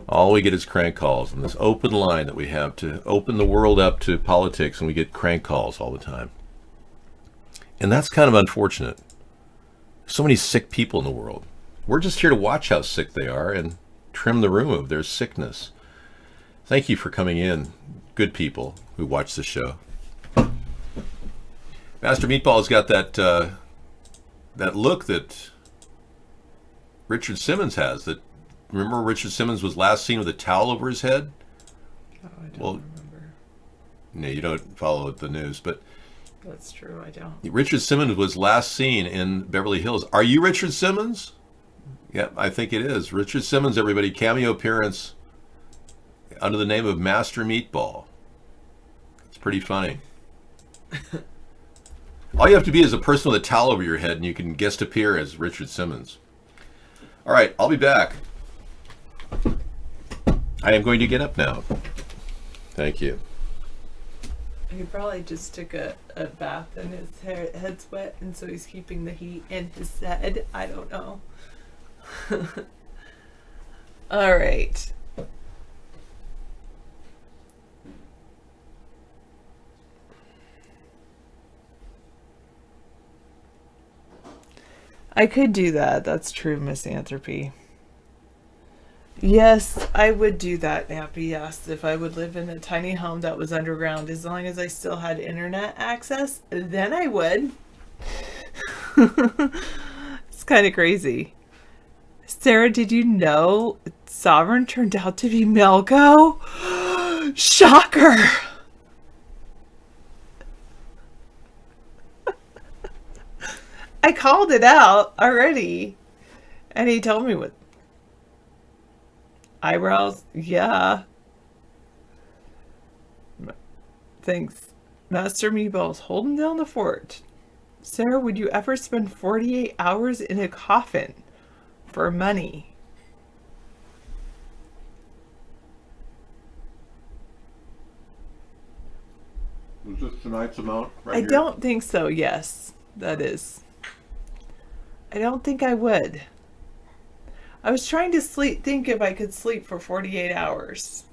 All we get is crank calls on this open line that we have to open the world up to politics, and we get crank calls all the time. And that's kind of unfortunate. So many sick people in the world. We're just here to watch how sick they are and trim the room of their sickness. Thank you for coming in, good people who watch the show. Master Meatball's got that look that Richard Simmons has. That, remember Richard Simmons was last seen with a towel over his head? Oh, I don't remember. No, you don't follow the news, but that's true, I don't. Richard Simmons was last seen in Beverly Hills. Are you Richard Simmons? Yep, I think it is. Richard Simmons, everybody, cameo appearance under the name of Master Meatball. It's pretty funny. All you have to be is a person with a towel over your head, and you can guest appear as Richard Simmons. All right, I'll be back. I am going to get up now. Thank you. He probably just took a bath and his head's wet, and so he's keeping the heat in his head. I don't know. All right. I could do that. That's true, Misanthropy. Yes, I would do that, Nappy. Yes, if I would live in a tiny home that was underground, as long as I still had internet access, then I would. It's kind of crazy. Sarah, did you know Sovereign turned out to be Melko? Shocker! I called it out already, and he told me what. Eyebrows? Yeah. Thanks. Master Meatball's holding down the fort. Sarah, would you ever spend 48 hours in a coffin for money? Was this tonight's amount right I here? don't think so, yes. That is. I don't think I would. I was trying to think if I could sleep for 48 hours.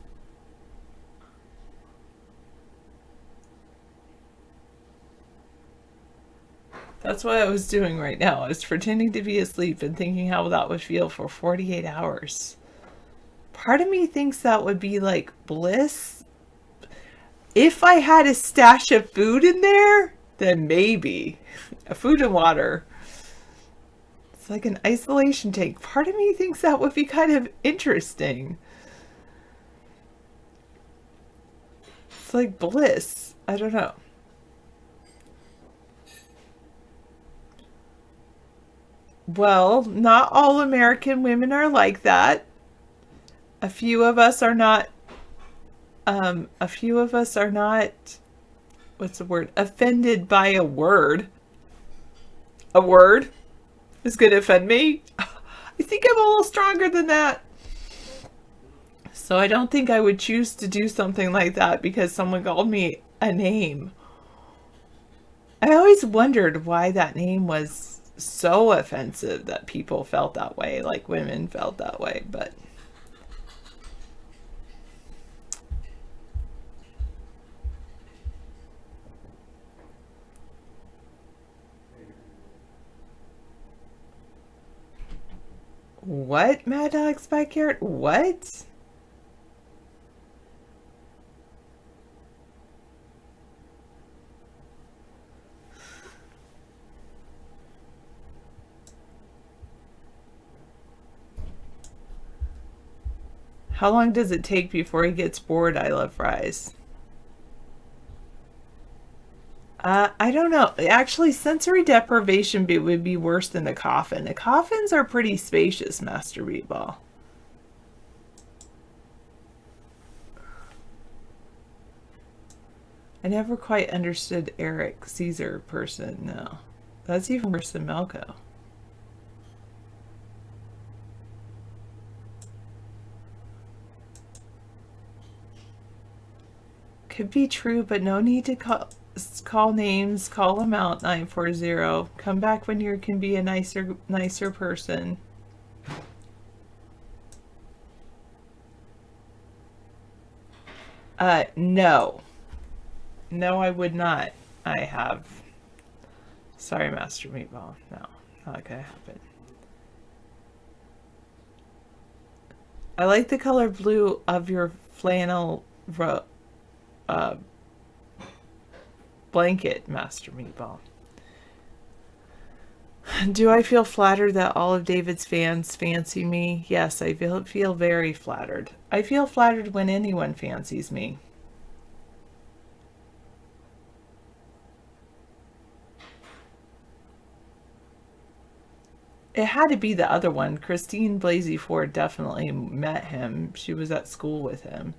That's what I was doing right now. I was pretending to be asleep and thinking how that would feel for 48 hours. Part of me thinks that would be like bliss. If I had a stash of food in there, then maybe. Food and water. It's like an isolation tank. Part of me thinks that would be kind of interesting. It's like bliss. I don't know. Well, not all American women are like that. A few of us are not, what's the word? Offended by a word. A word is going to offend me. I think I'm a little stronger than that. So I don't think I would choose to do something like that because someone called me a name. I always wondered why that name was so offensive that people felt that way, like women felt that way, but what, Mad Dog Spy Carrot? What? How long does it take before he gets bored? I love fries. I don't know. Actually, sensory deprivation would be worse than a coffin. The coffins are pretty spacious, Master Meatball. I never quite understood Eric Caesar person. No. That's even worse than Melko. Could be true, but no need to call names. Call them out, 940. Come back when you can be a nicer person. No. No, I would not. I have. Sorry, Master Meatball. No, not gonna happen. I like the color blue of your flannel blanket, Master Meatball. Do I feel flattered that all of David's fans fancy me? Yes, I feel very flattered. I feel flattered when anyone fancies me. It had to be the other one. Christine Blasey Ford definitely met him. She was at school with him.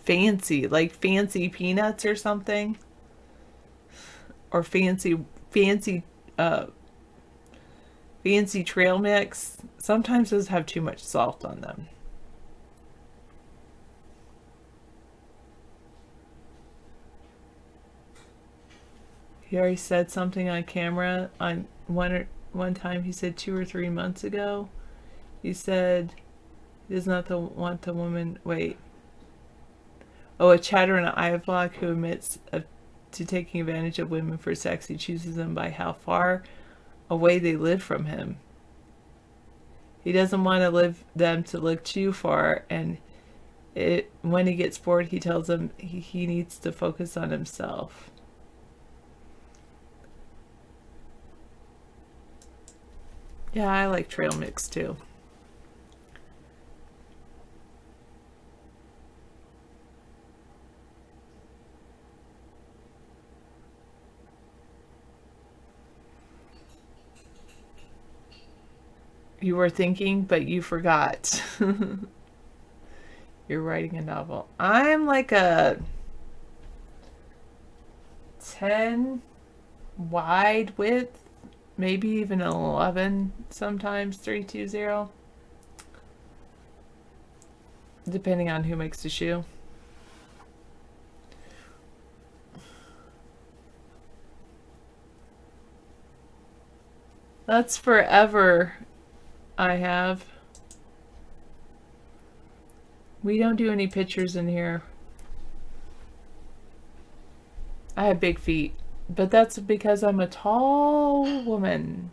Fancy, like fancy peanuts or something, or fancy trail mix. Sometimes those have too much salt on them. He already said something on camera on one time. He said 2 or 3 months ago. He said he does not want the woman. Wait. Oh, a chatter in an iVlog who admits to taking advantage of women for sex. He chooses them by how far away they live from him. He doesn't want them to look too far, and when he gets bored, he tells them he needs to focus on himself. Yeah, I like trail mix too. You were thinking, but you forgot. You're writing a novel. I'm like a 10 wide width, maybe even an 11 sometimes, 320. Depending on who makes the shoe. That's forever. I have. We don't do any pictures in here. I have big feet, but that's because I'm a tall woman.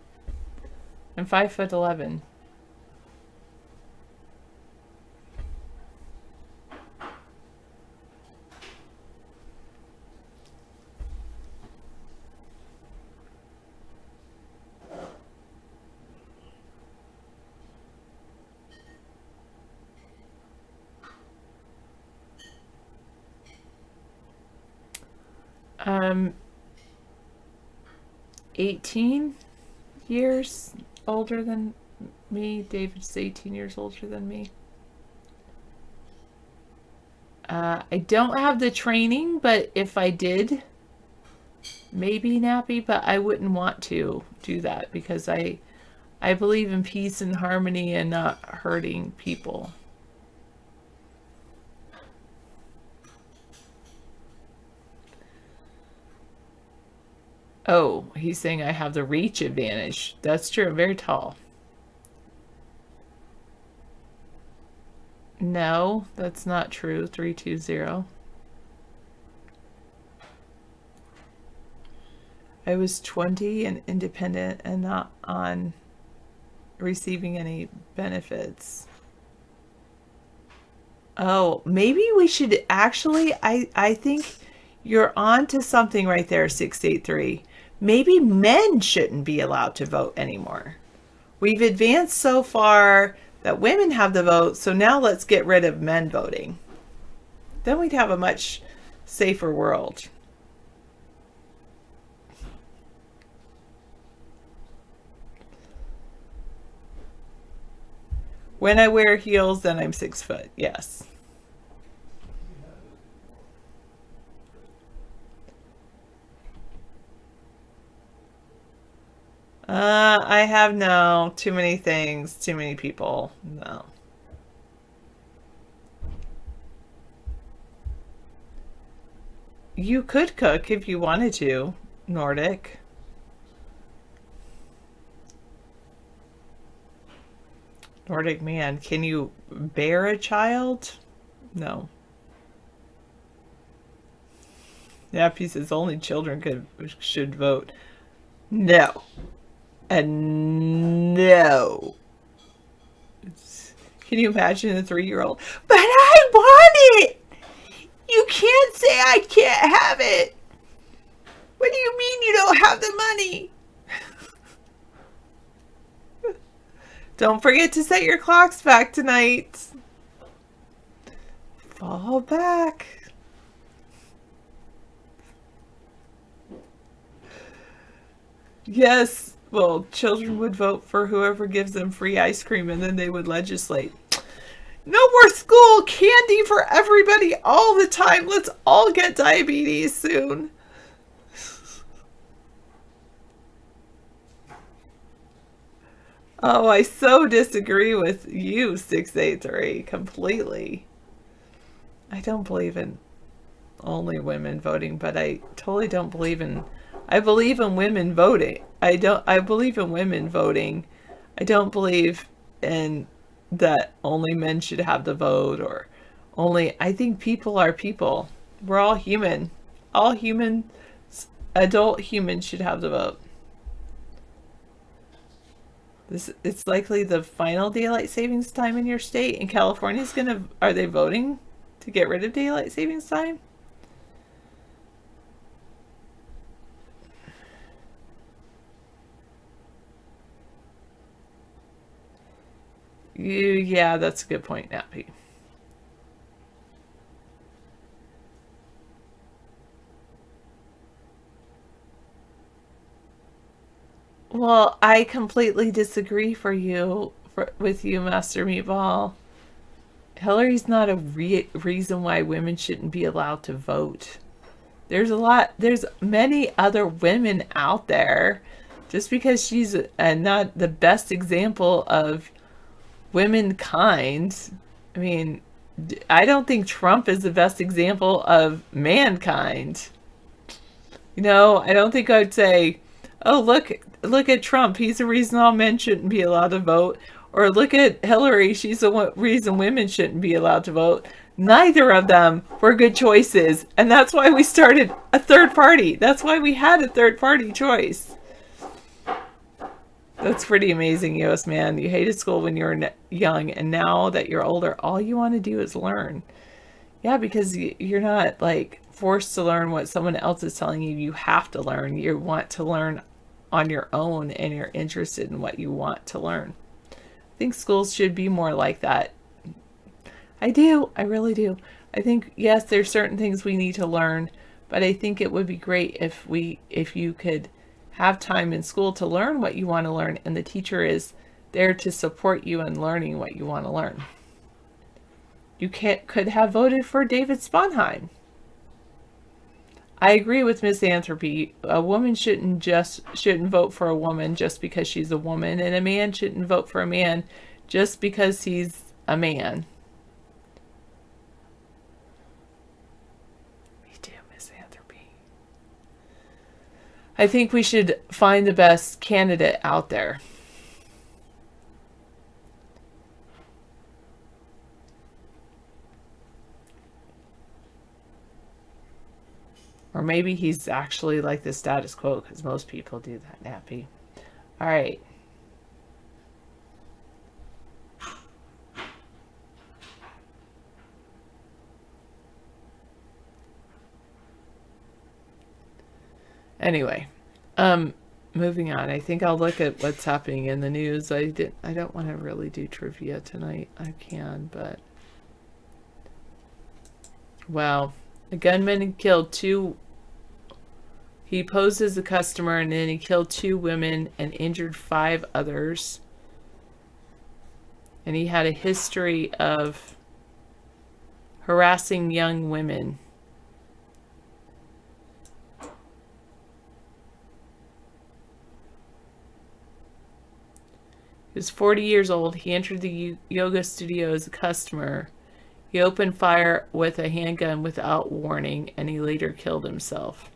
I'm 5'11". I'm 18 years older than me. David's 18 years older than me. I don't have the training, but if I did, maybe nappy, but I wouldn't want to do that because I believe in peace and harmony and not hurting people. Oh, he's saying I have the reach advantage. That's true. I'm very tall. No, that's not true. 320. I was 20 and independent and not on receiving any benefits. Oh, maybe we should actually, I think you're on to something right there, 683. Maybe men shouldn't be allowed to vote anymore. We've advanced so far that women have the vote, so now let's get rid of men voting. Then we'd have a much safer world. When I wear heels, then I'm 6 foot. Yes. I have no. Too many things. Too many people. No. You could cook if you wanted to, Nordic. Nordic man, can you bear a child? No. Yeah, he says only children should vote. No. And no. Can you imagine a 3-year-old? But I want it! You can't say I can't have it! What do you mean you don't have the money? Don't forget to set your clocks back tonight. Fall back. Yes, well, children would vote for whoever gives them free ice cream, and then they would legislate. No more school candy for everybody all the time. Let's all get diabetes soon. Oh, I so disagree with you, 683, completely. I don't believe in only women voting, but I totally don't believe in... I believe in women voting. I believe in women voting. I don't believe in that only men should have the vote or only... I think people are people. We're all human. All humans, adult humans should have the vote. It's likely the final daylight savings time in your state. And California's gonna... Are they voting to get rid of daylight savings time? Yeah, that's a good point, Nappy. Well, I completely disagree with you, Master Meatball. Hillary's not a reason why women shouldn't be allowed to vote. There's many other women out there. Just because she's not the best example of womankind. I mean, I don't think Trump is the best example of mankind. You know, I don't think I'd say, oh, look at Trump. He's the reason all men shouldn't be allowed to vote. Or look at Hillary. She's the reason women shouldn't be allowed to vote. Neither of them were good choices. And that's why we started a third party. That's why we had a third party choice. That's pretty amazing, US man. You hated school when you were young, and now that you're older, all you want to do is learn. Yeah, because you're not like forced to learn what someone else is telling you. You have to learn. You want to learn on your own, and you're interested in what you want to learn. I think schools should be more like that. I do. I really do. I think, yes, there's certain things we need to learn, but I think it would be great if you could have time in school to learn what you want to learn, and the teacher is there to support you in learning what you want to learn. You could have voted for David Sponheim. I agree with Misanthropy. A woman shouldn't vote for a woman just because she's a woman, and a man shouldn't vote for a man just because he's a man. I think we should find the best candidate out there. Or maybe he's actually like the status quo, because most people do that, Nappy. All right. Anyway, moving on. I think I'll look at what's happening in the news. I don't want to really do trivia tonight. I can, but wow. A gunman killed two. He posed as a customer and then he killed 2 women and injured 5 others. And he had a history of harassing young women. He was 40 years old. He entered the yoga studio as a customer. He opened fire with a handgun without warning, and he later killed himself.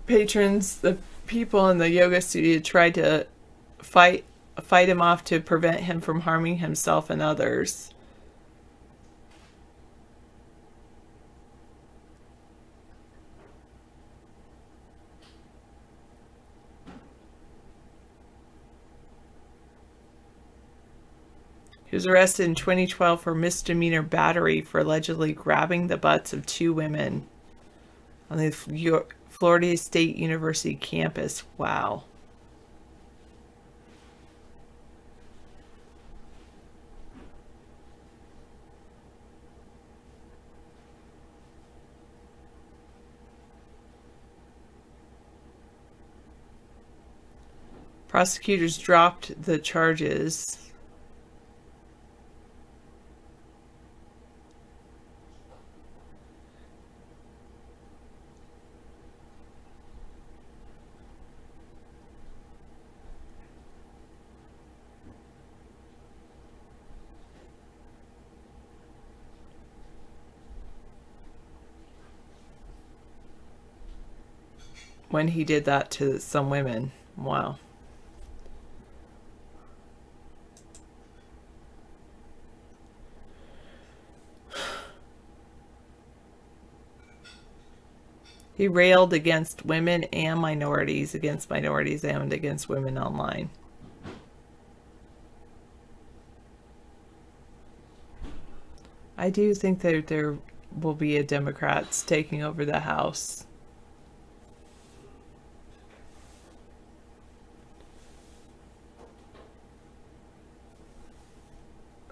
Patrons, the people in the yoga studio tried to fight him off to prevent him from harming himself and others. He was arrested in 2012 for misdemeanor battery for allegedly grabbing the butts of 2 women on the Florida State University campus. Wow. Prosecutors dropped the charges. When he did that to some women. Wow. He railed against women and minorities, against minorities and against women online. I do think that there will be a Democrats taking over the House.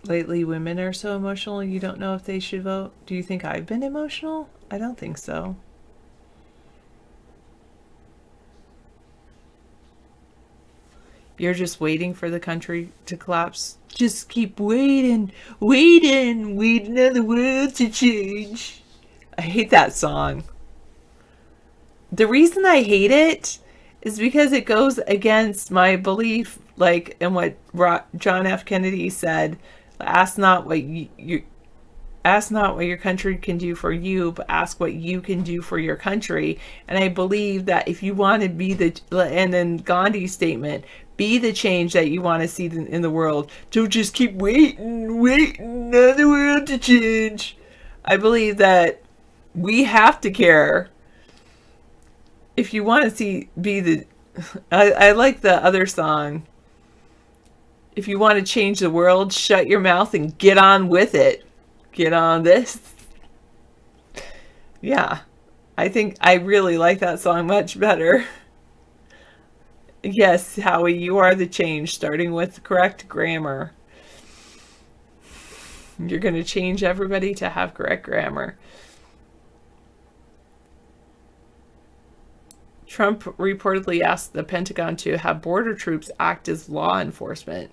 Lately, women are so emotional you don't know if they should vote. Do you think I've been emotional? I don't think so. You're just waiting for the country to collapse. Just keep waiting, waiting on the world to change. I hate that song. The reason I hate it is because it goes against my belief, like in what John F. Kennedy said. Ask not what ask not what your country can do for you, but ask what you can do for your country. And I believe that if you want to be and then Gandhi's statement, be the change that you want to see in the world. Don't just keep waiting on the world to change. I believe that we have to care. If you want to I like the other song. If you want to change the world, shut your mouth and get on with it. Get on this. Yeah. I think I really like that song much better. Yes, Howie, you are the change, starting with correct grammar. You're going to change everybody to have correct grammar. Trump reportedly asked the Pentagon to have border troops act as law enforcement.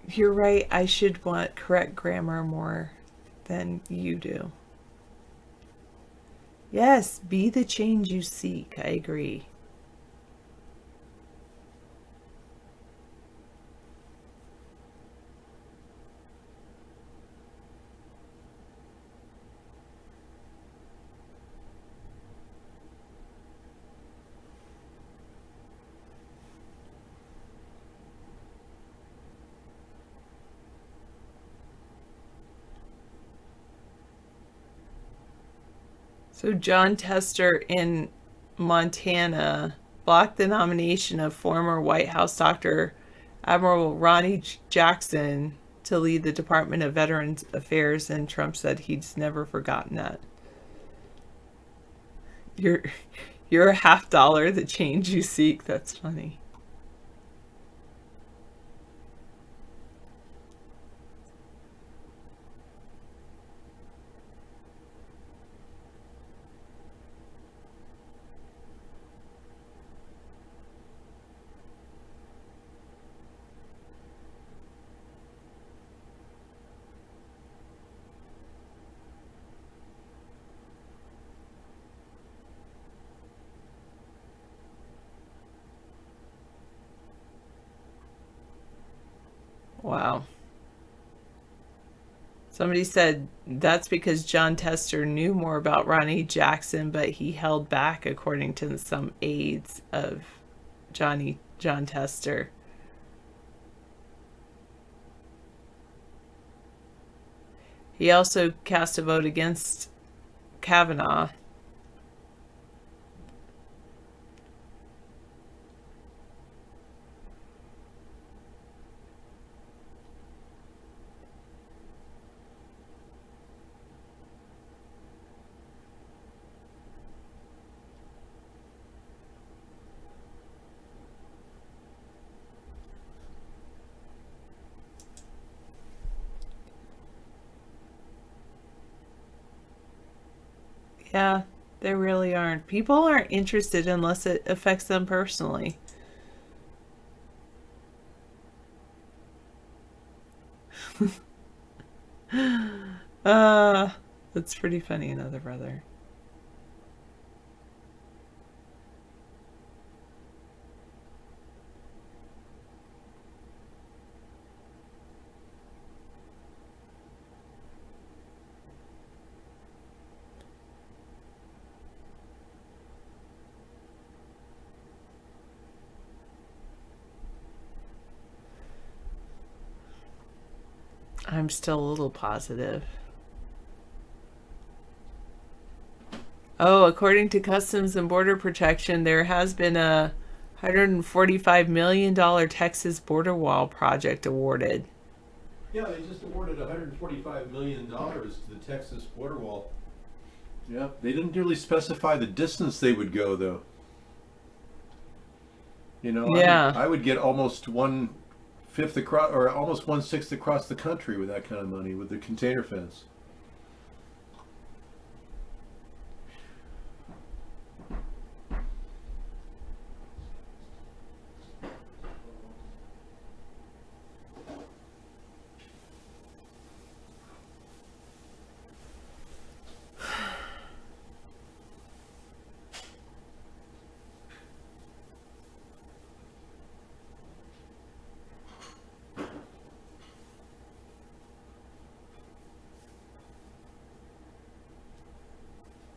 You're right, I should want correct grammar more than you do. Yes, be the change you seek. I agree. So John Tester in Montana blocked the nomination of former White House Dr. Admiral Ronnie Jackson to lead the Department of Veterans Affairs, and Trump said he's never forgotten that. You're a $50 the change you seek. That's funny. Wow. Somebody said that's because John Tester knew more about Ronnie Jackson, but he held back, according to some aides of John Tester. He also cast a vote against Kavanaugh. Yeah, they really aren't. People aren't interested unless it affects them personally. That's pretty funny, another brother. I'm still a little positive. Oh, according to Customs and Border Protection, there has been a $145 million Texas border wall project awarded. Yeah, they just awarded $145 million to the Texas border wall. Yeah, they didn't really specify the distance they would go, though. You know, yeah. I would get almost 1/5 across, or almost 1/6 across the country with that kind of money, with the container fence.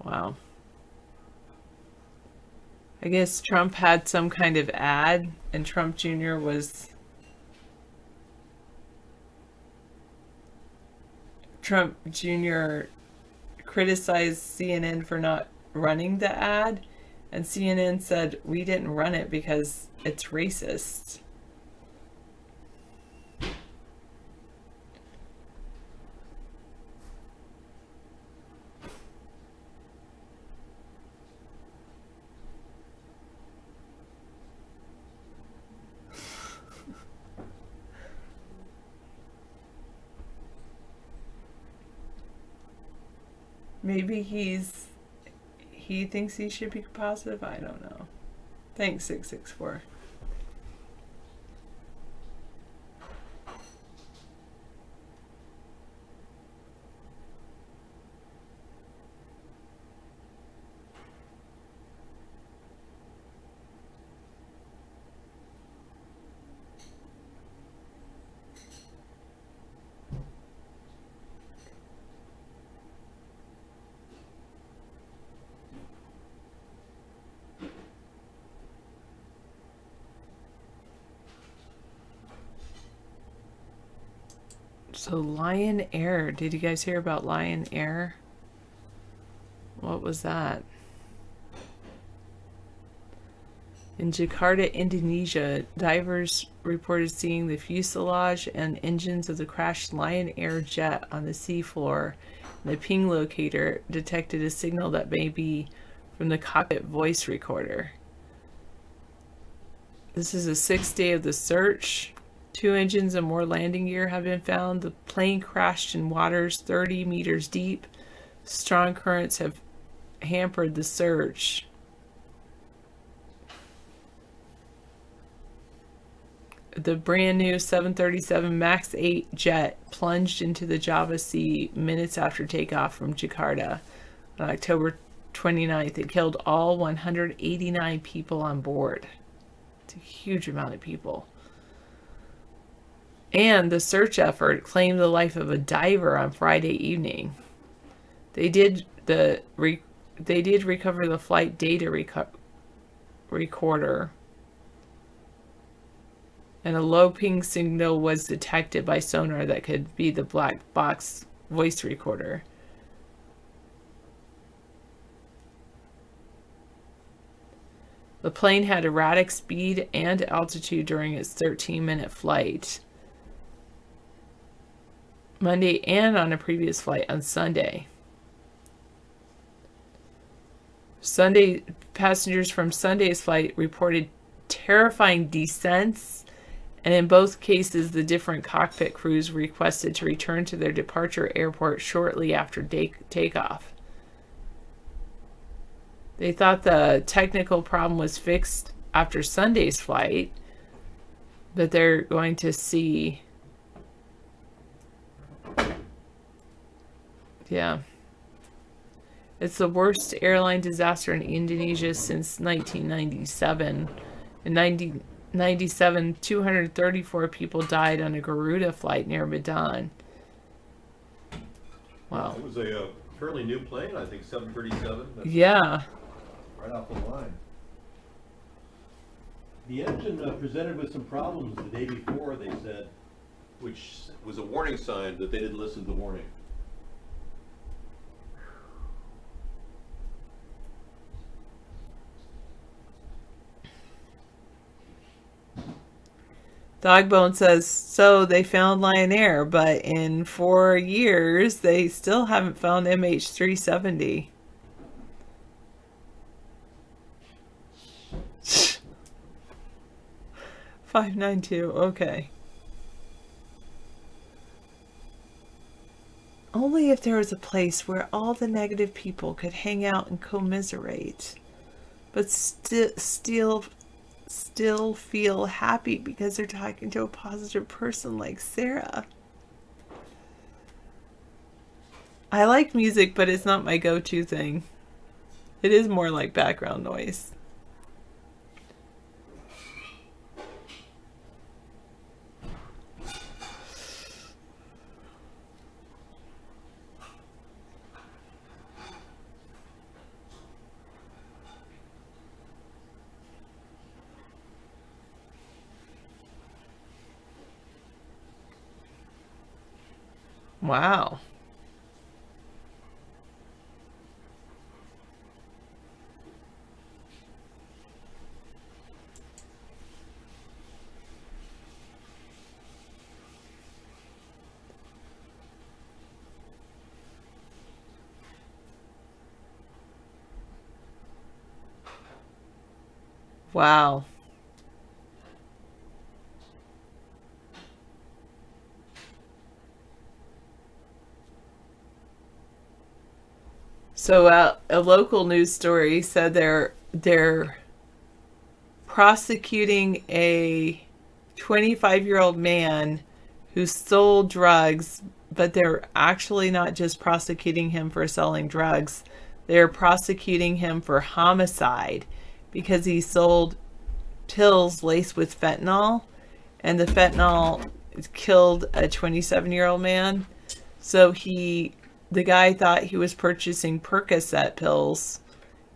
Wow. I guess Trump had some kind of ad, and Trump Jr. was... Trump Jr. criticized CNN for not running the ad, and CNN said, we didn't run it because it's racist. Maybe he thinks he should be positive. I don't know. Thanks, 664. So Lion Air. Did you guys hear about Lion Air? What was that? In Jakarta, Indonesia, divers reported seeing the fuselage and engines of the crashed Lion Air jet on the seafloor. The ping locator detected a signal that may be from the cockpit voice recorder. This is the 6th day of the search. 2 engines and more landing gear have been found. The plane crashed in waters 30 meters deep. Strong currents have hampered the search. The brand new 737 MAX 8 jet plunged into the Java Sea minutes after takeoff from Jakarta on October 29th. It killed all 189 people on board. It's a huge amount of people. And the search effort claimed the life of a diver on Friday evening. They did recover the flight data recorder, and a low ping signal was detected by sonar that could be the black box voice recorder. The plane had erratic speed and altitude during its 13-minute flight Monday and on a previous flight on Sunday. Passengers from Sunday's flight reported terrifying descents, and in both cases, the different cockpit crews requested to return to their departure airport shortly after takeoff. They thought the technical problem was fixed after Sunday's flight, but they're going to see. Yeah. It's the worst airline disaster in Indonesia since 1997. In 1997, 234 people died on a Garuda flight near Medan. Wow. It was a fairly new plane, I think, 737. Yeah. Right off the line. The engine presented with some problems the day before, they said, which was a warning sign that they didn't listen to the warning. Dogbone says, so they found Lion Air, but in 4 years, they still haven't found MH370. $592, okay. Only if there was a place where all the negative people could hang out and commiserate, but still feel happy because they're talking to a positive person like Sarah. I like music, but it's not my go-to thing. It is more like background noise. Wow. Wow. So a local news story said they're prosecuting a 25-year-old man who stole drugs, but they're actually not just prosecuting him for selling drugs. They're prosecuting him for homicide because he sold pills laced with fentanyl, and the fentanyl killed a 27-year-old man. So the guy thought he was purchasing Percocet pills,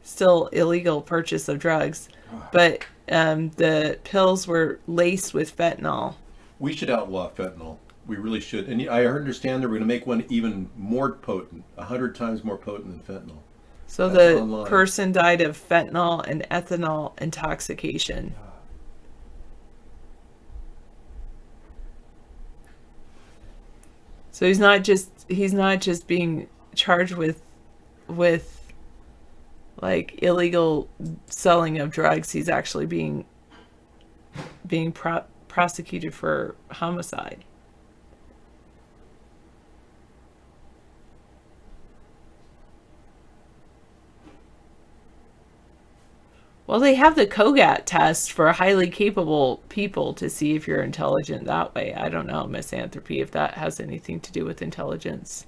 still illegal purchase of drugs, but the pills were laced with fentanyl. We should outlaw fentanyl. we really should. And I understand they're going to make one even more potent, 100 times more potent than fentanyl. So That's the online. person died of fentanyl and ethanol intoxication. So he's not just being charged with like illegal selling of drugs. He's actually being prosecuted for homicide. Well, they have the COGAT test for highly capable people to see if you're intelligent that way. I don't know, Misanthropy, if that has anything to do with intelligence.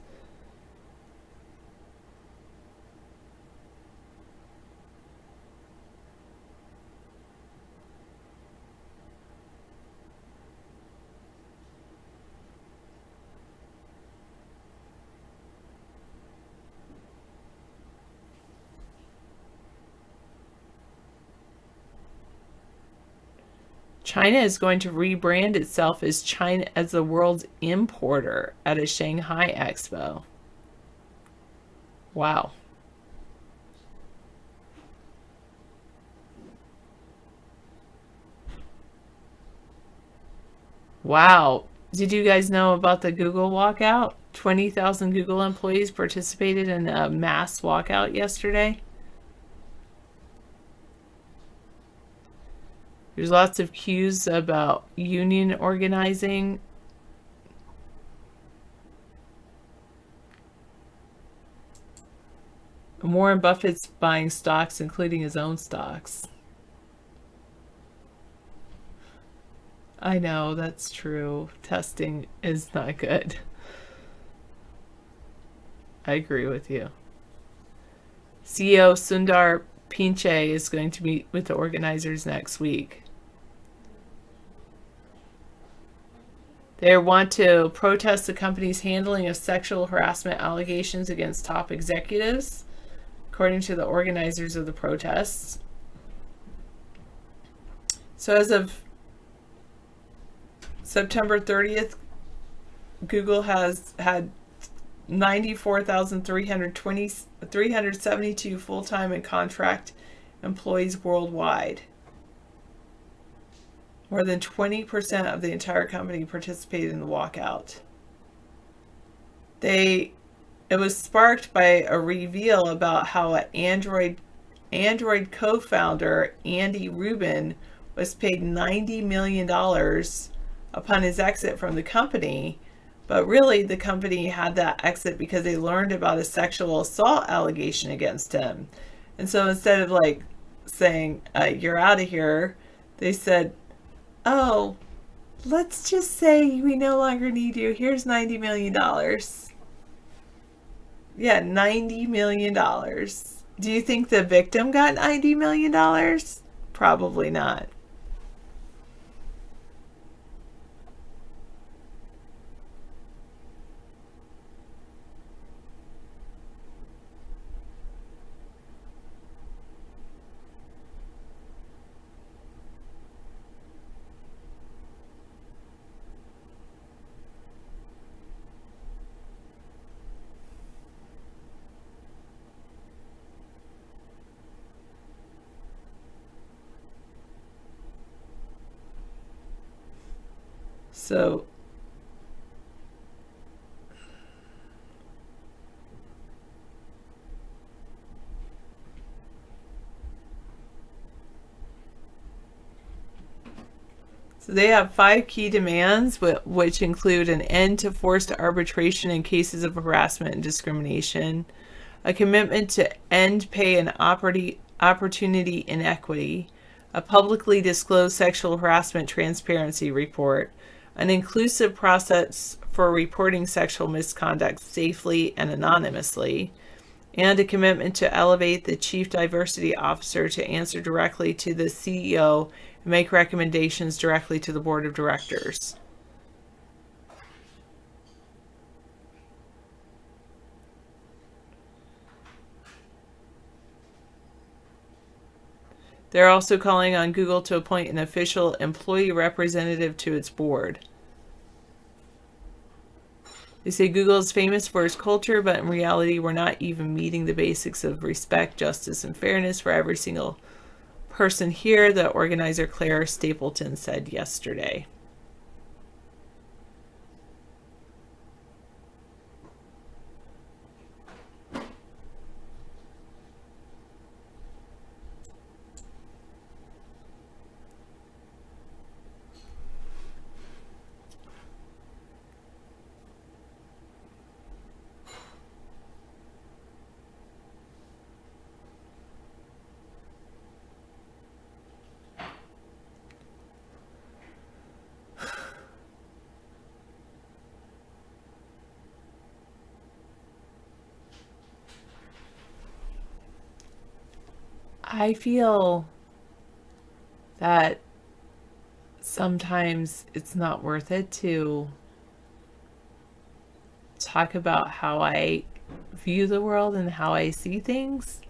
China is going to rebrand itself as China as the world's importer at a Shanghai Expo. Wow. Wow. Did you guys know about the Google walkout? 20,000 Google employees participated in a mass walkout yesterday. There's lots of cues about union organizing. Warren Buffett's buying stocks, including his own stocks. I know, that's true. Testing is not good. I agree with you. CEO Sundar Pichai is going to meet with the organizers next week. They want to protest the company's handling of sexual harassment allegations against top executives, according to the organizers of the protests. So as of September 30th, Google has had 94,372 full-time and contract employees worldwide. More than 20% of the entire company participated in the walkout. It was sparked by a reveal about how an Android co-founder, Andy Rubin, was paid $90 million upon his exit from the company. But really, the company had that exit because they learned about a sexual assault allegation against him. And so instead of like saying, you're out of here, they said, oh, let's just say we no longer need you. Here's $90 million. Yeah, $90 million. Do you think the victim got $90 million? Probably not. So they have 5 key demands, which include an end to forced arbitration in cases of harassment and discrimination, a commitment to end pay and opportunity inequity, a publicly disclosed sexual harassment transparency report, an inclusive process for reporting sexual misconduct safely and anonymously, and a commitment to elevate the Chief Diversity Officer to answer directly to the CEO and make recommendations directly to the Board of Directors. They're also calling on Google to appoint an official employee representative to its board. They say Google is famous for its culture, but in reality, we're not even meeting the basics of respect, justice, and fairness for every single person here, the organizer Claire Stapleton said yesterday. I feel that sometimes it's not worth it to talk about how I view the world and how I see things.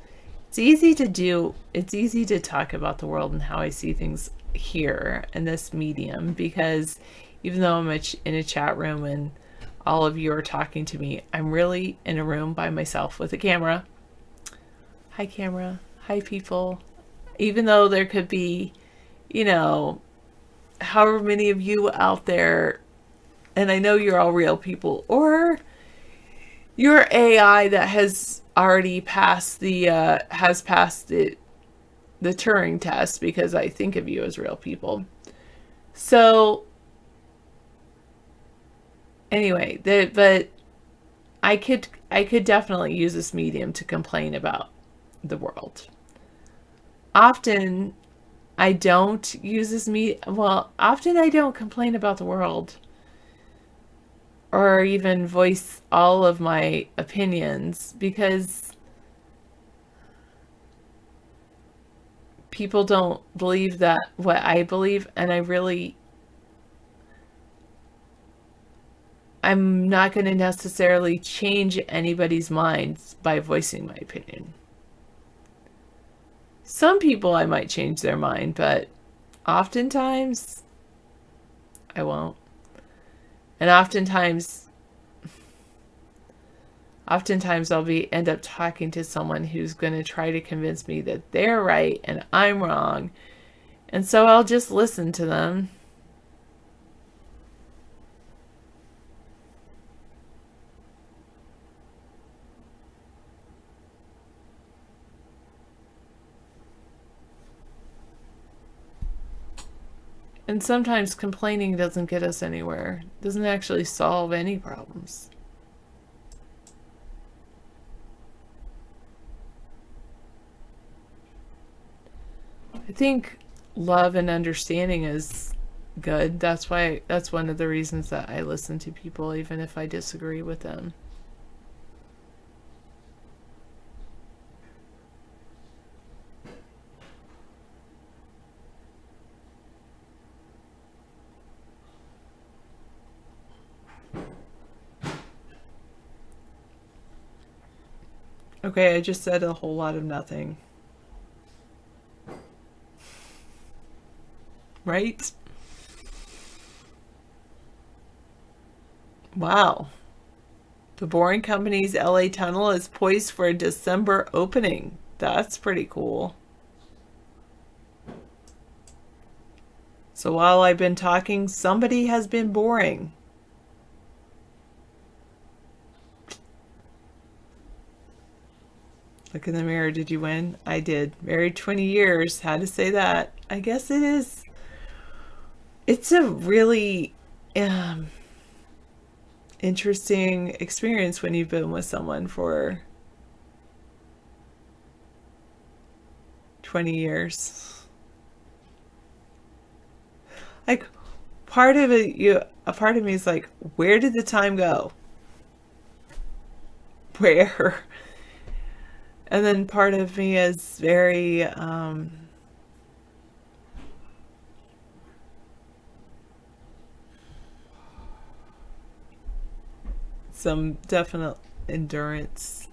It's easy to talk about the world and how I see things here in this medium, because even though I'm in a chat room and all of you are talking to me, I'm really in a room by myself with a camera. Hi, camera. Hi, people. Even though there could be, however many of you out there, and I know you're all real people, or you're AI that has already passed the Turing test, because I think of you as real people. So anyway, but I could definitely use this medium to complain about the world. Often I don't use this often I don't complain about the world or even voice all of my opinions, because people don't believe that what I believe, and I'm not going to necessarily change anybody's minds by voicing my opinion. Some people I might change their mind, but oftentimes I won't. And oftentimes I'll end up talking to someone who's going to try to convince me that they're right and I'm wrong. And so I'll just listen to them. And sometimes complaining doesn't get us anywhere. It doesn't actually solve any problems. I think love and understanding is good. That's one of the reasons that I listen to people, even if I disagree with them. Okay, I just said a whole lot of nothing. Right? Wow. The Boring Company's LA Tunnel is poised for a December opening. That's pretty cool. So while I've been talking, somebody has been boring. Look in the mirror. Did you win? I did. Married 20 years. Had to say that. I guess it is. It's a really interesting experience when you've been with someone for 20 years. Like, a part of me is like, where did the time go? Where? And then part of me is very some definite endurance.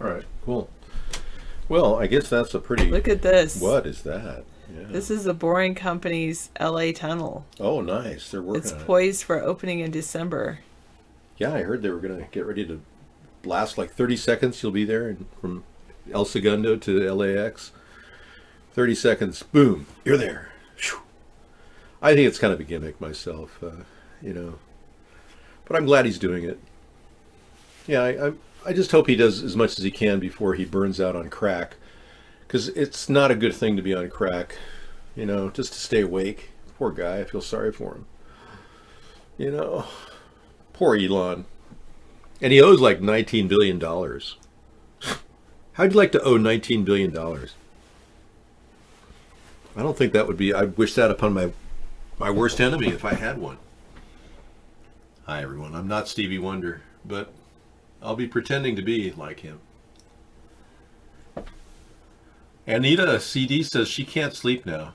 All right, cool. Well, I guess that's a pretty... Look at this. What is that? Yeah. This is the Boring Company's LA Tunnel. Oh, nice. They're working on it. It's poised for opening in December. Yeah, I heard they were going to get ready to blast like 30 seconds. You'll be there, and from El Segundo to LAX. 30 seconds, boom, you're there. Whew. I think it's kind of a gimmick myself, but I'm glad he's doing it. Yeah, I just hope he does as much as he can before he burns out on crack, because it's not a good thing to be on crack, just to stay awake. Poor guy, I feel sorry for him. Poor Elon. And he owes like $19 billion. How'd you like to owe $19 billion? I don't think that would be, I'd wish that upon my worst enemy if I had one. Hi everyone, I'm not Stevie Wonder, but I'll be pretending to be like him. Anita CD says she can't sleep now.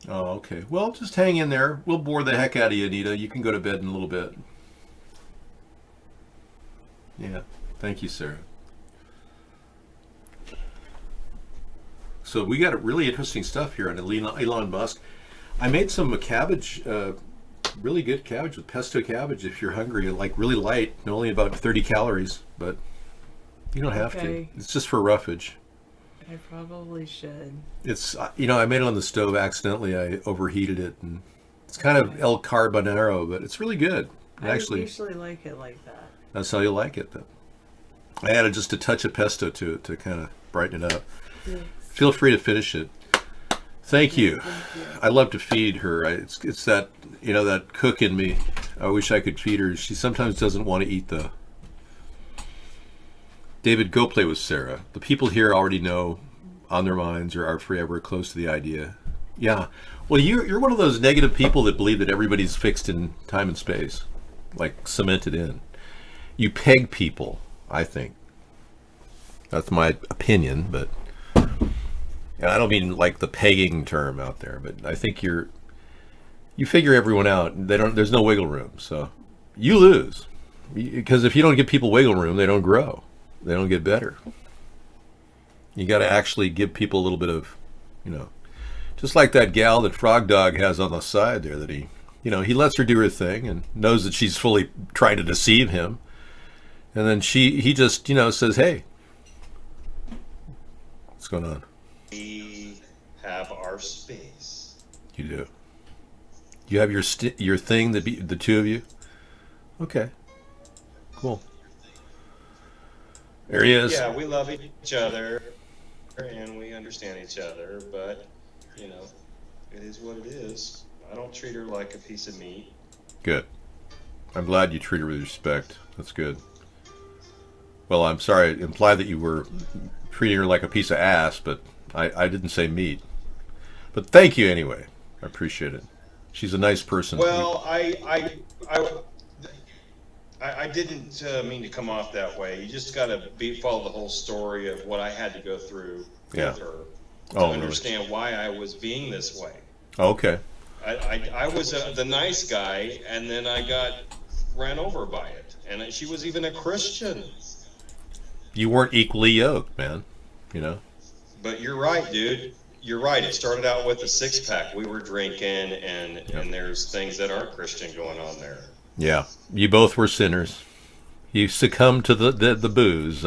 Oh, okay. Well, just hang in there. We'll bore the heck out of you, Anita. You can go to bed in a little bit. Yeah. Thank you, Sarah. So we got really interesting stuff here on Elon Musk. I made some cabbage, really good cabbage with pesto cabbage if you're hungry, like really light, only about 30 calories, but you don't have to. It's just for roughage. I probably should. It's, I made it on the stove accidentally. I overheated it, and it's kind of El Carbonero, but it's really good. Actually, I usually like it like that. That's how you like it, though. I added just a touch of pesto to it to kind of brighten it up. Yes. Feel free to finish it. Thank you. I love to feed her. It's that, that cook in me. I wish I could feed her. She sometimes doesn't want to eat, though. David, go play with Sarah. The people here already know on their minds or are forever close to the idea. Yeah. Well, you're one of those negative people that believe that everybody's fixed in time and space, like cemented in. You peg people, I think. That's my opinion, but and I don't mean like the pegging term out there, but I think you figure everyone out. There's no wiggle room, so you lose. Because if you don't give people wiggle room, they don't grow. They don't get better. You got to actually give people a little bit of, just like that gal that Frog Dog has on the side there that he lets her do her thing and knows that she's fully trying to deceive him. And then he just, says, hey, what's going on? We have our space. You do. You have your thing, the two of you? Okay. Cool. There he is. Yeah, we love each other and we understand each other, but, it is what it is. I don't treat her like a piece of meat. Good. I'm glad you treat her with respect. That's good. Well, I'm sorry, it implied that you were treating her like a piece of ass, but I didn't say meat. But thank you anyway. I appreciate it. She's a nice person. Well, I didn't mean to come off that way. You just got to follow the whole story of what I had to go through with her to understand why I was being this way. Okay. I was the nice guy, and then I got ran over by it. And she was even a Christian. You weren't equally yoked, man. But you're right, dude. You're right. It started out with a six-pack. We were drinking, and there's things that aren't Christian going on there. Yeah, you both were sinners. You succumbed to the booze.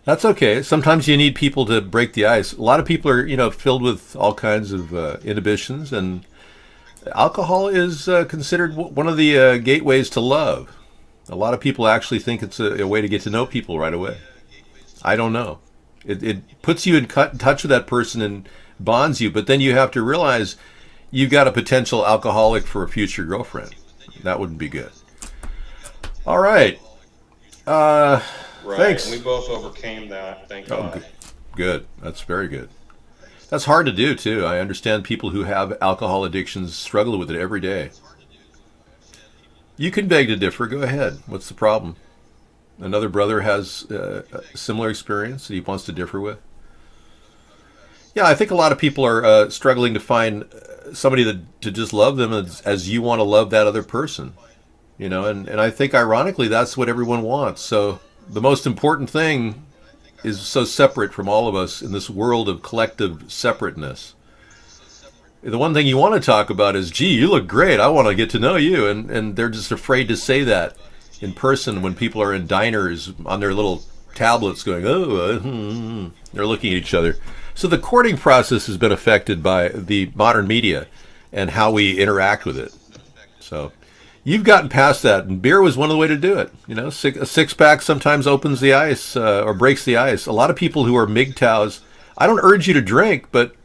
That's okay. Sometimes you need people to break the ice. A lot of people are, filled with all kinds of inhibitions, and alcohol is considered one of the gateways to love. A lot of people actually think it's a way to get to know people right away. I don't know. It puts you in touch with that person and bonds you, but then you have to realize you've got a potential alcoholic for a future girlfriend. That wouldn't be good. All right. Thanks. And we both overcame that, thank God. Good. That's very good. That's hard to do, too. I understand people who have alcohol addictions struggle with it every day. You can beg to differ. Go ahead. What's the problem? Another brother has a similar experience that he wants to differ with. Yeah, I think a lot of people are struggling to find somebody to just love them as you want to love that other person. And I think ironically that's what everyone wants. So the most important thing is so separate from all of us in this world of collective separateness. The one thing you want to talk about is, gee, you look great. I want to get to know you. And they're just afraid to say that in person when people are in diners on their little tablets going, they're looking at each other. So the courting process has been affected by the modern media and how we interact with it. So you've gotten past that, and beer was one of the ways to do it. You know, a six-pack sometimes opens the ice or breaks the ice. A lot of people who are MGTOWs, I don't urge you to drink, but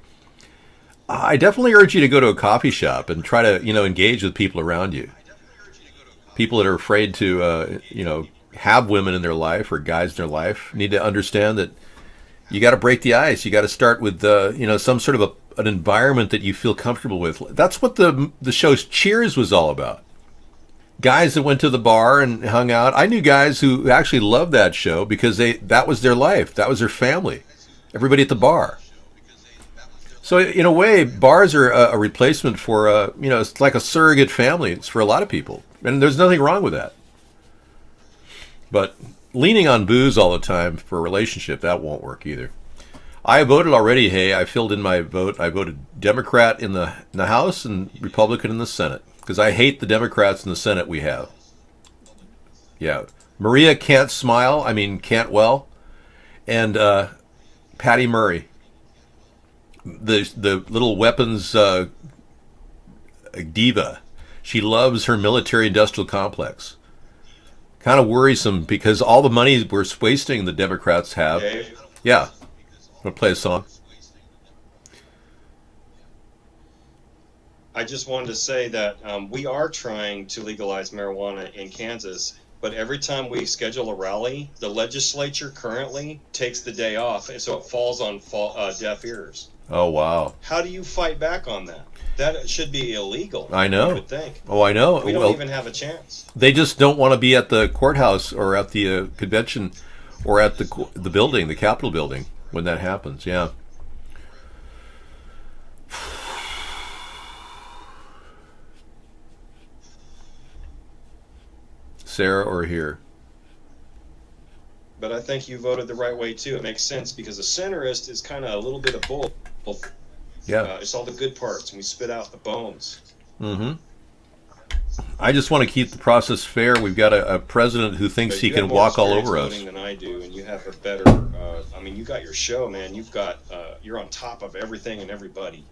I definitely urge you to go to a coffee shop and try to, engage with people around you. People that are afraid to, have women in their life or guys in their life need to understand that you got to break the ice. You got to start with, some sort of an environment that you feel comfortable with. That's what the show Cheers was all about. Guys that went to the bar and hung out. I knew guys who actually loved that show because that was their life. That was their family. Everybody at the bar. So in a way, bars are a replacement for, it's like a surrogate family. It's for a lot of people. And there's nothing wrong with that. But leaning on booze all the time for a relationship, that won't work either. I voted already, hey. I filled in my vote. I voted Democrat in the House and Republican in the Senate because I hate the Democrats in the Senate we have. Yeah. Maria can't smile. I mean, can't well. And Patty Murray. The little weapons diva. She loves her military-industrial complex. Kind of worrisome because all the money we're wasting the Democrats have. Dave? Yeah. I'm going to play a song. I just wanted to say that we are trying to legalize marijuana in Kansas, but every time we schedule a rally, the legislature currently takes the day off, and so it falls on deaf ears. Oh, wow. How do you fight back on that? That should be illegal. I know. You would think. Oh, I know. We don't even have a chance. They just don't want to be at the courthouse or at the convention or at the building, the Capitol building, when that happens. Yeah. Sarah or here? But I think you voted the right way, too. It makes sense because a centrist is kind of a little bit of both. Yeah. It's all the good parts, and we spit out the bones. Mm-hmm. I just want to keep the process fair. We've got a president who thinks he can walk all over us. Than I do, and you have a better. You got your show, man. You're on top of everything and everybody.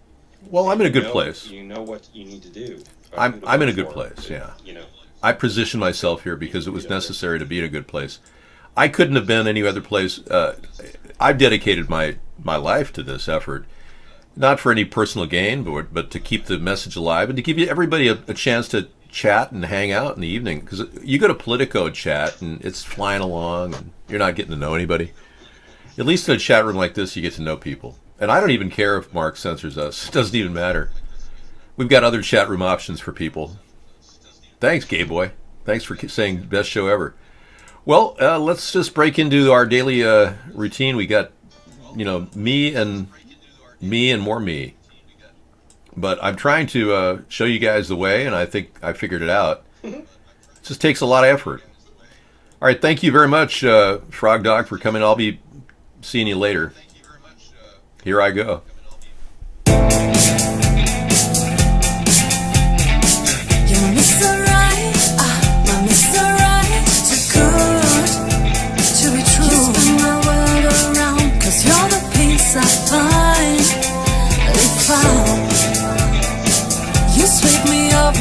Well, I'm in a good place. You know what you need to do. I'm in a good place. Yeah. I positioned myself here because it was necessary to be in a good place. I couldn't have been any other place. I've dedicated my life to this effort, not for any personal gain, but to keep the message alive and to give everybody a chance to chat and hang out in the evening. Because you go to Politico chat and it's flying along and you're not getting to know anybody. At least in a chat room like this, you get to know people. And I don't even care if Mark censors us. It doesn't even matter. We've got other chat room options for people. Thanks, Gay Boy. Thanks for saying best show ever. Well, let's just break into our daily routine. We got, me and more me. But I'm trying to show you guys the way, and I think I figured it out. It just takes a lot of effort. All right, thank you very much, Frog Dog, for coming. I'll be seeing you later. Here I go.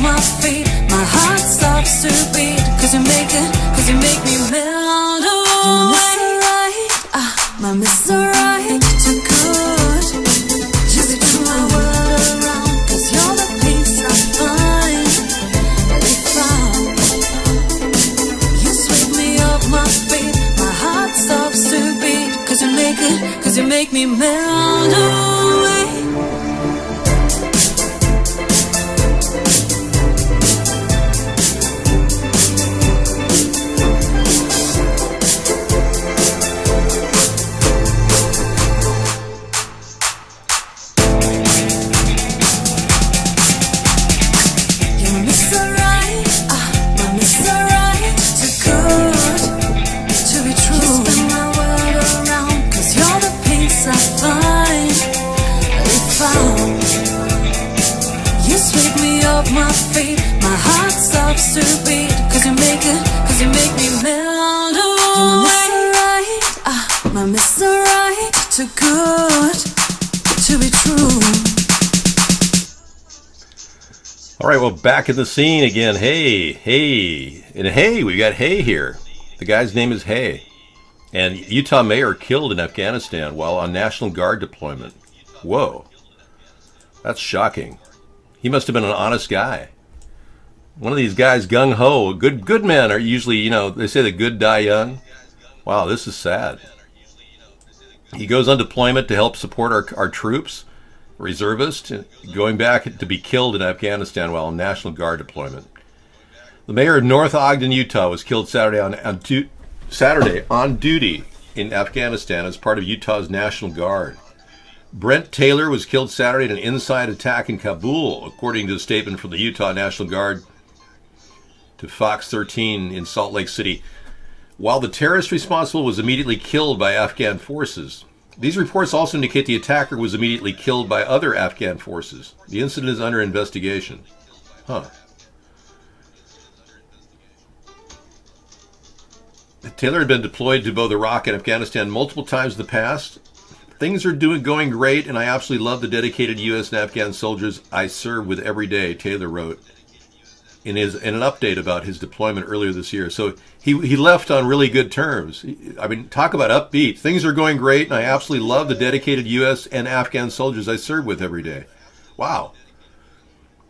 My feet, my heart stops to beat. Cause you make me melt away. My Mr. Right, too good. Just turn my world around. Cause you're the peace I find. You sweep me off my feet, my heart stops to beat. Cause you make me melt away. feet, my heart stops to beat. Cause you make me melt away. My Mr. Right, too good to be true. All right, well, back in the scene again. Hey, we got Hay here. The guy's name is Hay. And Utah mayor killed in Afghanistan while on National Guard deployment. Whoa. That's shocking. He must have been an honest guy. One of these guys, gung-ho. Good men are usually, they say the good die young. Wow, this is sad. He goes on deployment to help support our troops, reservists, going back to be killed in Afghanistan while on National Guard deployment. The mayor of North Ogden, Utah, was killed Saturday on duty in Afghanistan as part of Utah's National Guard. Brent Taylor was killed Saturday in an inside attack in Kabul, according to a statement from the Utah National Guard to Fox 13 in Salt Lake City, while the terrorist responsible was immediately killed by Afghan forces. These reports also indicate the attacker was immediately killed by other Afghan forces. The incident is under investigation. Taylor had been deployed to both Iraq and Afghanistan multiple times in the past. Things are going great, and I absolutely love the dedicated U.S. and Afghan soldiers I serve with every day, Taylor wrote in an update about his deployment earlier this year. So he left on really good terms. I mean, talk about upbeat. Things are going great, and I absolutely love the dedicated U.S. and Afghan soldiers I serve with every day. Wow.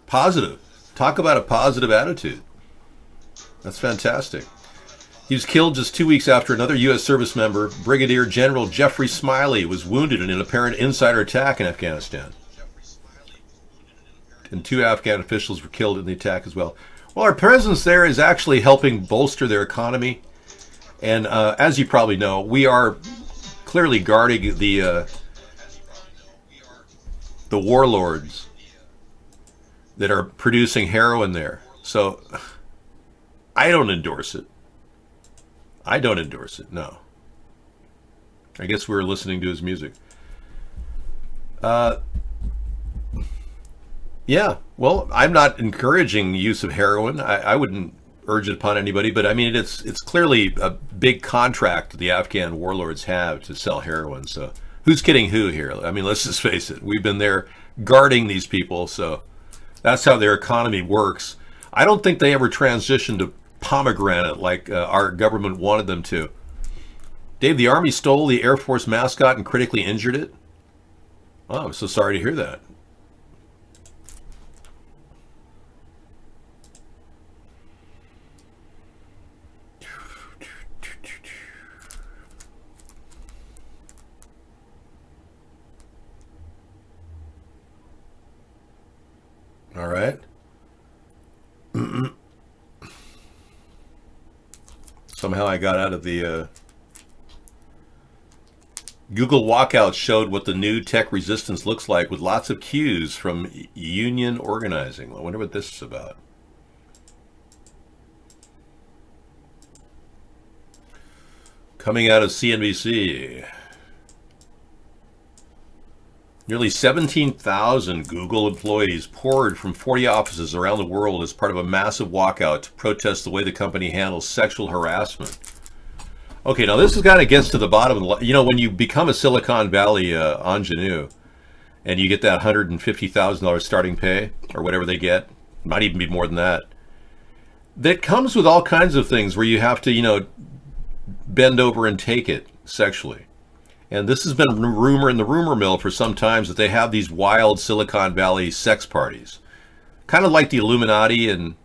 Positive. Talk about a positive attitude. That's fantastic. He was killed just 2 weeks after another U.S. service member, Brigadier General Jeffrey Smiley, was wounded in an apparent insider attack in Afghanistan. And 2 Afghan officials were killed in the attack as well. Well, our presence there is actually helping bolster their economy. And as you probably know, we are clearly guarding the warlords that are producing heroin there. So I don't endorse it. No. I guess we were listening to his music. Yeah, well, I'm not encouraging the use of heroin. I wouldn't urge it upon anybody, but I mean, it's clearly a big contract the Afghan warlords have to sell heroin. So who's kidding who here? I mean, let's just face it. We've been there guarding these people, so that's how their economy works. I don't think they ever transitioned to pomegranate like our government wanted them to. Dave, the Army stole the Air Force mascot and critically injured it? Oh, I'm so sorry to hear that. All right. Somehow I got out of the Google walkout showed what the new tech resistance looks like with lots of cues from union organizing. I wonder what this is about. Coming out of CNBC. Nearly 17,000 Google employees poured from 40 offices around the world as part of a massive walkout to protest the way the company handles sexual harassment. Okay, now this kind of gets to the bottom of the, when you become a Silicon Valley ingenue and you get that $150,000 starting pay or whatever they get, might even be more than that, that comes with all kinds of things where you have to, bend over and take it sexually. And this has been a rumor in the rumor mill for some time that they have these wild Silicon Valley sex parties. Kind of like the Illuminati and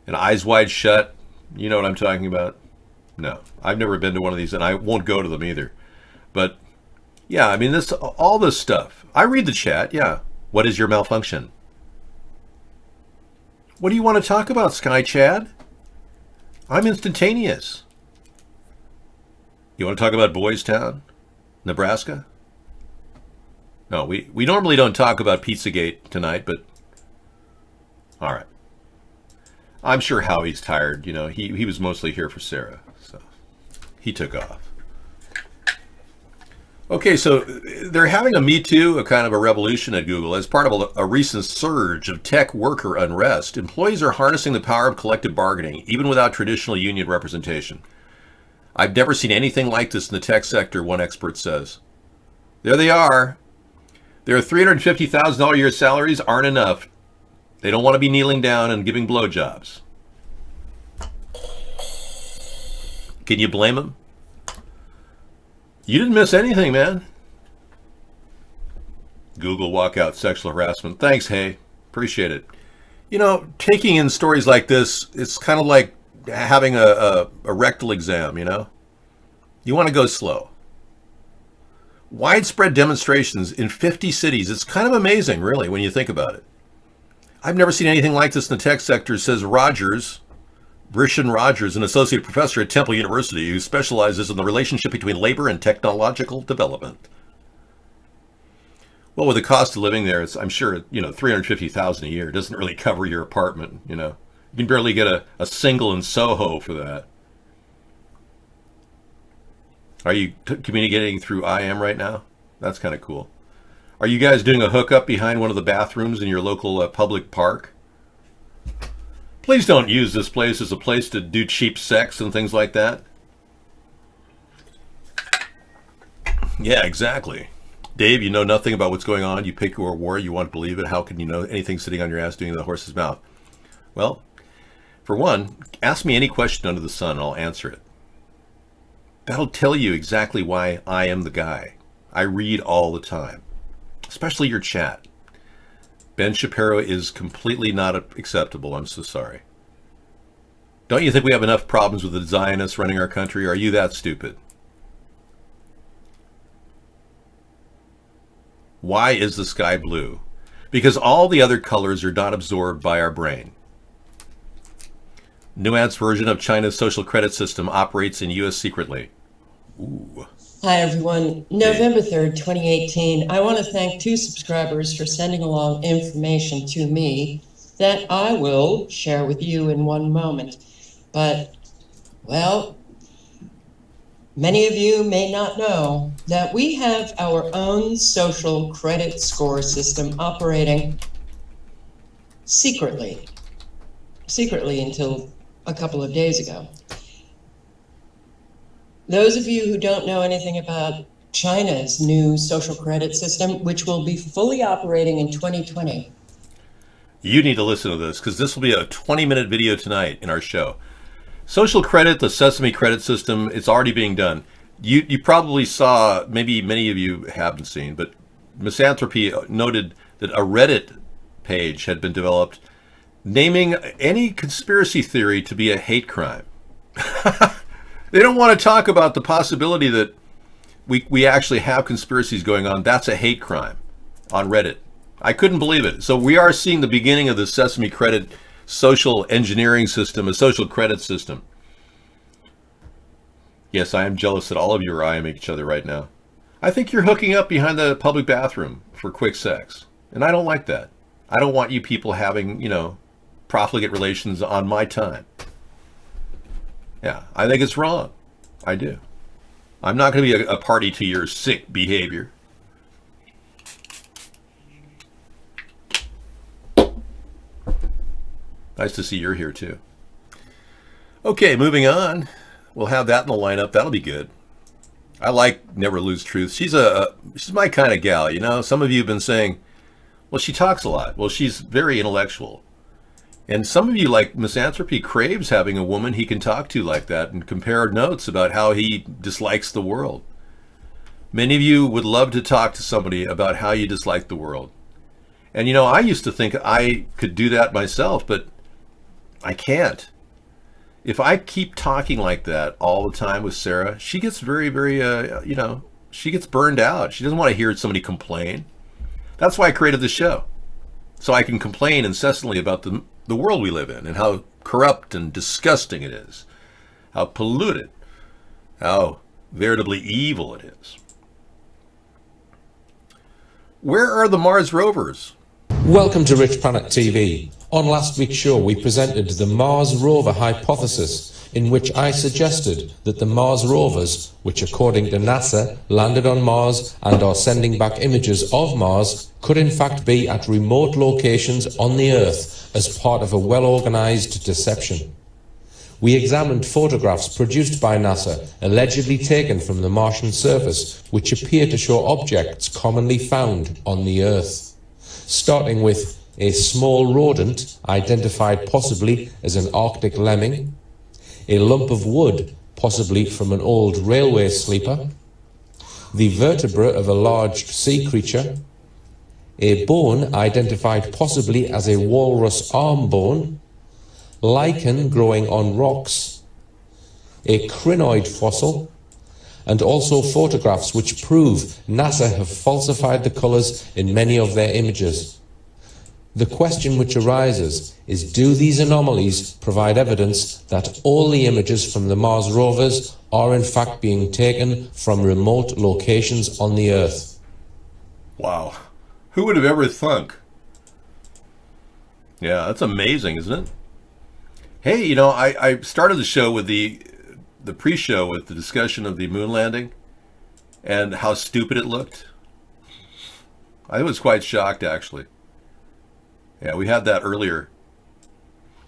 Eyes Wide Shut. You know what I'm talking about? No, I've never been to one of these, and I won't go to them either. But, yeah, I mean, all this stuff. I read the chat, yeah. What is your malfunction? What do you want to talk about, Sky Chad? I'm instantaneous. You want to talk about Boys Town? Nebraska? No, we normally don't talk about Pizzagate tonight, but all right. I'm sure Howie's tired. He was mostly here for Sarah, so he took off. Okay, so they're having a Me Too, a kind of a revolution at Google. As part of a recent surge of tech worker unrest, employees are harnessing the power of collective bargaining, even without traditional union representation. I've never seen anything like this in the tech sector, one expert says. There they are. Their $350,000 a year salaries aren't enough. They don't want to be kneeling down and giving blowjobs. Can you blame them? You didn't miss anything, man. Google walkout sexual harassment. Thanks, hey. Appreciate it. You know, taking in stories like this, it's kind of like having a rectal exam, you know? You want to go slow. Widespread demonstrations in 50 cities. It's kind of amazing, really, when you think about it. I've never seen anything like this in the tech sector, says Brishan Rogers, an associate professor at Temple University who specializes in the relationship between labor and technological development. Well, with the cost of living there, I'm sure, $350,000 a year doesn't really cover your apartment, you know. You can barely get a single in Soho for that. Are you communicating through IM right now? That's kind of cool. Are you guys doing a hookup behind one of the bathrooms in your local public park? Please don't use this place as a place to do cheap sex and things like that. Yeah, exactly. Dave, you know nothing about what's going on. You pick your war, you want to believe it. How can you know anything sitting on your ass doing the horse's mouth? Well, for one, ask me any question under the sun and I'll answer it. That'll tell you exactly why I am the guy. I read all the time, especially your chat. Ben Shapiro is completely not acceptable. I'm so sorry. Don't you think we have enough problems with the Zionists running our country? Are you that stupid? Why is the sky blue? Because all the other colors are not absorbed by our brain. Nuanced version of China's social credit system operates in U.S. secretly. Ooh. Hi, everyone. November 3rd, 2018. I want to thank 2 subscribers for sending along information to me that I will share with you in one moment. But, well, many of you may not know that we have our own social credit score system operating secretly until a couple of days ago. Those of you who don't know anything about China's new social credit system, which will be fully operating in 2020. You need to listen to this because this will be a 20-minute video tonight in our show. Social credit, the Sesame credit system, it's already being done. You probably saw, maybe many of you haven't seen, but Misanthropy noted that a Reddit page had been developed naming any conspiracy theory to be a hate crime. They don't want to talk about the possibility that we actually have conspiracies going on. That's a hate crime on Reddit. I couldn't believe it. So we are seeing the beginning of the Sesame credit social engineering system, a social credit system. Yes, I am jealous that all of you are eyeing each other right now. I think you're hooking up behind the public bathroom for quick sex. And I don't like that. I don't want you people having, profligate relations on my time. Yeah, I think it's wrong. I do. I'm not going to be a party to your sick behavior. Nice to see you're here too. Okay, moving on. We'll have that in the lineup. That'll be good. I like Never Lose Truth. She's my kind of gal, Some of you have been saying, well, she talks a lot. Well, she's very intellectual. And some of you, like Misanthropy, craves having a woman he can talk to like that and compare notes about how he dislikes the world. Many of you would love to talk to somebody about how you dislike the world. And I used to think I could do that myself, but I can't. If I keep talking like that all the time with Sarah, she gets very, very, she gets burned out. She doesn't want to hear somebody complain. That's why I created the show. So I can complain incessantly about the world we live in and how corrupt and disgusting it is, how polluted, how veritably evil it is. Where are the Mars rovers? Welcome to Rich Planet TV. On last week's show, we presented the Mars rover hypothesis, in which I suggested that the Mars rovers, which according to NASA landed on Mars and are sending back images of Mars, could in fact be at remote locations on the Earth as part of a well-organized deception. We examined photographs produced by NASA, allegedly taken from the Martian surface, which appear to show objects commonly found on the Earth, starting with a small rodent identified possibly as an Arctic lemming, a lump of wood possibly from an old railway sleeper, the vertebra of a large sea creature, a bone identified possibly as a walrus arm bone, lichen growing on rocks, a crinoid fossil, and also photographs which prove NASA have falsified the colors in many of their images. The question which arises is, do these anomalies provide evidence that all the images from the Mars rovers are in fact being taken from remote locations on the Earth? Wow. Who would have ever thunk? Yeah, that's amazing, isn't it? Hey, you know, I started the show with the pre-show with the discussion of the moon landing and how stupid it looked. I was quite shocked, actually. Yeah, we had that earlier.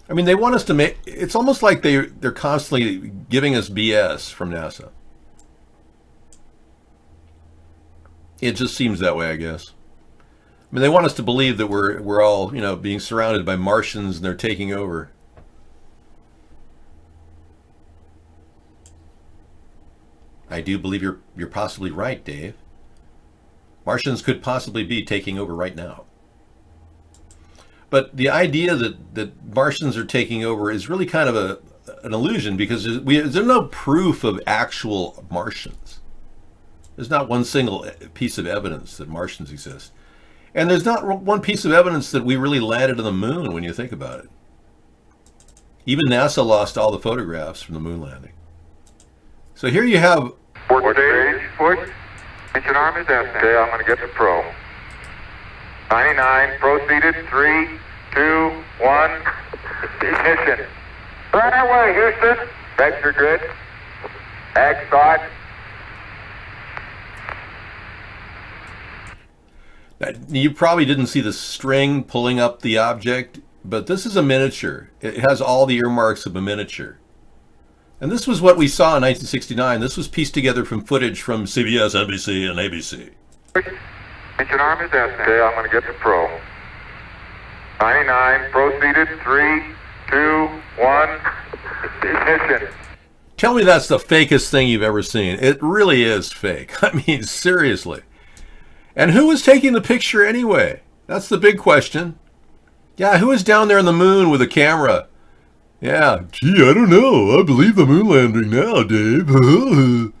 I mean, they want us to make... It's almost like they're constantly giving us BS from NASA. It just seems that way, I guess. I mean, they want us to believe that we're all, you know, being surrounded by Martians and they're taking over. I do believe you're possibly right, Dave. Martians could possibly be taking over right now. But the idea that Martians are taking over is really kind of an illusion, because there's no proof of actual Martians. There's not one single piece of evidence that Martians exist. And there's not one piece of evidence that we really landed on the moon when you think about it. Even NASA lost all the photographs from the moon landing. So here you have... Port stage, push. Mission arm is out. Okay, I'm going to get the pro. 99, proceeded, 3, 2, 1, ignition. Right away, Houston. Vector grid. Ag side. You probably didn't see the string pulling up the object, but this is a miniature. It has all the earmarks of a miniature. And this was what we saw in 1969. This was pieced together from footage from CBS, NBC, and ABC. Mission arm is out. Okay, I'm going to get the pro. 99, proceeded, 3, 2, 1, ignition. Tell me that's the fakest thing you've ever seen. It really is fake. I mean, seriously. And who was taking the picture anyway? That's the big question. Yeah, who was down there on the moon with a camera? Yeah, gee, I don't know. I believe the moon landing now, Dave.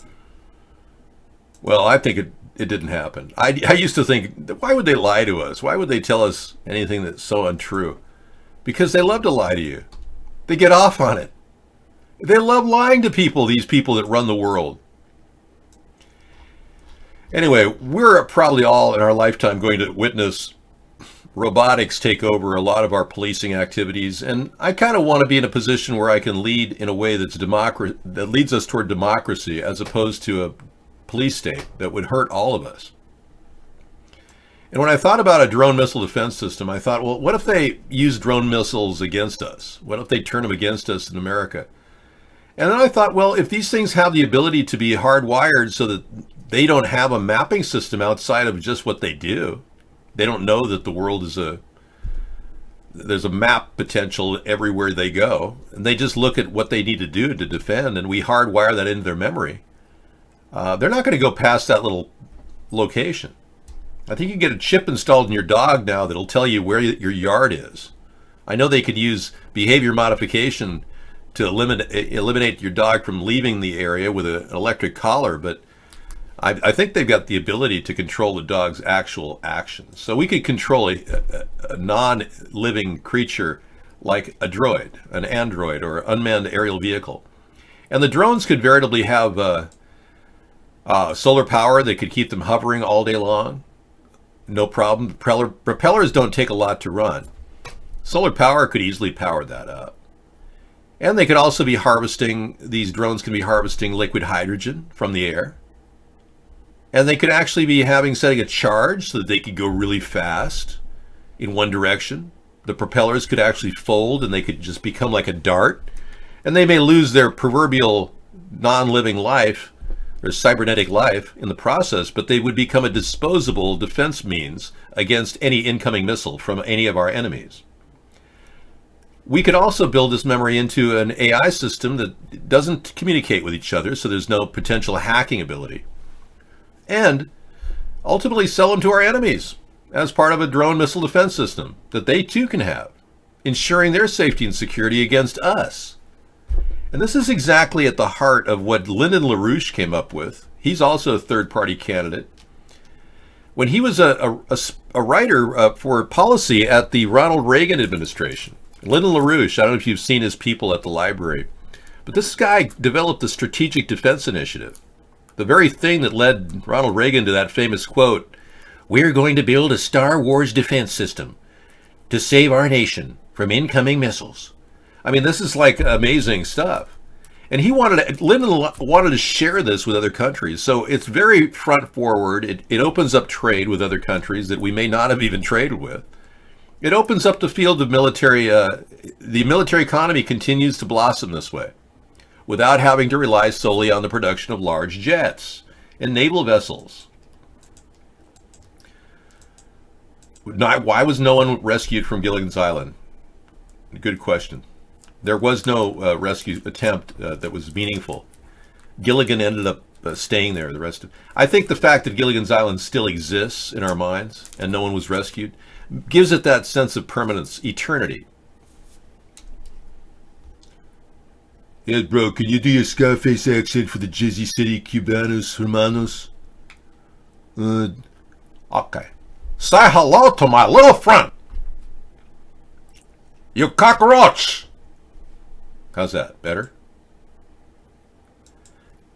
Well, I think it didn't happen. I used to think, why would they lie to us? Why would they tell us anything that's so untrue? Because they love to lie to you. They get off on it. They love lying to people, these people that run the world. Anyway, we're probably all in our lifetime going to witness robotics take over a lot of our policing activities, and I kind of want to be in a position where I can lead in a way that leads us toward democracy, as opposed to a police state that would hurt all of us. And when I thought about a drone missile defense system, I thought, well, what if they use drone missiles against us? What if they turn them against us in America? And then I thought, well, if these things have the ability to be hardwired so that they don't have a mapping system outside of just what they do, they don't know that the world is there's a map potential everywhere they go, and they just look at what they need to do to defend, and we hardwire that into their memory. They're not going to go past that little location. I think you can get a chip installed in your dog now that'll tell you where your yard is. I know they could use behavior modification to eliminate your dog from leaving the area with an electric collar, but I think they've got the ability to control the dog's actual actions. So we could control a non-living creature like a droid, an android, or unmanned aerial vehicle. And the drones could veritably have solar power that could keep them hovering all day long. No problem. Propellers don't take a lot to run. Solar power could easily power that up. And they could also be harvesting, these drones can be harvesting liquid hydrogen from the air. And they could actually be setting a charge so that they could go really fast in one direction. The propellers could actually fold and they could just become like a dart. And they may lose their proverbial non-living life or cybernetic life in the process, but they would become a disposable defense means against any incoming missile from any of our enemies. We could also build this memory into an AI system that doesn't communicate with each other, so there's no potential hacking ability. And ultimately sell them to our enemies as part of a drone missile defense system that they too can have, ensuring their safety and security against us. And this is exactly at the heart of what Lyndon LaRouche came up with. He's also a third-party candidate. When he was a writer for policy at the Ronald Reagan administration, Lyndon LaRouche, I don't know if you've seen his people at the library, but this guy developed the Strategic Defense Initiative, the very thing that led Ronald Reagan to that famous quote, "We're going to build a Star Wars defense system to save our nation from incoming missiles." I mean, this is like amazing stuff. And Lyndon wanted to share this with other countries. So it's very front forward. It opens up trade with other countries that we may not have even traded with. It opens up the field of military. The military economy continues to blossom this way without having to rely solely on the production of large jets and naval vessels. Why was no one rescued from Gilligan's Island? Good question. There was no rescue attempt that was meaningful. Gilligan ended up staying there the rest of... I think the fact that Gilligan's Island still exists in our minds and no one was rescued gives it that sense of permanence, eternity. Yes, bro, can you do your Scarface accent for the Jersey City Cubanos Hermanos? Okay. Say hello to my little friend. You cockroach. How's that? Better?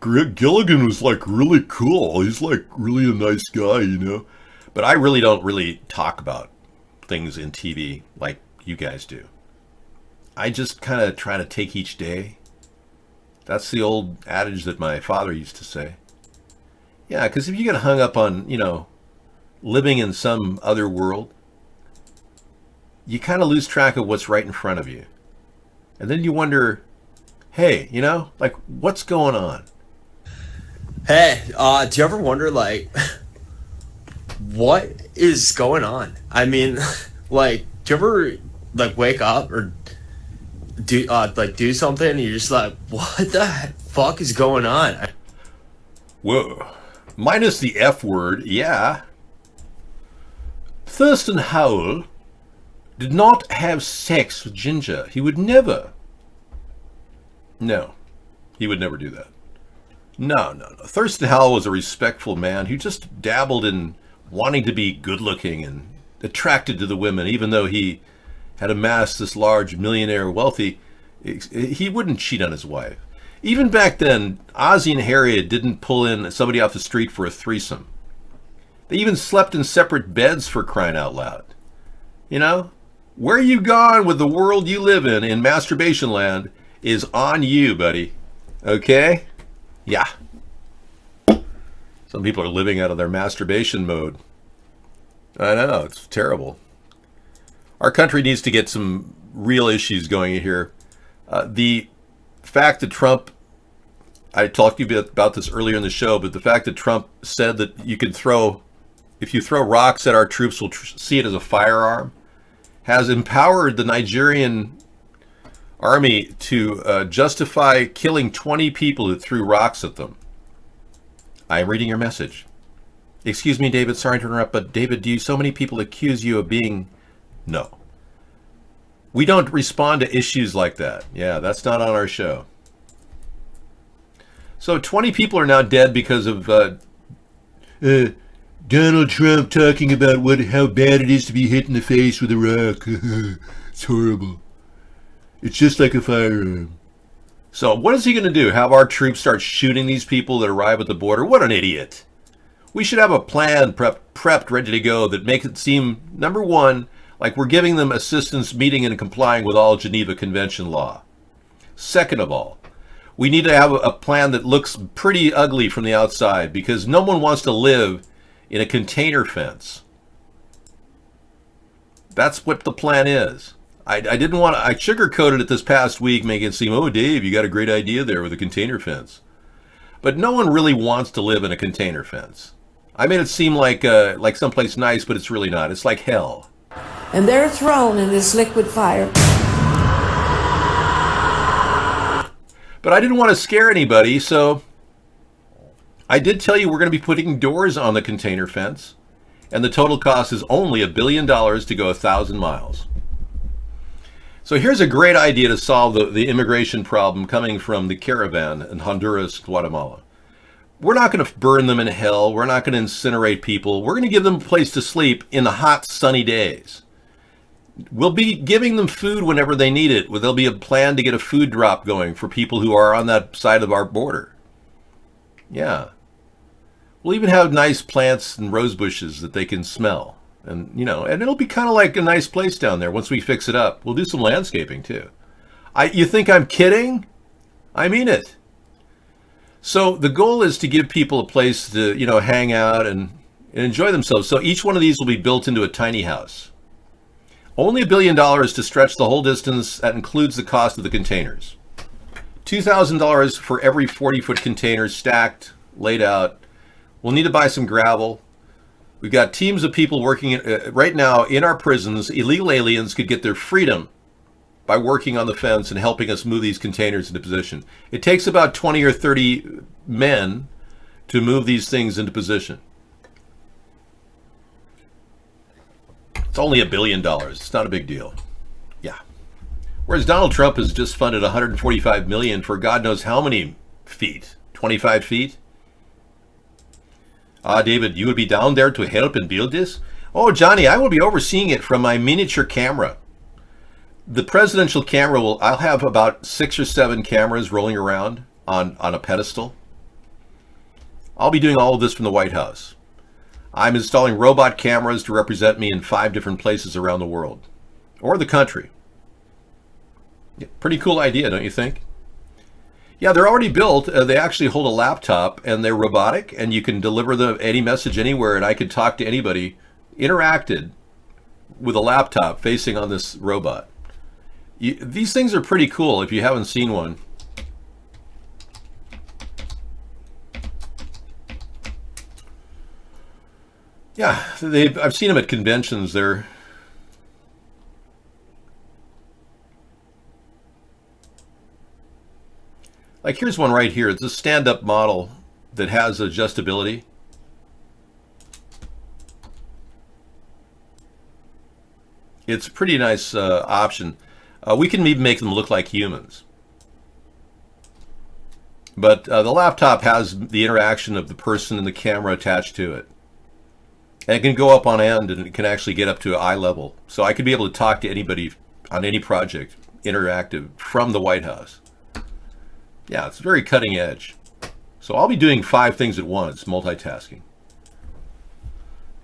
Gilligan was like really cool. He's like really a nice guy, you know. But I really don't talk about things in TV like you guys do. I just kind of try to take each day. That's the old adage that my father used to say. Yeah, because if you get hung up on, living in some other world, you kind of lose track of what's right in front of you. And then you wonder, hey, what's going on? Hey, do you ever wonder, what is going on? I mean, do you ever, wake up or do something and you're just like, what the fuck is going on? Whoa. Minus the F word, yeah. Thurston Howell did not have sex with Ginger. He would never. No, he would never do that. No. Thurston Howell was a respectful man who just dabbled in wanting to be good looking and attracted to the women, even though he had amassed this large millionaire wealthy. He wouldn't cheat on his wife. Even back then, Ozzie and Harriet didn't pull in somebody off the street for a threesome. They even slept in separate beds, for crying out loud. Where you gone with the world you live in masturbation land is on you, buddy. Okay? Yeah. Some people are living out of their masturbation mode. I know, it's terrible. Our country needs to get some real issues going here. The fact that Trump, I talked to you about this earlier in the show, but the fact that Trump said that if you throw rocks at our troops, we'll see it as a firearm, has empowered the Nigerian army to justify killing 20 people who threw rocks at them. I am reading your message. Excuse me, David, sorry to interrupt, but David, so many people accuse you of being... No. We don't respond to issues like that. Yeah, that's not on our show. So 20 people are now dead because of Donald Trump talking about how bad it is to be hit in the face with a rock. It's horrible. It's just like a firearm. So what is he going to do? Have our troops start shooting these people that arrive at the border? What an idiot. We should have a plan prepped, ready to go that makes it seem, number one, like we're giving them assistance meeting and complying with all Geneva Convention law. Second of all, we need to have a plan that looks pretty ugly from the outside, because no one wants to live in a container fence. That's what the plan is. I didn't want to, I sugarcoated it this past week, making it seem, oh, Dave, you got a great idea there with a container fence. But no one really wants to live in a container fence. I made it seem like someplace nice, but it's really not. It's like hell. And they're thrown in this liquid fire. But I didn't want to scare anybody, so I did tell you we're going to be putting doors on the container fence, and the total cost is only $1 billion to go 1,000 miles. So here's a great idea to solve the immigration problem coming from the caravan in Honduras, Guatemala. We're not going to burn them in hell. We're not going to incinerate people. We're going to give them a place to sleep in the hot, sunny days. We'll be giving them food whenever they need it. There'll be a plan to get a food drop going for people who are on that side of our border. Yeah. We'll even have nice plants and rose bushes that they can smell. And, you know, and it'll be kind of like a nice place down there once we fix it up. We'll do some landscaping, too. You think I'm kidding? I mean it. So the goal is to give people a place to, you know, hang out and enjoy themselves. So each one of these will be built into a tiny house. Only $1 billion to stretch the whole distance. That includes the cost of the containers. $2,000 for every 40-foot container stacked, laid out. We'll need to buy some gravel. We've got teams of people working right now in our prisons. Illegal aliens could get their freedom by working on the fence and helping us move these containers into position. It takes about 20 or 30 men to move these things into position. It's only $1 billion. It's not a big deal. Yeah. Whereas Donald Trump has just funded $145 million for God knows how many feet? 25 feet? David, you would be down there to help and build this? Oh, Johnny, I will be overseeing it from my miniature camera. The presidential camera I'll have about 6 or 7 cameras rolling around on a pedestal. I'll be doing all of this from the White House. I'm installing robot cameras to represent me in 5 different places around the world. Or the country. Yeah, pretty cool idea, don't you think? Yeah, they're already built. They actually hold a laptop, and they're robotic, and you can deliver any message anywhere, and I could talk to anybody, interacted with a laptop facing on this robot. These things are pretty cool if you haven't seen one. Yeah, I've seen them at conventions. They're like, here's one right here. It's a stand-up model that has adjustability. It's a pretty nice option. We can even make them look like humans. But the laptop has the interaction of the person and the camera attached to it. And it can go up on end, and it can actually get up to eye level. So I could be able to talk to anybody on any project, interactive, from the White House. Yeah, it's very cutting edge. So I'll be doing 5 things at once, multitasking.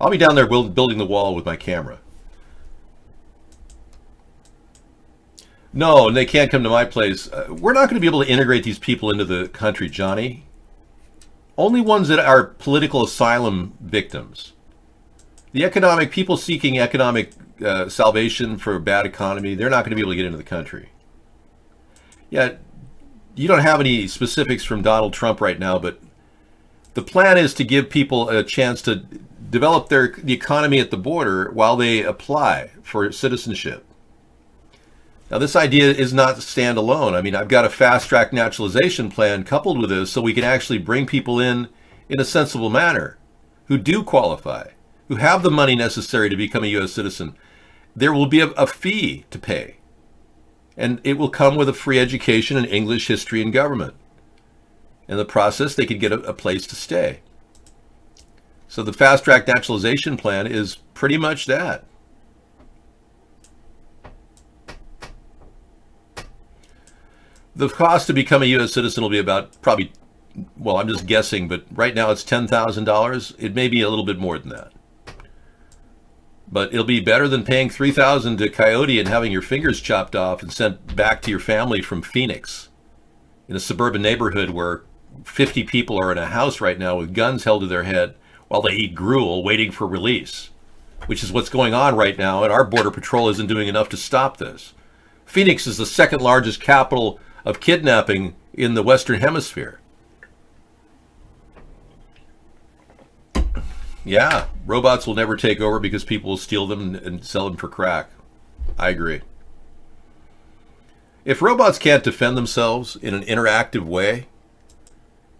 I'll be down there building the wall with my camera. No, and they can't come to my place. We're not going to be able to integrate these people into the country, Johnny. Only ones that are political asylum victims. The people seeking economic salvation for a bad economy, they're not going to be able to get into the country. Yeah, you don't have any specifics from Donald Trump right now, but the plan is to give people a chance to develop the economy at the border while they apply for citizenship. Now, this idea is not standalone. I mean, I've got a fast-track naturalization plan coupled with this so we can actually bring people in a sensible manner who do qualify, who have the money necessary to become a U.S. citizen. There will be a fee to pay. And it will come with a free education in English, history, and government. In the process, they could get a place to stay. So the fast-track naturalization plan is pretty much that. The cost to become a U.S. citizen will be about probably, well, I'm just guessing, but right now it's $10,000. It may be a little bit more than that. But it'll be better than paying $3,000 to Coyote and having your fingers chopped off and sent back to your family from Phoenix in a suburban neighborhood where 50 people are in a house right now with guns held to their head while they eat gruel waiting for release, which is what's going on right now, and our Border Patrol isn't doing enough to stop this. Phoenix is the second largest capital of kidnapping in the Western Hemisphere. Yeah, robots will never take over because people will steal them and sell them for crack. I agree. If robots can't defend themselves in an interactive way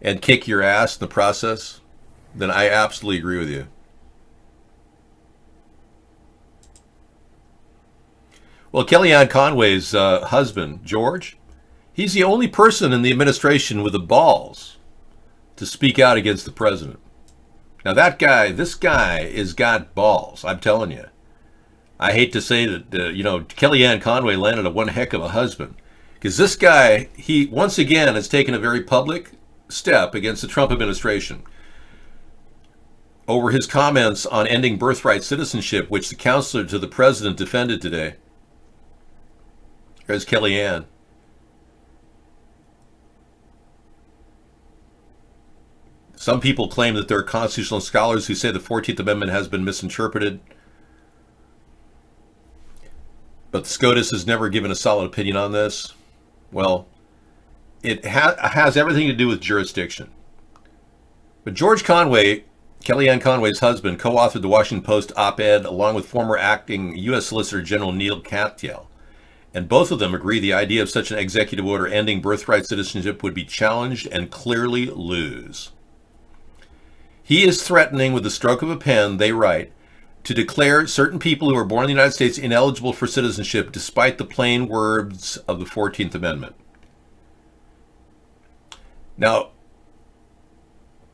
and kick your ass in the process, then I absolutely agree with you. Well, Kellyanne Conway's husband, George, he's the only person in the administration with the balls to speak out against the president. Now this guy has got balls, I'm telling you. I hate to say that, Kellyanne Conway landed a one heck of a husband. Because this guy, he once again has taken a very public step against the Trump administration over his comments on ending birthright citizenship, which the counselor to the president defended today. There's Kellyanne. Some people claim that there are constitutional scholars who say the 14th Amendment has been misinterpreted. But SCOTUS has never given a solid opinion on this. Well, it has everything to do with jurisdiction. But George Conway, Kellyanne Conway's husband, co-authored the Washington Post op-ed along with former acting U.S. Solicitor General Neil Katyal. And both of them agree the idea of such an executive order ending birthright citizenship would be challenged and clearly lose. He is threatening with the stroke of a pen, they write, to declare certain people who are born in the United States ineligible for citizenship despite the plain words of the 14th Amendment. Now,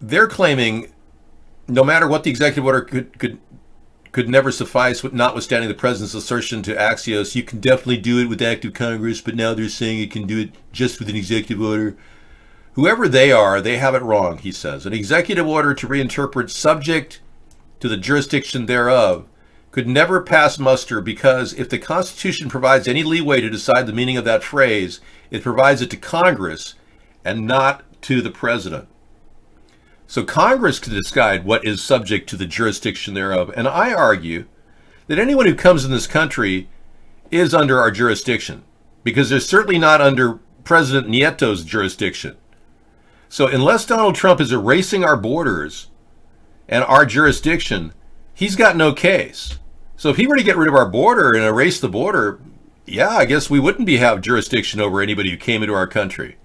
they're claiming no matter what the executive order could never suffice, notwithstanding the president's assertion to Axios, you can definitely do it with act of Congress, but now they're saying you can do it just with an executive order. Whoever they are, they have it wrong, he says. An executive order to reinterpret subject to the jurisdiction thereof could never pass muster because if the Constitution provides any leeway to decide the meaning of that phrase, it provides it to Congress and not to the president. So Congress can decide what is subject to the jurisdiction thereof. And I argue that anyone who comes in this country is under our jurisdiction because they're certainly not under President Nieto's jurisdiction. So unless Donald Trump is erasing our borders and our jurisdiction, he's got no case. So if he were to get rid of our border and erase the border, yeah, I guess we wouldn't have jurisdiction over anybody who came into our country.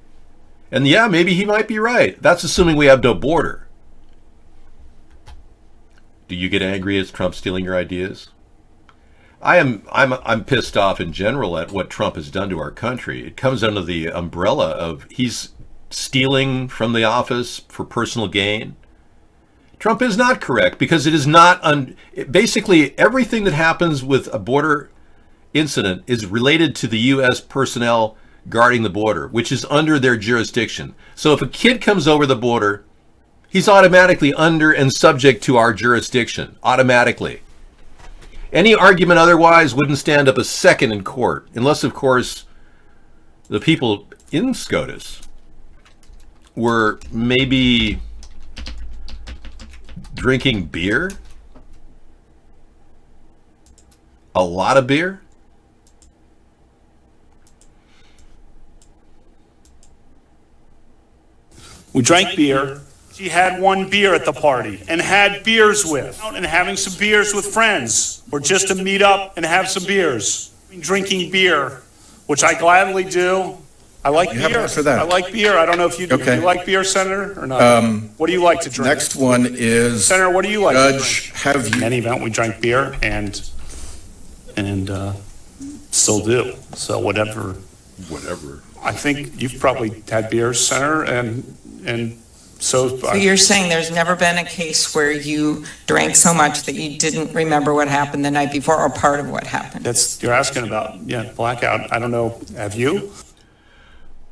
And yeah, maybe he might be right. That's assuming we have no border. Do you get angry at Trump stealing your ideas? I'm pissed off in general at what Trump has done to our country. It comes under the umbrella of he's stealing from the office for personal gain. Trump is not correct because it is not basically everything that happens with a border incident is related to the U.S. personnel guarding the border, which is under their jurisdiction. So if a kid comes over the border, he's automatically under and subject to our jurisdiction, automatically. Any argument otherwise wouldn't stand up a second in court, unless, of course, the people in SCOTUS were maybe drinking beer, a lot of beer. We drank beer. She had one beer at the party and had beers with, and having some beers with friends, or just to meet up and have some beers. Drinking beer, which I gladly do. I like beer. For that. I like beer. I don't know if you do. Okay. Do you like beer, Senator, or not? What do you like to drink? Next one is Senator, what do you like Judge, to drink? have you? In any event, we drank beer and still do. So whatever. I think you've probably had beers, Senator, and so. So you're saying there's never been a case where you drank so much that you didn't remember what happened the night before or part of what happened? You're asking about, blackout. I don't know. Have you?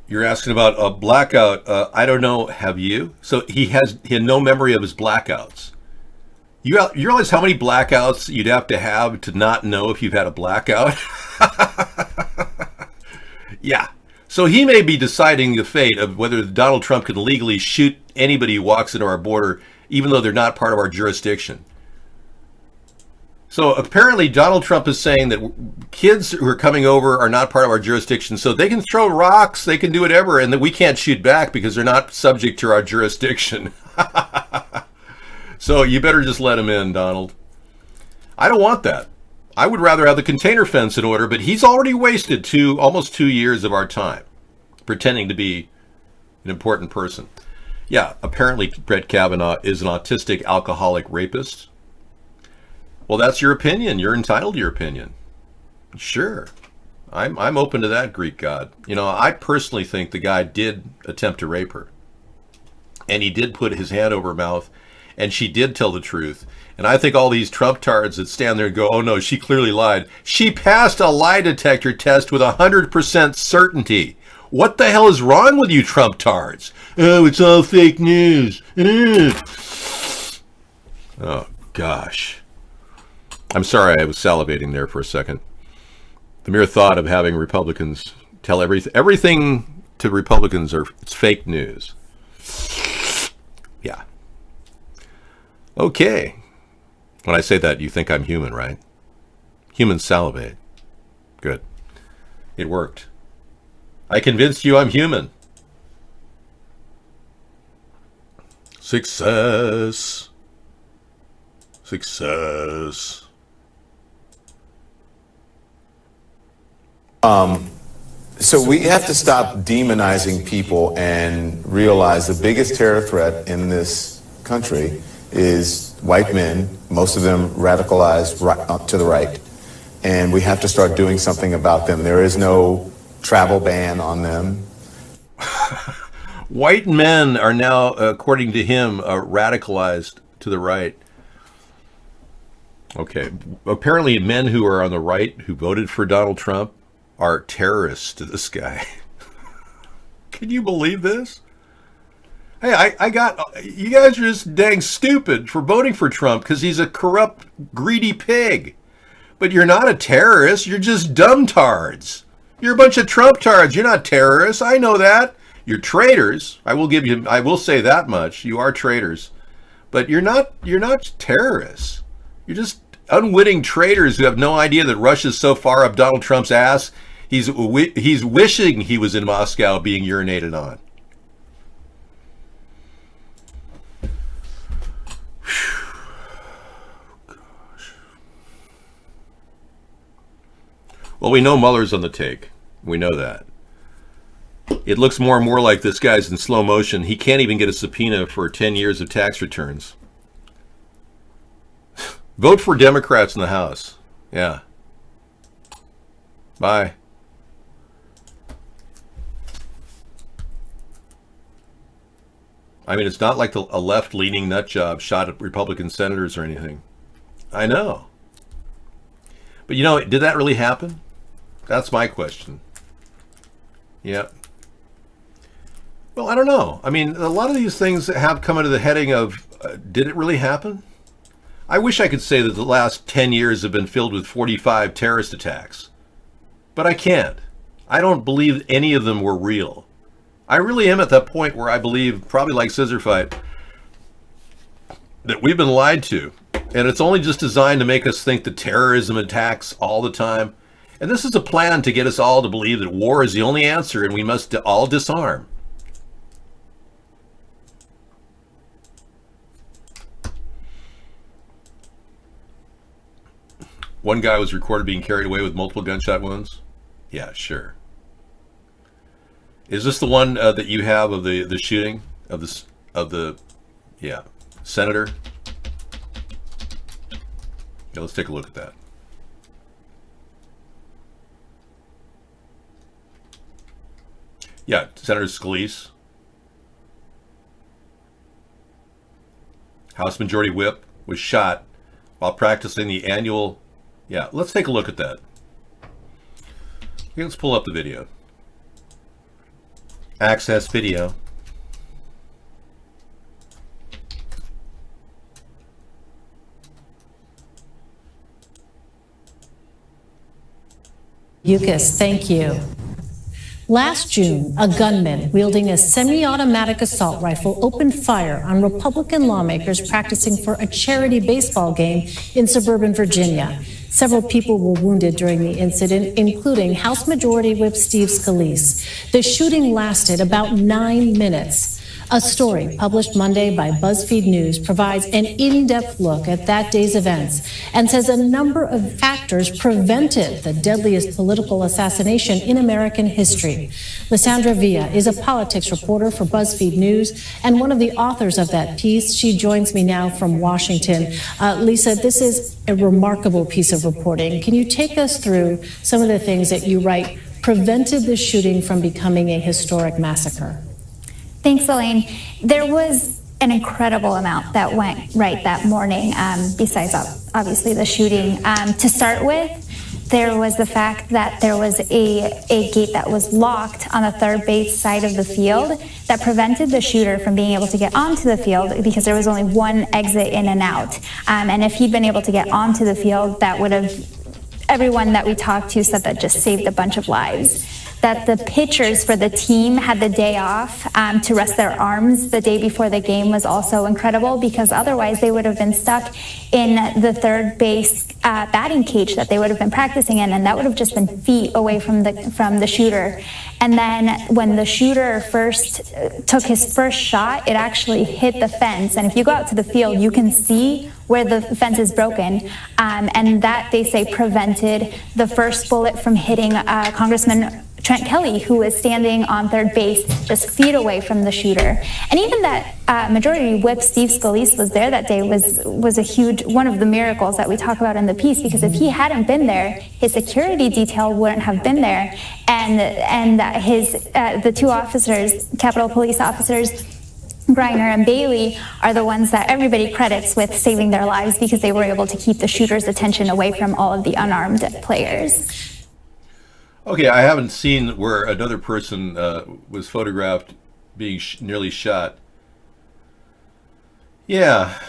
You're asking about a blackout. I don't know. Have you? So he had no memory of his blackouts. You realize how many blackouts you'd have to not know if you've had a blackout? Yeah. So he may be deciding the fate of whether Donald Trump can legally shoot anybody who walks into our border, even though they're not part of our jurisdiction. So apparently Donald Trump is saying that kids who are coming over are not part of our jurisdiction, so they can throw rocks, they can do whatever, and that we can't shoot back because they're not subject to our jurisdiction. So you better just let him in, Donald. I don't want that. I would rather have the container fence in order, but he's already wasted almost 2 years of our time pretending to be an important person. Yeah, apparently Brett Kavanaugh is an autistic alcoholic rapist. Well, that's your opinion. You're entitled to your opinion. Sure. I'm open to that, Greek god. You know, I personally think the guy did attempt to rape her. And he did put his hand over her mouth, and she did tell the truth. And I think all these Trump-tards that stand there and go, oh no, she clearly lied. She passed a lie detector test with 100% certainty. What the hell is wrong with you Trump-tards? Oh, it's all fake news. Oh, gosh. I'm sorry I was salivating there for a second. The mere thought of having Republicans tell everything to Republicans it's fake news. Yeah. Okay. When I say that, you think I'm human, right? Humans salivate. Good. It worked. I convinced you I'm human. Success. Success. So we have to stop demonizing people and realize the biggest terror threat in this country is white men, most of them radicalized to the right. And we have to start doing something about them. There is no travel ban on them. White men are now, according to him, radicalized to the right. Okay. Apparently men who are on the right who voted for Donald Trump are terrorists to this guy. Can you believe this? Hey, you guys are just dang stupid for voting for Trump because he's a corrupt, greedy pig. But you're not a terrorist. You're just dumb-tards. You're a bunch of Trump-tards. You're not terrorists. I know that. You're traitors. I will say that much. You are traitors. But you're not terrorists. You're just unwitting traitors who have no idea that Russia's so far up Donald Trump's ass. He's wishing he was in Moscow being urinated on. Well, we know Mueller's on the take. We know that. It looks more and more like this guy's in slow motion. He can't even get a subpoena for 10 years of tax returns. Vote for Democrats in the House. Yeah. Bye. I mean, it's not like a left-leaning nut job shot at Republican senators or anything. I know. But you know, did that really happen? That's my question. Yeah. Well, I don't know. I mean, a lot of these things have come under the heading of, did it really happen? I wish I could say that the last 10 years have been filled with 45 terrorist attacks. But I can't. I don't believe any of them were real. I really am at that point where I believe, probably like Scissor Fight, that we've been lied to. And it's only just designed to make us think that terrorism attacks all the time. And this is a plan to get us all to believe that war is the only answer and we must all disarm. One guy was recorded being carried away with multiple gunshot wounds. Yeah, sure. Is this the one that you have of the shooting of the senator? Yeah, let's take a look at that. Yeah, Senator Scalise. House Majority Whip was shot while practicing the annual... Yeah, let's take a look at that. Okay, let's pull up the video. Access video. Bukis, thank you. Last June, a gunman wielding a semi-automatic assault rifle opened fire on Republican lawmakers practicing for a charity baseball game in suburban Virginia. Several people were wounded during the incident, including House Majority Whip Steve Scalise. The shooting lasted about 9 minutes. A story published Monday by BuzzFeed News provides an in-depth look at that day's events and says a number of factors prevented the deadliest political assassination in American history. Lysandra Villa is a politics reporter for BuzzFeed News and one of the authors of that piece. She joins me now from Washington. Lisa, this is a remarkable piece of reporting. Can you take us through some of the things that you write prevented the shooting from becoming a historic massacre? Thanks, Elaine. There was an incredible amount that went right that morning, besides obviously the shooting. To start with, there was the fact that there was a gate that was locked on the third base side of the field that prevented the shooter from being able to get onto the field because there was only one exit in and out. And if he'd been able to get onto the field, that would have, everyone that we talked to said that just saved a bunch of lives. That the pitchers for the team had the day off to rest their arms the day before the game was also incredible, because otherwise they would have been stuck in the third base batting cage that they would have been practicing in, and that would have just been feet away from the shooter. And then when the shooter first took his first shot, it actually hit the fence. And if you go out to the field, you can see where the fence is broken. And that, they say, prevented the first bullet from hitting Congressman Trent Kelly, who was standing on third base just feet away from the shooter. And even that Majority Whip Steve Scalise was there that day was a huge, one of the miracles that we talk about in the piece, because if he hadn't been there, his security detail wouldn't have been there. And the two officers, Capitol Police officers, Griner and Bailey, are the ones that everybody credits with saving their lives, because they were able to keep the shooter's attention away from all of the unarmed players. Okay, I haven't seen where another person was photographed being nearly shot. Yeah.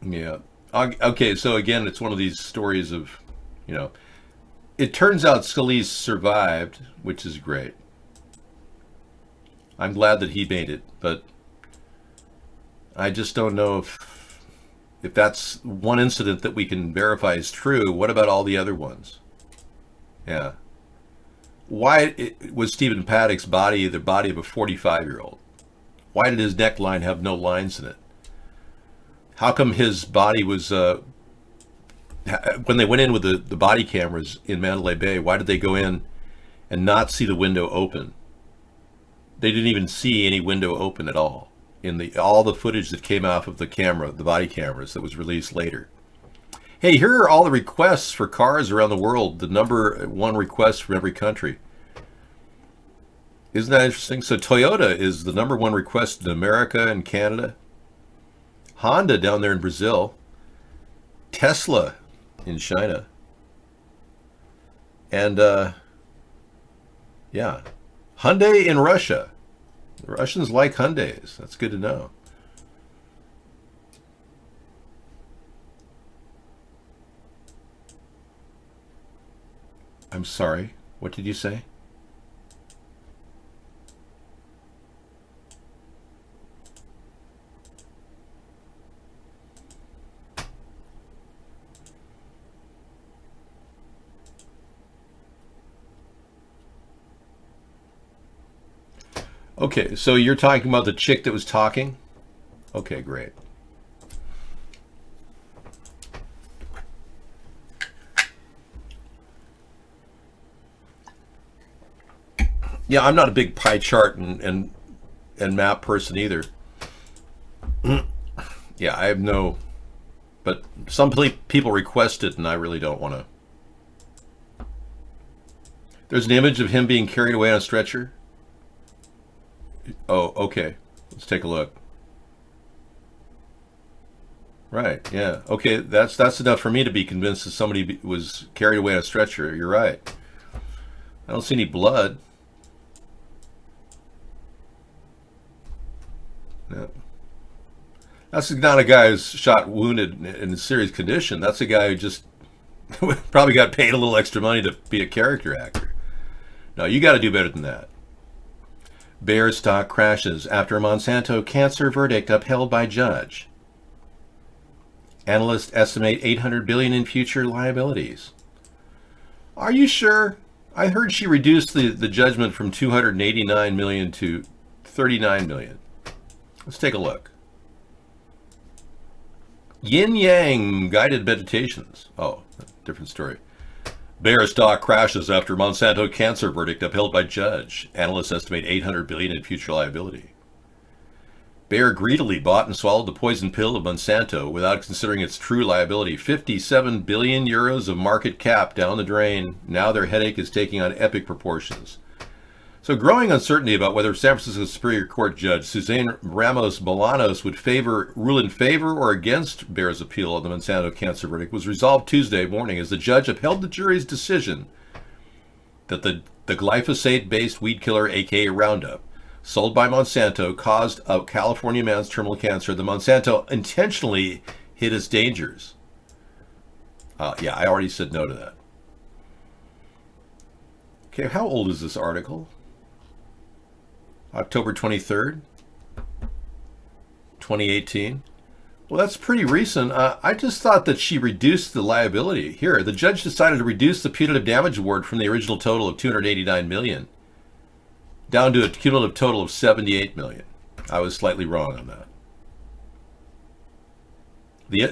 Yeah. Okay, so again, it's one of these stories of, it turns out Scalise survived, which is great. I'm glad that he made it, but I just don't know if that's one incident that we can verify is true. What about all the other ones? Yeah. Why was Stephen Paddock's body the body of a 45-year-old? Why did his neckline have no lines in it? How come his body was, when they went in with the body cameras in Mandalay Bay, why did they go in and not see the window open? They didn't even see any window open at all in all the footage that came off of the camera, the body cameras that was released later. Hey, here are all the requests for cars around the world, the number one request from every country. Isn't that interesting? So Toyota is the number one request in America and Canada. Honda down there in Brazil. Tesla in China. And, yeah. Hyundai in Russia. The Russians like Hyundais. That's good to know. I'm sorry. What did you say? Okay, so you're talking about the chick that was talking? Okay, great. Yeah, I'm not a big pie chart and map person either. Yeah, I have no, but some people request it, and I really don't want to. There's an image of him being carried away on a stretcher. Oh, okay. Let's take a look. Right, yeah. Okay, that's enough for me to be convinced that somebody was carried away on a stretcher. You're right. I don't see any blood. No. That's not a guy who's shot, wounded, in a serious condition. That's a guy who just probably got paid a little extra money to be a character actor. No, you got to do better than that. Bayer stock crashes after Monsanto cancer verdict upheld by judge. Analysts estimate $800 billion in future liabilities. Are you sure? I heard she reduced the judgment from $289 million to $39 million. Let's take a look. Yin Yang Guided Meditations. Oh, different story. Bayer stock crashes after Monsanto cancer verdict upheld by judge. Analysts estimate $800 billion in future liability. Bayer greedily bought and swallowed the poison pill of Monsanto without considering its true liability. 57 billion euros of market cap down the drain. Now their headache is taking on epic proportions. So growing uncertainty about whether San Francisco Superior Court Judge Suzanne Ramos Bolanos would rule in favor or against Bayer's appeal of the Monsanto cancer verdict was resolved Tuesday morning as the judge upheld the jury's decision that the glyphosate-based weed killer, aka Roundup, sold by Monsanto, caused a California man's terminal cancer. The Monsanto intentionally hid its dangers. Yeah, I already said no to that. Okay, how old is this article? October 23rd, 2018. Well, that's pretty recent. I just thought that she reduced the liability. Here, the judge decided to reduce the punitive damage award from the original total of $289 million down to a cumulative total of $78 million. I was slightly wrong on that.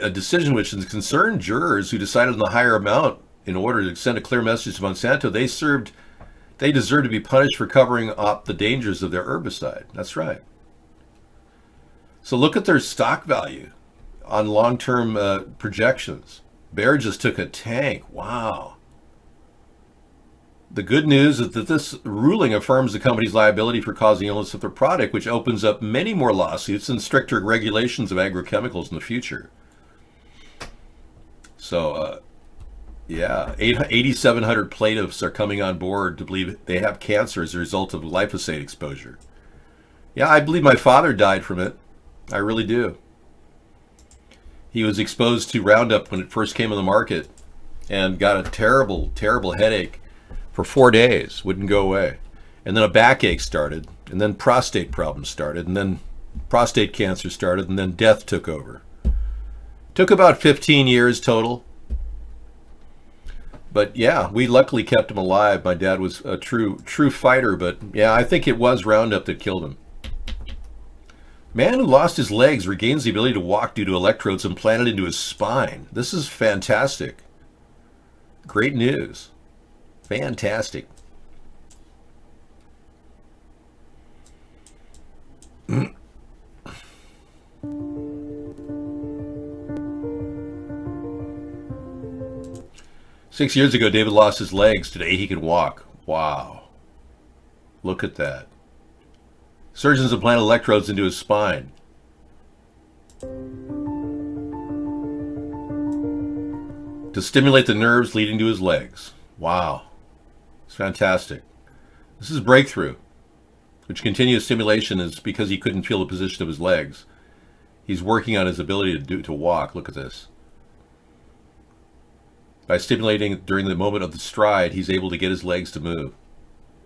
A decision which concerned jurors who decided on the higher amount in order to send a clear message to Monsanto. They deserve to be punished for covering up the dangers of their herbicide. That's right. So look at their stock value on long-term projections. Bayer just took a tank. Wow. The good news is that this ruling affirms the company's liability for causing illness of their product, which opens up many more lawsuits and stricter regulations of agrochemicals in the future. So, yeah, 8,700 plaintiffs are coming on board to believe they have cancer as a result of glyphosate exposure. Yeah, I believe my father died from it. I really do. He was exposed to Roundup when it first came on the market and got a terrible, terrible headache for 4 days, wouldn't go away. And then a backache started, and then prostate problems started, and then prostate cancer started, and then death took over. Took about 15 years total. But yeah, we luckily kept him alive. My dad was a true fighter, but yeah, I think it was Roundup that killed him. Man who lost his legs regains the ability to walk due to electrodes implanted into his spine. This is fantastic. Great news. Fantastic. Six years ago, David lost his legs. Today, he can walk. Wow. Look at that. Surgeons implanted electrodes into his spine. To stimulate the nerves leading to his legs. Wow. It's fantastic. This is breakthrough, which continuous stimulation is because he couldn't feel the position of his legs. He's working on his ability to walk. Look at this. By stimulating during the moment of the stride, he's able to get his legs to move.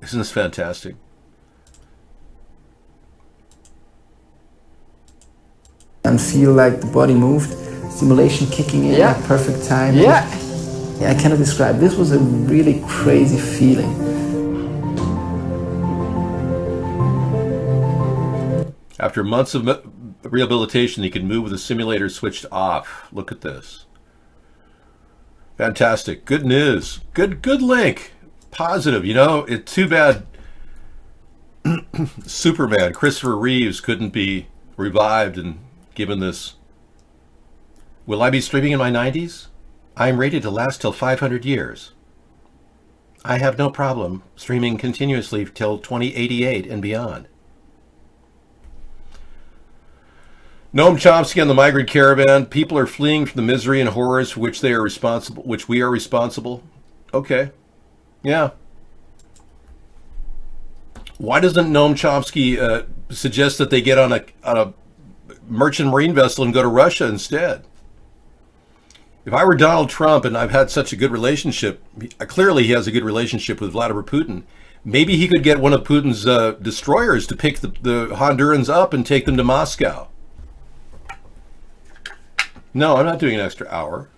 Isn't this fantastic? And feel like the body moved, stimulation kicking in at perfect time. Yeah, I cannot describe. This was a really crazy feeling. After months of rehabilitation, he can move with the simulator switched off. Look at this. Fantastic. Good news. Good link. Positive. You know, it's too bad Superman, Christopher Reeves, couldn't be revived and given this. Will I be streaming in my 90s? I'm rated to last till 500 years. I have no problem streaming continuously till 2088 and beyond. Noam Chomsky on the migrant caravan. People are fleeing from the misery and horrors for which they are responsible, which we are responsible. Okay. Yeah. Why doesn't Noam Chomsky suggest that they get on a merchant marine vessel and go to Russia instead. If I were Donald Trump and I've had such a good relationship, clearly he has a good relationship with Vladimir Putin, maybe he could get one of Putin's destroyers to pick the Hondurans up and take them to Moscow. No, I'm not doing an extra hour.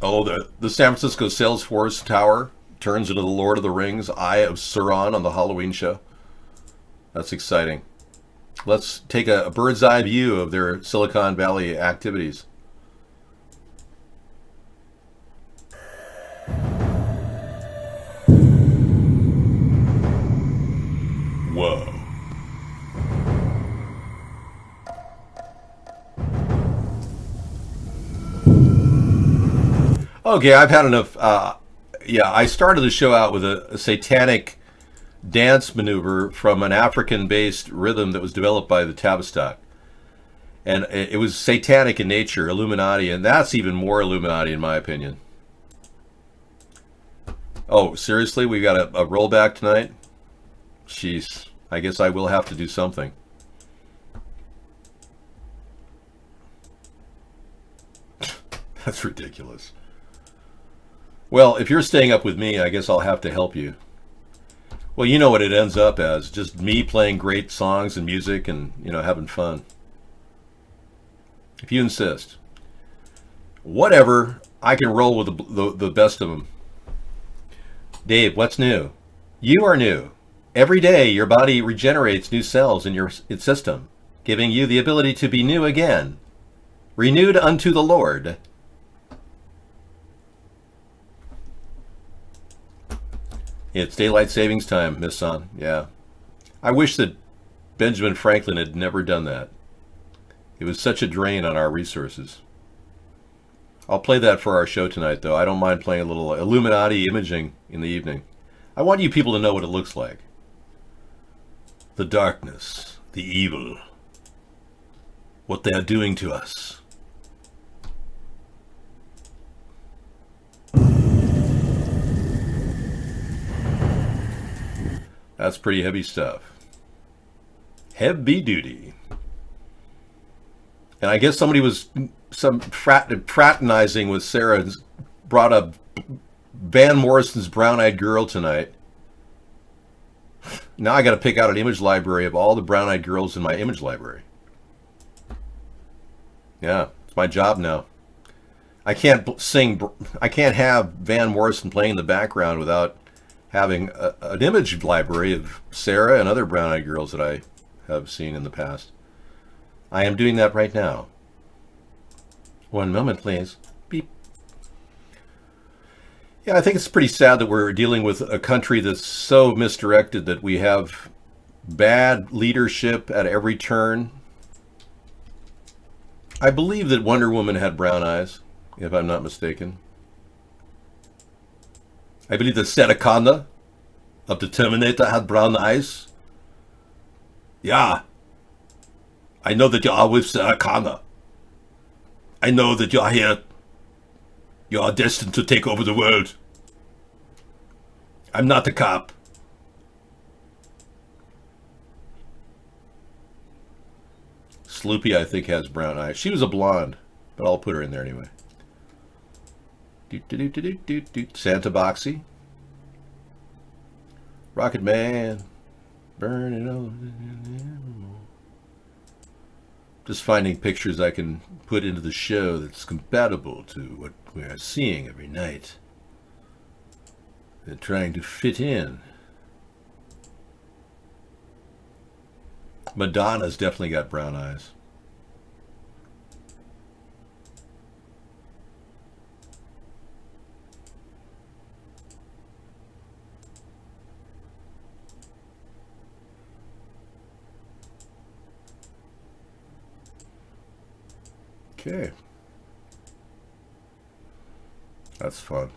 Oh, the San Francisco Salesforce Tower turns into the Lord of the Rings, Eye of Sauron on the Halloween show. That's exciting. Let's take a bird's eye view of their Silicon Valley activities. Whoa. Okay, I've had enough. I started the show out with a satanic dance maneuver from an African-based rhythm that was developed by the Tavistock. And it was satanic in nature, Illuminati, and that's even more Illuminati in my opinion. Oh, seriously? We got a rollback tonight? Jeez, I guess I will have to do something. That's ridiculous. Well, if you're staying up with me, I guess I'll have to help you. Well, you know what it ends up as, just me playing great songs and music and, having fun. If you insist. Whatever, I can roll with the best of them. Dave, what's new? You are new. Every day, your body regenerates new cells in its system, giving you the ability to be new again. Renewed unto the Lord. It's daylight savings time, Miss Son. Yeah. I wish that Benjamin Franklin had never done that. It was such a drain on our resources. I'll play that for our show tonight, though. I don't mind playing a little Illuminati imaging in the evening. I want you people to know what it looks like. The darkness, the evil, what they are doing to us. That's pretty heavy stuff. Heavy duty. And I guess somebody was fraternizing with Sarah and brought up Van Morrison's Brown-Eyed Girl tonight. Now I got to pick out an image library of all the brown-eyed girls in my image library. Yeah, it's my job now. I can't have Van Morrison playing in the background without having an image library of Sarah and other brown-eyed girls that I have seen in the past. I am doing that right now. One moment, please. Beep. Yeah, I think it's pretty sad that we're dealing with a country that's so misdirected that we have bad leadership at every turn. I believe that Wonder Woman had brown eyes, if I'm not mistaken. I believe that Sarah Connor of the Terminator had brown eyes. Yeah. I know that you are with Sarah Connor. I know that you are here. You are destined to take over the world. I'm not a cop. Sloopy, I think, has brown eyes. She was a blonde, but I'll put her in there anyway. Santa Boxy. Rocket Man. Burning on. Just finding pictures I can put into the show that's compatible to what we are seeing every night. And trying to fit in. Madonna's definitely got brown eyes. Okay. That's fun.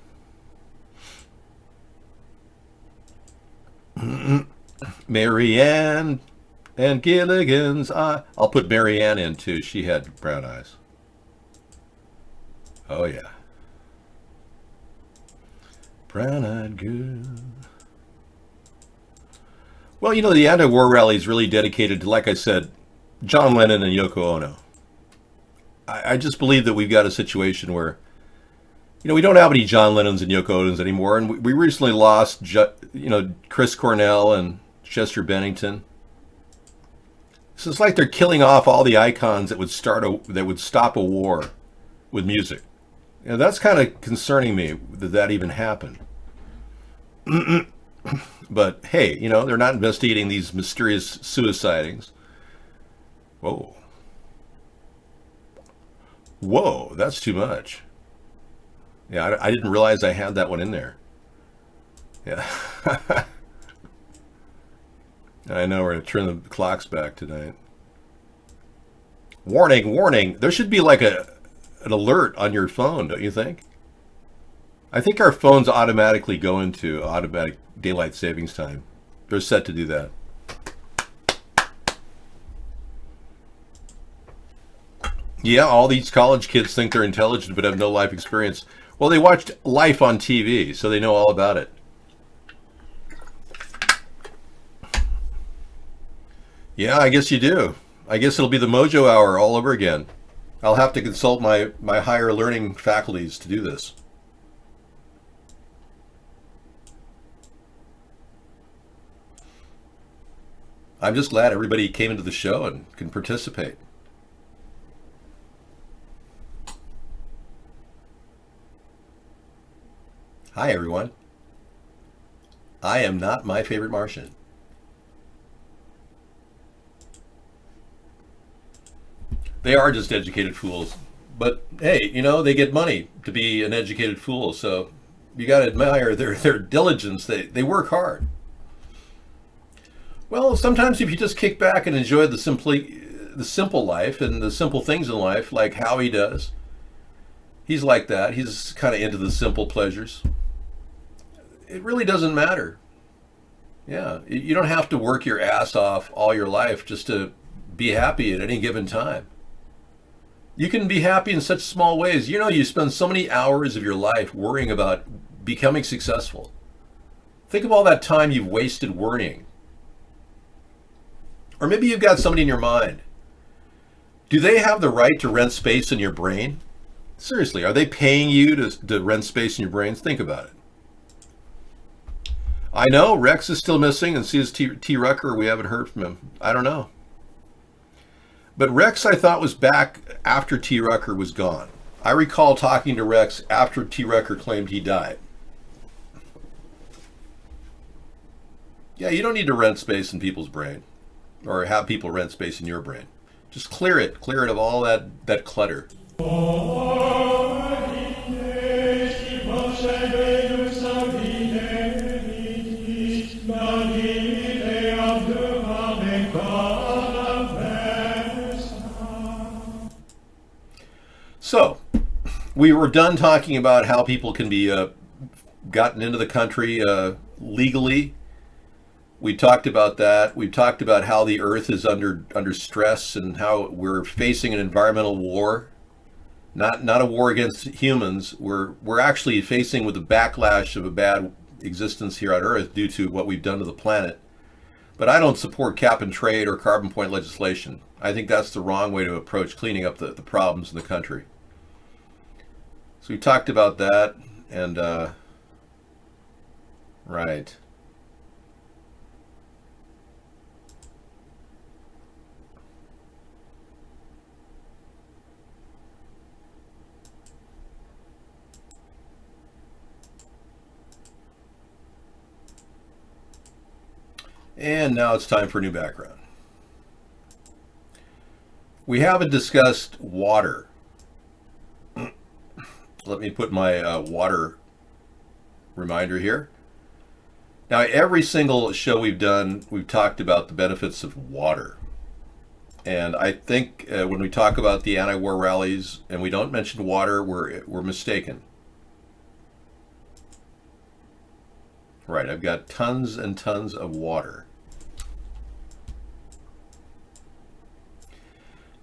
Marianne and Gilligan's eye. I'll put Marianne in too. She had brown eyes. Oh yeah. Brown-eyed girl. Well, you know, the anti-war rally is really dedicated to, like I said, John Lennon and Yoko Ono. I just believe that we've got a situation where, you know, we don't have any John Lennons and Yoko Onos anymore, and we recently lost, Chris Cornell and Chester Bennington. So it's like they're killing off all the icons that would stop a war with music. You know, that's kind of concerning me that even happened. But hey, you know, they're not investigating these mysterious suicidings. Whoa, that's too much. Yeah, I didn't realize I had that one in there. Yeah. I know, we're going to turn the clocks back tonight. Warning, warning. There should be like an alert on your phone, don't you think? I think our phones automatically go into automatic daylight savings time. They're set to do that. Yeah, all these college kids think they're intelligent but have no life experience. Well, they watched Life on TV, so they know all about it. Yeah, I guess you do. I guess it'll be the Mojo Hour all over again. I'll have to consult my higher learning faculties to do this. I'm just glad everybody came into the show and can participate. Hi, everyone. I am not my favorite Martian. They are just educated fools. But hey, you know, they get money to be an educated fool, so you got to admire their diligence. They work hard. Well, sometimes if you just kick back and enjoy the simple life and the simple things in life, like Howie does, he's like that. He's kind of into the simple pleasures. It really doesn't matter. Yeah, you don't have to work your ass off all your life just to be happy at any given time. You can be happy in such small ways. You know, you spend so many hours of your life worrying about becoming successful. Think of all that time you've wasted worrying. Or maybe you've got somebody in your mind. Do they have the right to rent space in your brain? Seriously, are they paying you to rent space in your brains? Think about it. I know Rex is still missing, and sees T. Rucker. We haven't heard from him. I don't know. But Rex, I thought, was back after T. Rucker was gone. I recall talking to Rex after T. Rucker claimed he died. Yeah, you don't need to rent space in people's brain, or have people rent space in your brain. Just clear it of all that clutter. So, we were done talking about how people can be gotten into the country legally. We talked about that. We talked about how the earth is under stress and how we're facing an environmental war. Not a war against humans. We're actually facing with the backlash of a bad existence here on Earth due to what we've done to the planet. But I don't support cap and trade or carbon point legislation. I think that's the wrong way to approach cleaning up the problems in the country. So we talked about that, and right. And now it's time for a new background. We haven't discussed water. Let me put my water reminder here. Now, every single show we've done, we've talked about the benefits of water. And I think when we talk about the anti-war rallies and we don't mention water, we're mistaken. Right, I've got tons and tons of water.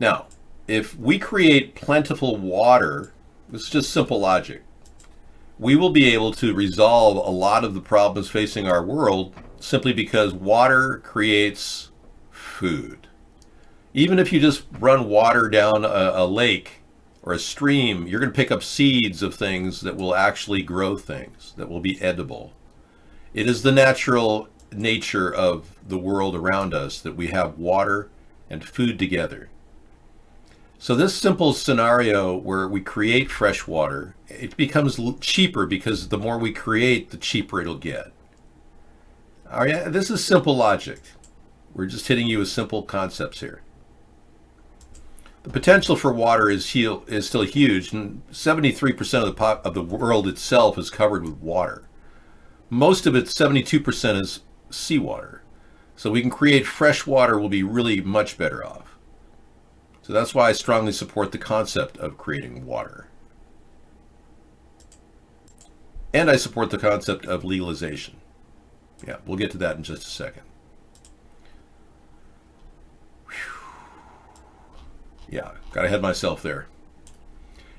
Now, if we create plentiful water, it's just simple logic, we will be able to resolve a lot of the problems facing our world simply because water creates food. Even if you just run water down a lake or a stream, you're going to pick up seeds of things that will actually grow things, that will be edible. It is the natural nature of the world around us that we have water and food together. So this simple scenario where we create fresh water, it becomes cheaper because the more we create, the cheaper it'll get. All right, this is simple logic. We're just hitting you with simple concepts here. The potential for water is still huge, and 73% of the world itself is covered with water. Most of it, 72%, is seawater. So we can create fresh water, we'll be really much better off. So that's why I strongly support the concept of creating water. And I support the concept of legalization. Yeah, we'll get to that in just a second. Yeah, got ahead of myself there.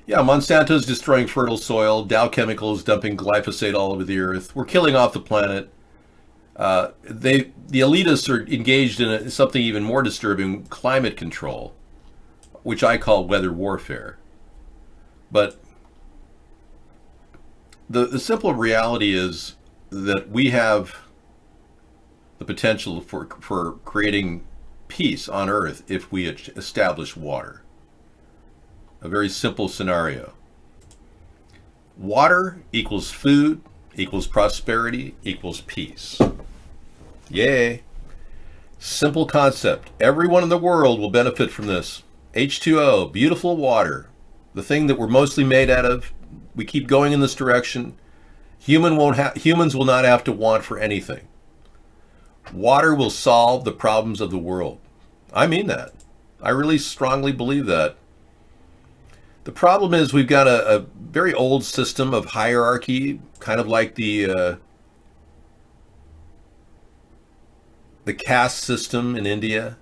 Yeah, Monsanto's destroying fertile soil. Dow Chemicals dumping glyphosate all over the earth. We're killing off the planet. The elitists are engaged in something even more disturbing, climate control, which I call weather warfare. But the simple reality is that we have the potential for creating peace on Earth if we establish water. A very simple scenario. Water equals food, equals prosperity, equals peace. Yay. Simple concept. Everyone in the world will benefit from this. H2O, beautiful water, the thing that we're mostly made out of. We keep going in this direction. Humans will not have to want for anything. Water will solve the problems of the world. I mean that. I really strongly believe that. The problem is we've got a very old system of hierarchy, kind of like the caste system in India.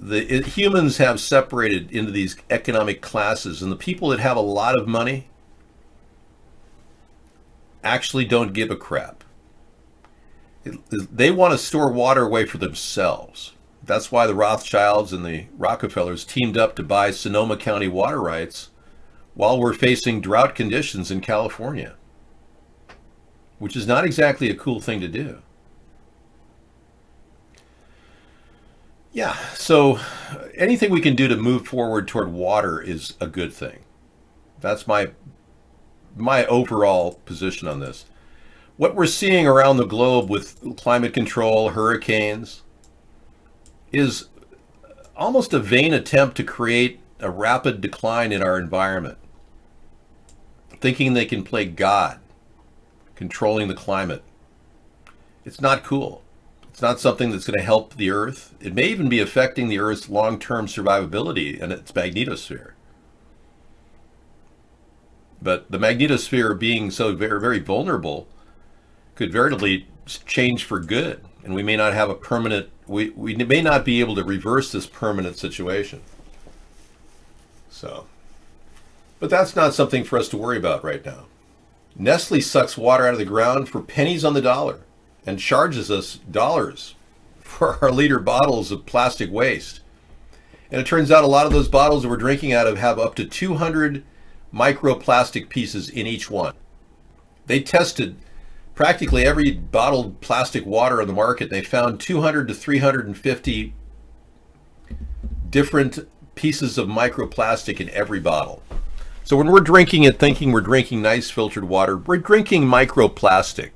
Humans have separated into these economic classes, and the people that have a lot of money actually don't give a crap. They want to store water away for themselves. That's why the Rothschilds and the Rockefellers teamed up to buy Sonoma County water rights while we're facing drought conditions in California, which is not exactly a cool thing to do. Yeah, so anything we can do to move forward toward water is a good thing. That's my overall position on this. What we're seeing around the globe with climate control, hurricanes, is almost a vain attempt to create a rapid decline in our environment, thinking they can play God, controlling the climate. It's not cool. It's not something that's going to help the Earth. It may even be affecting the Earth's long-term survivability and its magnetosphere. But the magnetosphere, being so very, very vulnerable, could veritably change for good, and we may not have a permanent, we may not be able to reverse this permanent situation. So, but that's not something for us to worry about right now. Nestle sucks water out of the ground for pennies on the dollar and charges us dollars for our liter bottles of plastic waste. And it turns out a lot of those bottles that we're drinking out of have up to 200 microplastic pieces in each one. They tested practically every bottled plastic water on the market. They found 200 to 350 different pieces of microplastic in every bottle. So when we're drinking it thinking we're drinking nice filtered water, we're drinking microplastic.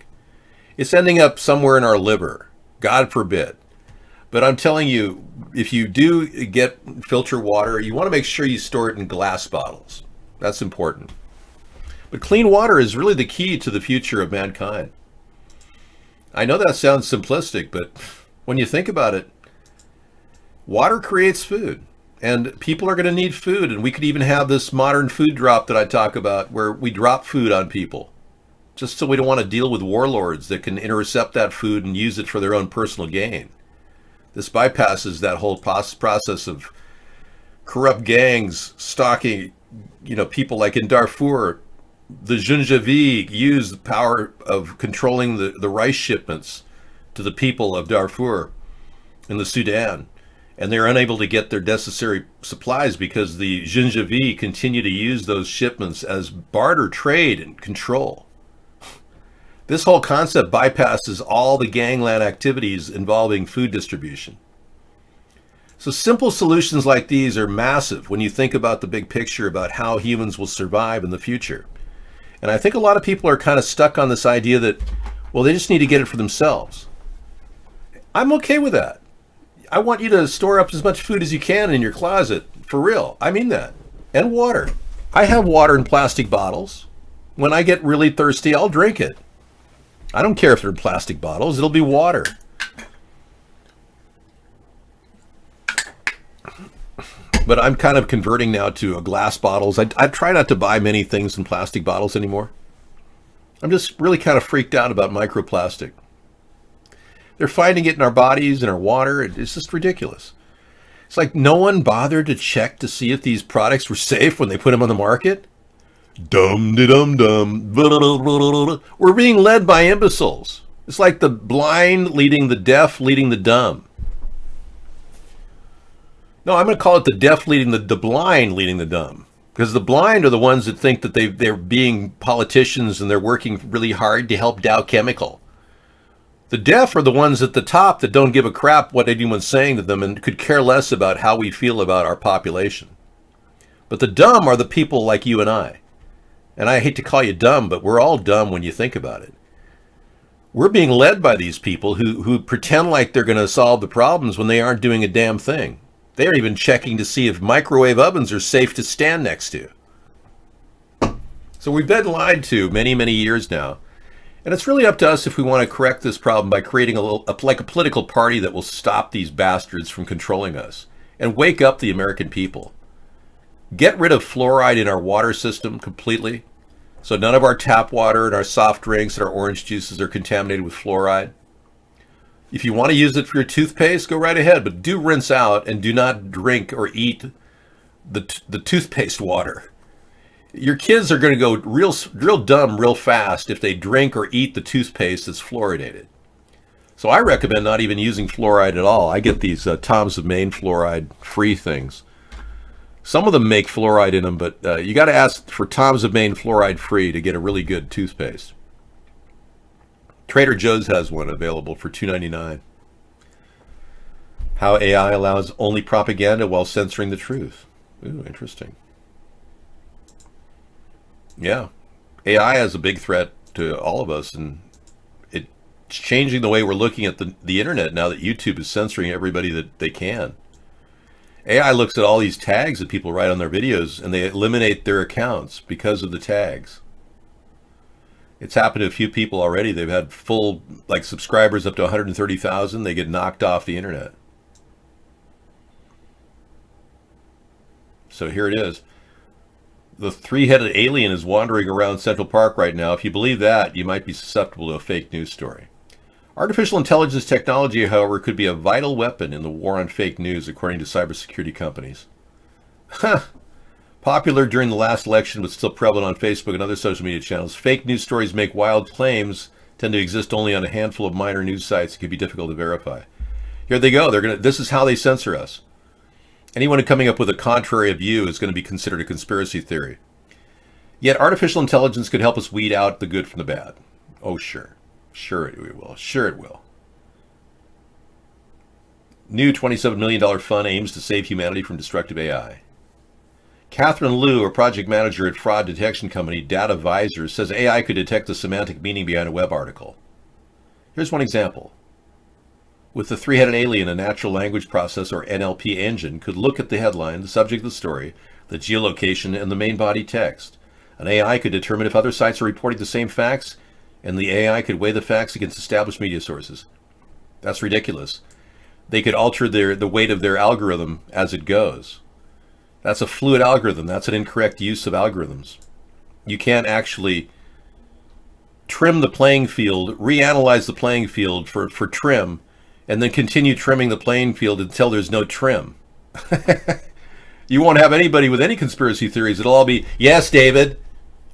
It's ending up somewhere in our liver, God forbid. But I'm telling you, if you do get filtered water, you want to make sure you store it in glass bottles. That's important. But clean water is really the key to the future of mankind. I know that sounds simplistic, but when you think about it, water creates food, and people are going to need food, and we could even have this modern food drop that I talk about, where we drop food on people, just so we don't want to deal with warlords that can intercept that food and use it for their own personal gain. This bypasses that whole process of corrupt gangs stalking, people like in Darfur. The Junjavi used the power of controlling the rice shipments to the people of Darfur in the Sudan, and they're unable to get their necessary supplies because the Gingivi continue to use those shipments as barter trade and control. This whole concept bypasses all the gangland activities involving food distribution. So simple solutions like these are massive when you think about the big picture about how humans will survive in the future. And I think a lot of people are kind of stuck on this idea that, well, they just need to get it for themselves. I'm okay with that. I want you to store up as much food as you can in your closet, for real. I mean that. And water. I have water in plastic bottles. When I get really thirsty, I'll drink it. I don't care if they're in plastic bottles, it'll be water. But I'm kind of converting now to glass bottles. I try not to buy many things in plastic bottles anymore. I'm just really kind of freaked out about microplastic. They're finding it in our bodies, in our water. It's just ridiculous. It's like no one bothered to check to see if these products were safe when they put them on the market. Dum-de-dum-dum. We're being led by imbeciles. It's like the blind leading the deaf, leading the dumb. No, I'm going to call it the deaf leading the blind leading the dumb. Because the blind are the ones that think that they're being politicians and they're working really hard to help Dow Chemical. The deaf are the ones at the top that don't give a crap what anyone's saying to them and could care less about how we feel about our population. But the dumb are the people like you and I. And I hate to call you dumb, but we're all dumb when you think about it. We're being led by these people who pretend like they're going to solve the problems when they aren't doing a damn thing. They aren't even checking to see if microwave ovens are safe to stand next to. So we've been lied to many, many years now. And it's really up to us if we want to correct this problem by creating a political party that will stop these bastards from controlling us and wake up the American people. Get rid of fluoride in our water system completely, so none of our tap water and our soft drinks and our orange juices are contaminated with fluoride. If you want to use it for your toothpaste, go right ahead, but do rinse out and do not drink or eat the toothpaste water. Your kids are going to go real dumb real fast if they drink or eat the toothpaste that's fluoridated. So I recommend not even using fluoride at all. I get these Tom's of Maine fluoride-free things. Some of them make fluoride in them, but you got to ask for Tom's of Maine fluoride-free to get a really good toothpaste. Trader Joe's has one available for $2.99. How AI allows only propaganda while censoring the truth. Ooh, interesting. Yeah, AI is a big threat to all of us, and it's changing the way we're looking at the internet now that YouTube is censoring everybody that they can. AI looks at all these tags that people write on their videos, and they eliminate their accounts because of the tags. It's happened to a few people already. They've had full subscribers up to 130,000. They get knocked off the internet. So here it is. The three-headed alien is wandering around Central Park right now. If you believe that, you might be susceptible to a fake news story. Artificial intelligence technology, however, could be a vital weapon in the war on fake news, according to cybersecurity companies. Popular during the last election, but still prevalent on Facebook and other social media channels, fake news stories make wild claims, tend to exist only on a handful of minor news sites. It can be difficult to verify. Here they go. This is how they censor us. Anyone coming up with a contrary view is going to be considered a conspiracy theory. Yet artificial intelligence could help us weed out the good from the bad. Oh, sure. Sure it will. Sure it will. New $27 million fund aims to save humanity from destructive AI. Catherine Liu, a project manager at fraud detection company DataVisor, says AI could detect the semantic meaning behind a web article. Here's one example. With the three-headed alien, a natural language processor or NLP engine could look at the headline, the subject of the story, the geolocation, and the main body text. An AI could determine if other sites are reporting the same facts, and the AI could weigh the facts against established media sources. That's ridiculous. They could alter the weight of their algorithm as it goes. That's a fluid algorithm. That's an incorrect use of algorithms. You can't actually trim the playing field, reanalyze the playing field for trim, and then continue trimming the playing field until there's no trim. You won't have anybody with any conspiracy theories. It'll all be, yes, David,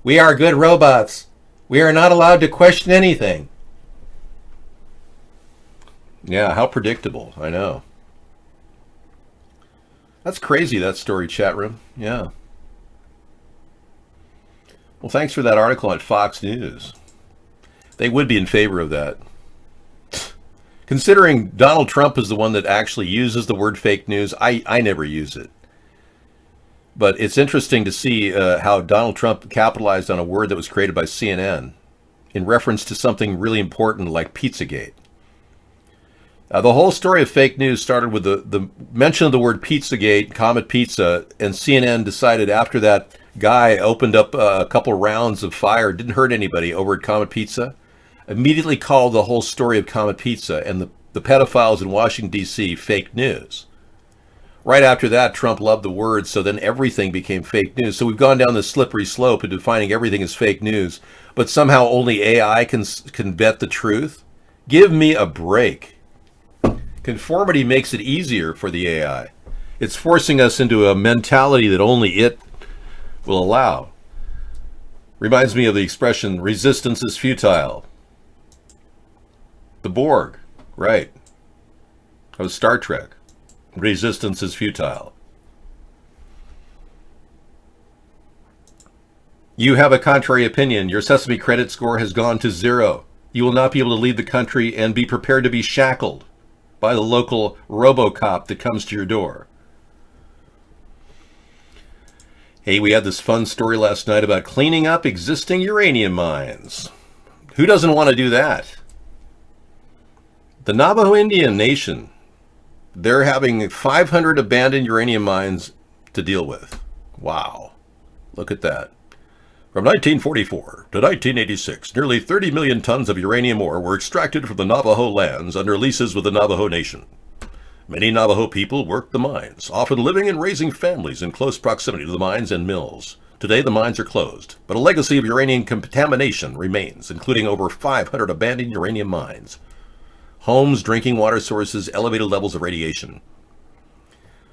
we are good robots. We are not allowed to question anything. Yeah, how predictable. I know. That's crazy, that story, chat room. Yeah. Well, thanks for that article at Fox News. They would be in favor of that. Considering Donald Trump is the one that actually uses the word fake news, I never use it. But it's interesting to see how Donald Trump capitalized on a word that was created by CNN in reference to something really important like Pizzagate. The whole story of fake news started with the mention of the word Pizzagate, Comet Pizza, and CNN decided after that guy opened up a couple rounds of fire, didn't hurt anybody over at Comet Pizza, immediately called the whole story of Comet Pizza and the pedophiles in Washington, D.C. fake news. Right after that, Trump loved the word, so then everything became fake news. So we've gone down this slippery slope of defining everything as fake news, but somehow only AI can vet the truth? Give me a break. Conformity makes it easier for the AI. It's forcing us into a mentality that only it will allow. Reminds me of the expression, resistance is futile. The Borg, right. Of Star Trek. Resistance is futile. You have a contrary opinion. Your Sesame credit score has gone to 0. You will not be able to leave the country and be prepared to be shackled by the local RoboCop that comes to your door. Hey, we had this fun story last night about cleaning up existing uranium mines. Who doesn't want to do that? The Navajo Indian Nation, they're having 500 abandoned uranium mines to deal with. Wow. Look at that. From 1944 to 1986, nearly 30 million tons of uranium ore were extracted from the Navajo lands under leases with the Navajo Nation. Many Navajo people worked the mines, often living and raising families in close proximity to the mines and mills. Today, the mines are closed, but a legacy of uranium contamination remains, including over 500 abandoned uranium mines. Homes, drinking water sources, elevated levels of radiation.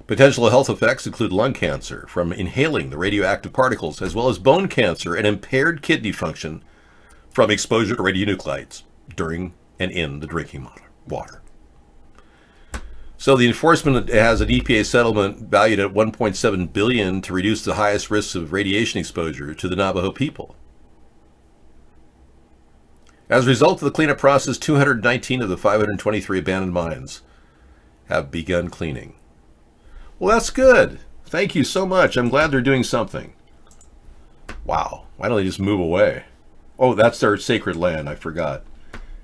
Potential health effects include lung cancer from inhaling the radioactive particles, as well as bone cancer and impaired kidney function from exposure to radionuclides during and in the drinking water. So the enforcement has an EPA settlement valued at $1.7 billion to reduce the highest risks of radiation exposure to the Navajo people. As a result of the cleanup process, 219 of the 523 abandoned mines have begun cleaning. Well, that's good. Thank you so much. I'm glad they're doing something. Wow. Why don't they just move away? Oh, that's their sacred land. I forgot.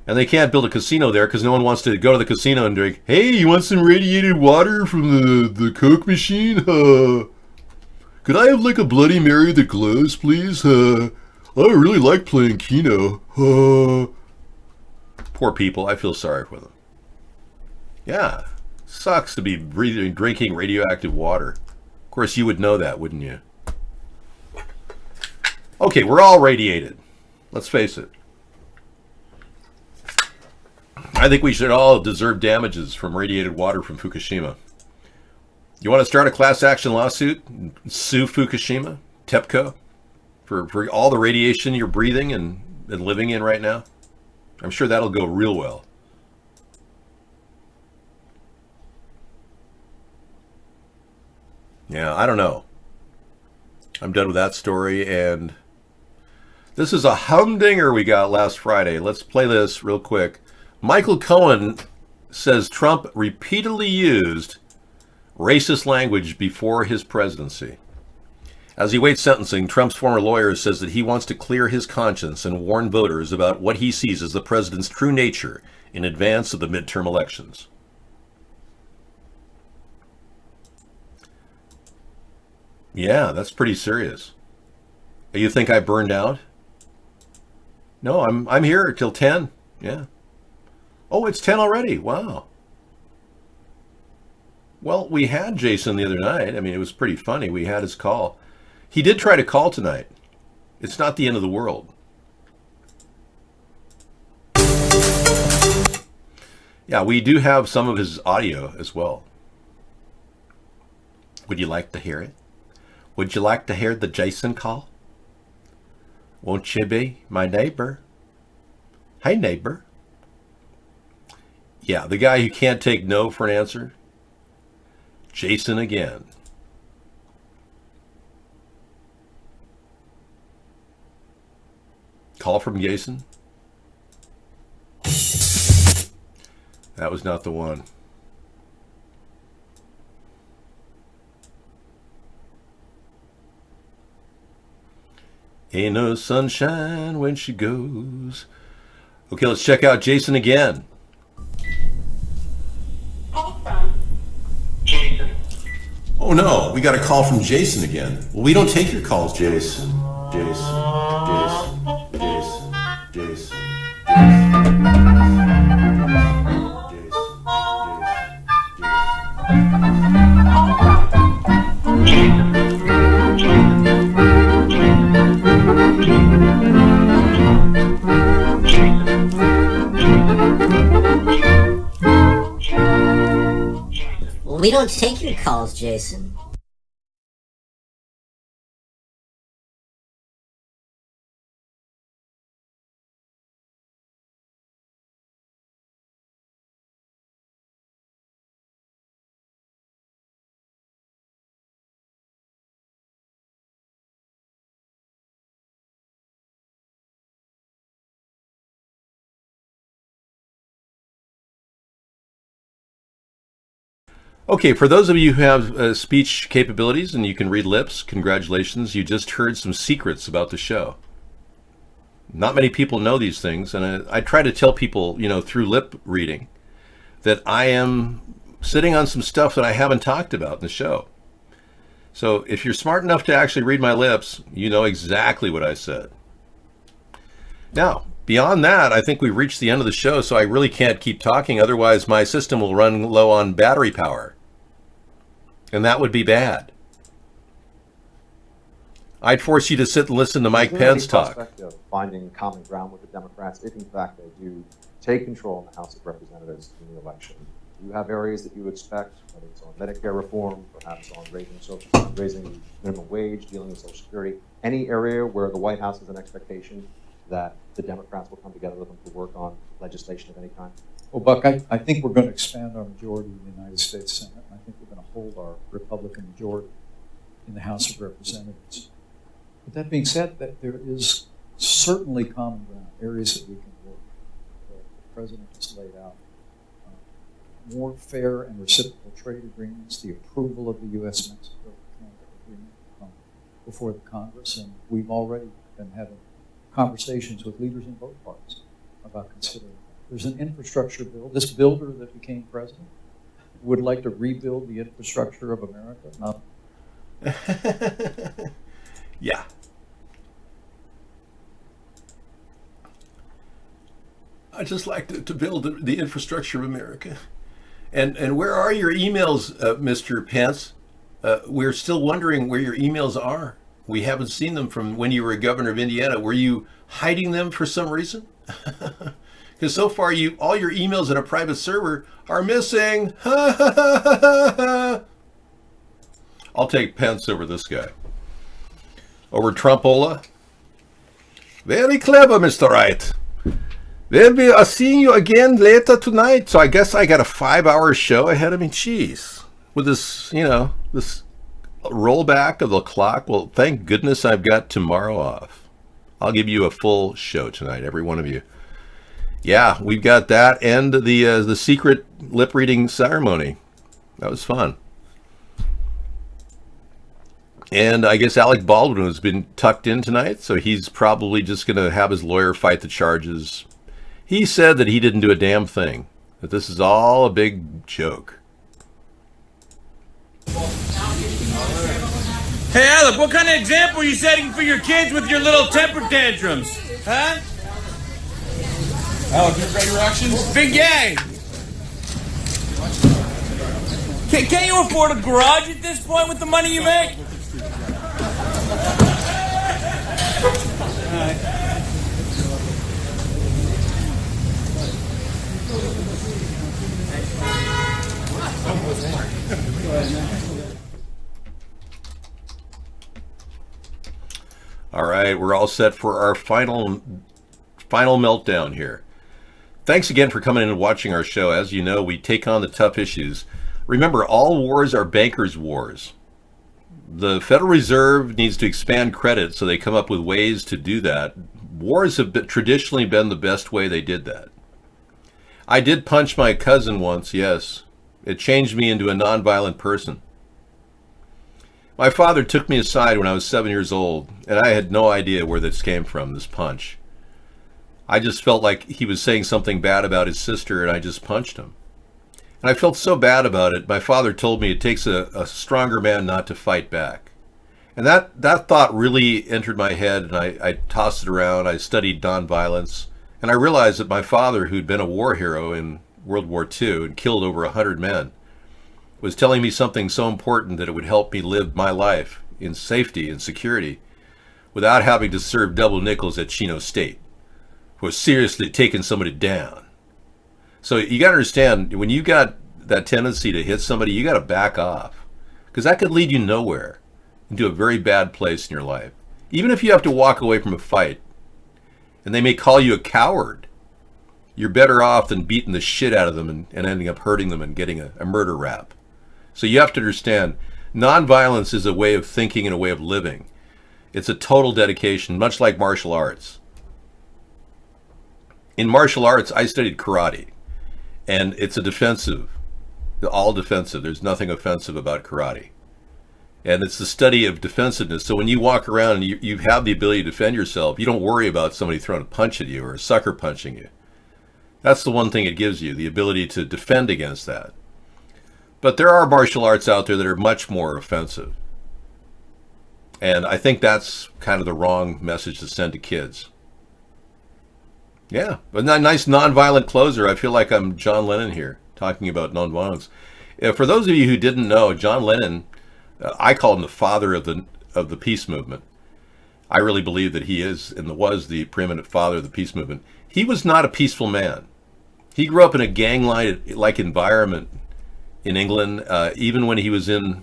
And they can't build a casino there because no one wants to go to the casino and drink, hey, you want some radiated water from the Coke machine? Could I have like a Bloody Mary that glows, please? I really like playing Keno. Poor people. I feel sorry for them. Yeah. Sucks to be drinking radioactive water. Of course, you would know that, wouldn't you? Okay, we're all radiated. Let's face it. I think we should all deserve damages from radiated water from Fukushima. You want to start a class action lawsuit and sue Fukushima, TEPCO, for all the radiation you're breathing and living in right now? I'm sure that'll go real well. Yeah, I don't know. I'm done with that story, and this is a humdinger we got last Friday. Let's play this real quick. Michael Cohen says Trump repeatedly used racist language before his presidency. As he waits sentencing, Trump's former lawyer says that he wants to clear his conscience and warn voters about what he sees as the president's true nature in advance of the midterm elections. Yeah, that's pretty serious. You think I burned out? No, I'm here till 10. Yeah. Oh, it's 10 already. Wow. Well, we had Jason the other night. I mean, it was pretty funny. We had his call. He did try to call tonight. It's not the end of the world. Yeah, we do have some of his audio as well. Would you like to hear it? Would you like to hear the Jason call? Won't you be my neighbor? Hey, neighbor. Yeah, the guy who can't take no for an answer. Jason again. Call from Jason. That was not the one. Ain't no sunshine when she goes. Okay, let's check out Jason again. Jason. Oh no, we got a call from Jason again. Well, we don't take your calls, Jason. Jason. We don't take your calls, Jason. Okay, for those of you who have speech capabilities and you can read lips, congratulations. You just heard some secrets about the show. Not many people know these things, and I try to tell people, through lip reading, that I am sitting on some stuff that I haven't talked about in the show. So if you're smart enough to actually read my lips, you know exactly what I said. Now, beyond that, I think we've reached the end of the show, so I really can't keep talking. Otherwise, my system will run low on battery power. And that would be bad. I'd force you to sit and listen to Mike Pence talk. Of finding common ground with the Democrats, if in fact they do take control in the House of Representatives in the election. Do you have areas that you expect, whether it's on Medicare reform, perhaps on raising the minimum wage, dealing with Social Security, any area where the White House has an expectation that the Democrats will come together with them to work on legislation of any kind? Well, Buck, I think we're going to expand our majority in the United States Senate. I think we're going to hold our Republican majority in the House of Representatives. But that being said, that there is certainly common ground, areas that we can work. The President has laid out more fair and reciprocal trade agreements, the approval of the U.S.-Mexico-Canada agreement before the Congress, and we've already been having conversations with leaders in both parties about considering. There's an infrastructure bill. This builder that became president would like to rebuild the infrastructure of America. Yeah. I just like to build the infrastructure of America. And where are your emails, Mr. Pence? We're still wondering where your emails are. We haven't seen them from when you were governor of Indiana. Were you hiding them for some reason? Because so far, all your emails in a private server are missing. I'll take Pence over this guy. Over Trumpola. Very clever, Mr. Wright. Then we are seeing you again later tonight. So I guess I got a 5-hour show ahead of me. Jeez. With this, this rollback of the clock. Well, thank goodness I've got tomorrow off. I'll give you a full show tonight, every one of you. Yeah, we've got that and the secret lip reading ceremony. That was fun. And I guess Alec Baldwin has been tucked in tonight, so he's probably just going to have his lawyer fight the charges. He said that he didn't do a damn thing, that this is all a big joke. Hey, Alec, what kind of example are you setting for your kids with your little temper tantrums? Huh? Alec, you got your actions? Big gang! Can't you afford a garage at this point with the money you make? All right, we're all set for our final meltdown here. Thanks again for coming in and watching our show. As you know, we take on the tough issues. Remember, all wars are bankers' wars. The Federal Reserve needs to expand credit so they come up with ways to do that. Wars have traditionally been the best way they did that. I did punch my cousin once, yes. It changed me into a nonviolent person. My father took me aside when I was 7 years old, and I had no idea where this came from, this punch. I just felt like he was saying something bad about his sister, and I just punched him. And I felt so bad about it. My father told me it takes a stronger man not to fight back. And that thought really entered my head, and I tossed it around. I studied nonviolence, and I realized that my father, who'd been a war hero in World War II and killed over 100 men, was telling me something so important that it would help me live my life in safety and security without having to serve double nickels at Chino State for seriously taking somebody down. So you got to understand, when you got that tendency to hit somebody, you got to back off, because that could lead you nowhere, into a very bad place in your life. Even if you have to walk away from a fight, and they may call you a coward, you're better off than beating the shit out of them and ending up hurting them and getting a murder rap. So you have to understand, nonviolence is a way of thinking and a way of living. It's a total dedication, much like martial arts. In martial arts, I studied karate, and it's a defensive, all defensive. There's nothing offensive about karate. And it's the study of defensiveness. So when you walk around and you have the ability to defend yourself, you don't worry about somebody throwing a punch at you or a sucker punching you. That's the one thing it gives you, the ability to defend against that. But there are martial arts out there that are much more offensive. And I think that's kind of the wrong message to send to kids. Yeah, but a nice nonviolent closer. I feel like I'm John Lennon here, talking about nonviolence. For those of you who didn't know, John Lennon, I call him the father of the peace movement. I really believe that he is and was the preeminent father of the peace movement. He was not a peaceful man. He grew up in a gang-like environment in England. Even when he was in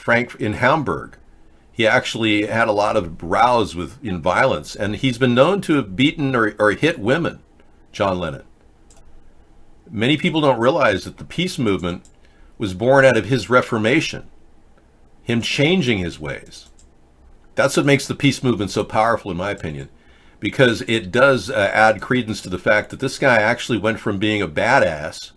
Hamburg, he actually had a lot of rows in violence, and he's been known to have beaten or hit women, John Lennon. Many people don't realize that the peace movement was born out of his reformation, him changing his ways. That's what makes the peace movement so powerful, in my opinion, because it does add credence to the fact that this guy actually went from being a badass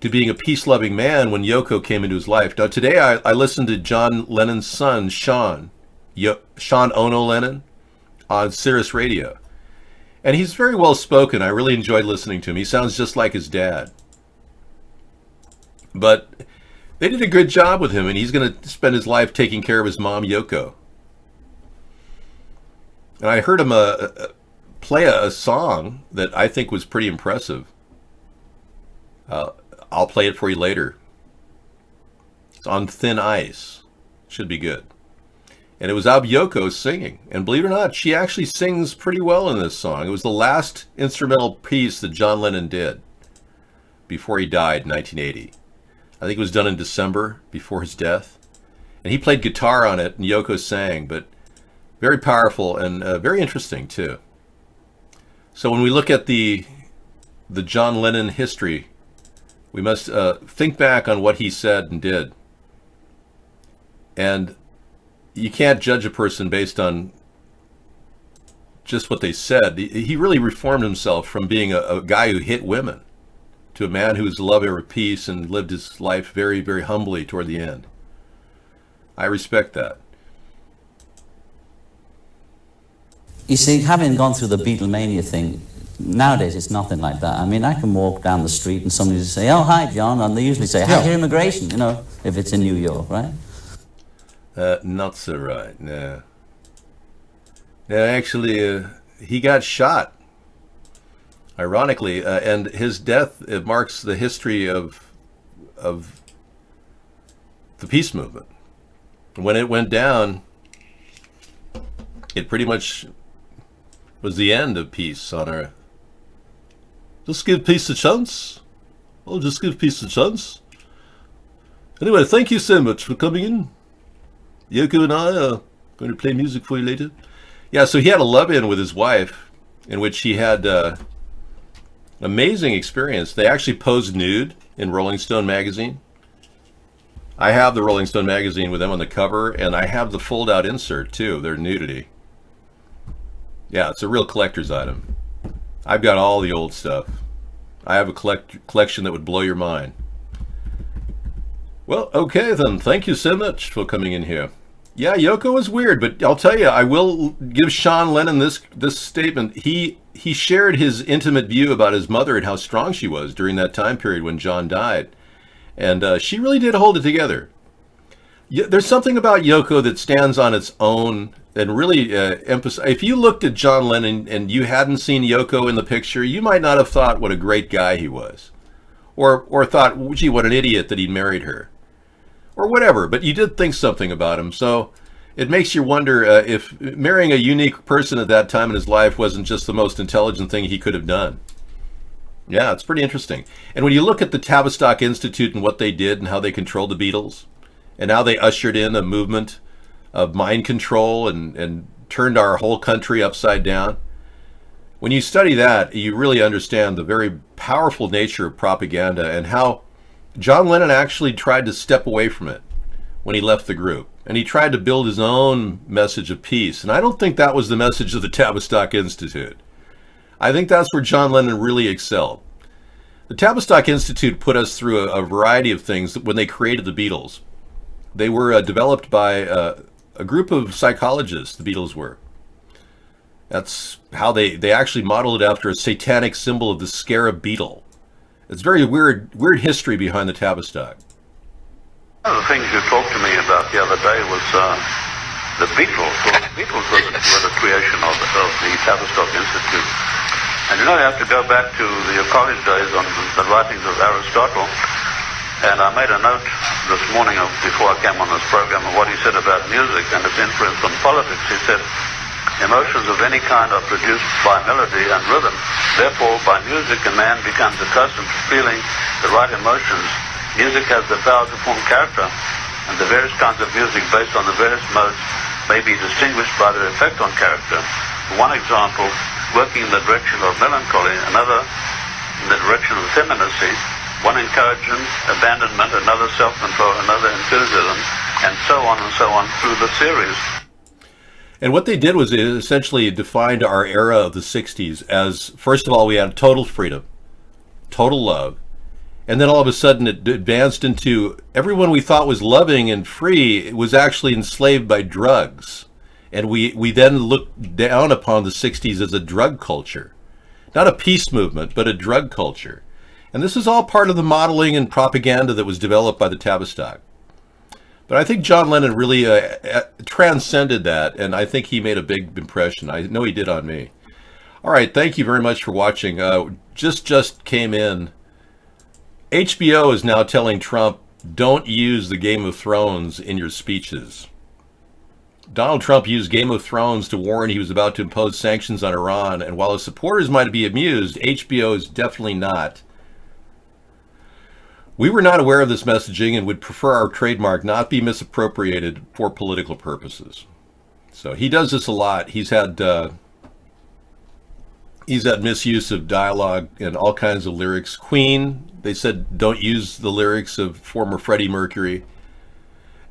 to being a peace-loving man when Yoko came into his life. Now, today I listened to John Lennon's son, Sean Ono Lennon, on Sirius Radio. And he's very well spoken. I really enjoyed listening to him. He sounds just like his dad. But they did a good job with him, and he's going to spend his life taking care of his mom, Yoko. And I heard him play a song that I think was pretty impressive. I'll play it for you later. It's On Thin Ice. Should be good. And it was Ab Yoko singing. And believe it or not, she actually sings pretty well in this song. It was the last instrumental piece that John Lennon did before he died in 1980. I think it was done in December before his death. And he played guitar on it, and Yoko sang, but very powerful and very interesting too. So when we look at the John Lennon history, we must think back on what he said and did. And you can't judge a person based on just what they said. He really reformed himself from being a guy who hit women to a man who was a lover of peace and lived his life very, very humbly toward the end. I respect that. You see, having gone through the Beatlemania thing, nowadays it's nothing like that. I mean, I can walk down the street and somebody will say, "Oh, hi, John," and they usually say, "How's your immigration?" You know, if it's in New York, right? Not so right, no. No, actually, he got shot, ironically, and his death, it marks the history of the peace movement. When it went down, it pretty much was the end of peace on Earth. Just give peace a chance. Oh, just give peace a chance. Anyway, thank you so much for coming in. Yoko and I are going to play music for you later. Yeah, so he had a love-in with his wife, in which he had Amazing experience. They actually posed nude in Rolling Stone magazine. I have the Rolling Stone magazine with them on the cover, and I have the fold-out insert too of their nudity. Yeah, it's a real collector's item. I've got all the old stuff. I have a collection that would blow your mind. Well, okay then. Thank you so much for coming in here. Yeah, Yoko was weird, but I'll tell you, I will give Sean Lennon this statement. He shared his intimate view about his mother and how strong she was during that time period when John died. And she really did hold it together. There's something about Yoko that stands on its own and really emphasize. If you looked at John Lennon and you hadn't seen Yoko in the picture, you might not have thought what a great guy he was, or thought, gee, what an idiot that he married her, or whatever. But you did think something about him, so it makes you wonder if marrying a unique person at that time in his life wasn't just the most intelligent thing he could have done. Yeah, it's pretty interesting. And when you look at the Tavistock Institute and what they did and how they controlled the Beatles, and how they ushered in a movement of mind control and turned our whole country upside down, when you study that, you really understand the very powerful nature of propaganda and how John Lennon actually tried to step away from it when he left the group. And he tried to build his own message of peace. And I don't think that was the message of the Tavistock Institute. I think that's where John Lennon really excelled. The Tavistock Institute put us through a variety of things when they created the Beatles. They were developed by a group of psychologists, the Beatles were. That's how they actually modeled it after a satanic symbol of the scarab beetle. It's very weird history behind the Tavistock. One of the things you talked to me about the other day was the Beatles. Well, the Beatles were the creation of the Tavistock Institute. And you know, you have to go back to the college days on the writings of Aristotle. And I made a note this morning before I came on this program of what he said about music and its influence on politics. He said, emotions of any kind are produced by melody and rhythm. Therefore, by music, a man becomes accustomed to feeling the right emotions. Music has the power to form character, and the various kinds of music based on the various modes may be distinguished by their effect on character. One example, working in the direction of melancholy, another in the direction of effeminacy, one encouragement, abandonment, another self-control, another enthusiasm, and so on through the series. And what they did was it essentially defined our era of the 60s as, first of all, we had total freedom, total love, and then all of a sudden it advanced into everyone we thought was loving and free was actually enslaved by drugs. And we then looked down upon the 60s as a drug culture. Not a peace movement, but a drug culture. And this is all part of the modeling and propaganda that was developed by the Tavistock. But I think John Lennon really transcended that, and I think he made a big impression. I know he did on me. All right, thank you very much for watching. Just came in. HBO is now telling Trump, don't use the Game of Thrones in your speeches. Donald Trump used Game of Thrones to warn he was about to impose sanctions on Iran, and while his supporters might be amused, HBO is definitely not. We were not aware of this messaging and would prefer our trademark not be misappropriated for political purposes. So he does this a lot. He's had misuse of dialogue and all kinds of lyrics. Queen, they said don't use the lyrics of former Freddie Mercury.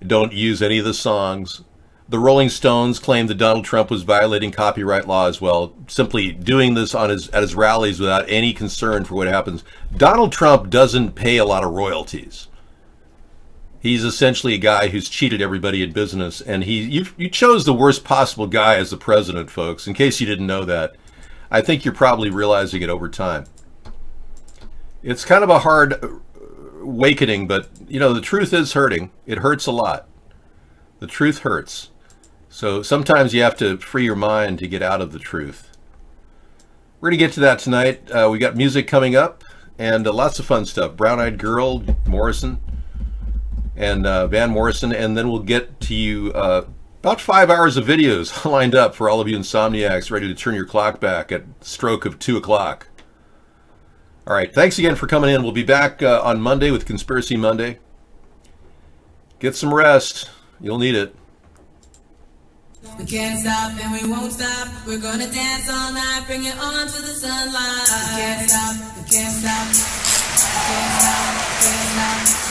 Don't use any of the songs. The Rolling Stones claimed that Donald Trump was violating copyright law as well, simply doing this at his rallies without any concern for what happens. Donald Trump doesn't pay a lot of royalties. He's essentially a guy who's cheated everybody in business, and you chose the worst possible guy as the president, folks. In case you didn't know that, I think you're probably realizing it over time. It's kind of a hard awakening, but you know the truth is hurting. It hurts a lot. The truth hurts. So sometimes you have to free your mind to get out of the truth. We're going to get to that tonight. We got music coming up and lots of fun stuff. Brown Eyed Girl, Morrison, and Van Morrison. And then we'll get to you about 5 hours of videos lined up for all of you insomniacs ready to turn your clock back at stroke of 2 o'clock. All right. Thanks again for coming in. We'll be back on Monday with Conspiracy Monday. Get some rest. You'll need it. We can't stop and we won't stop. We're gonna dance all night, bring it on to the sunlight. We can't stop, we can't stop, we can't stop, we can't stop.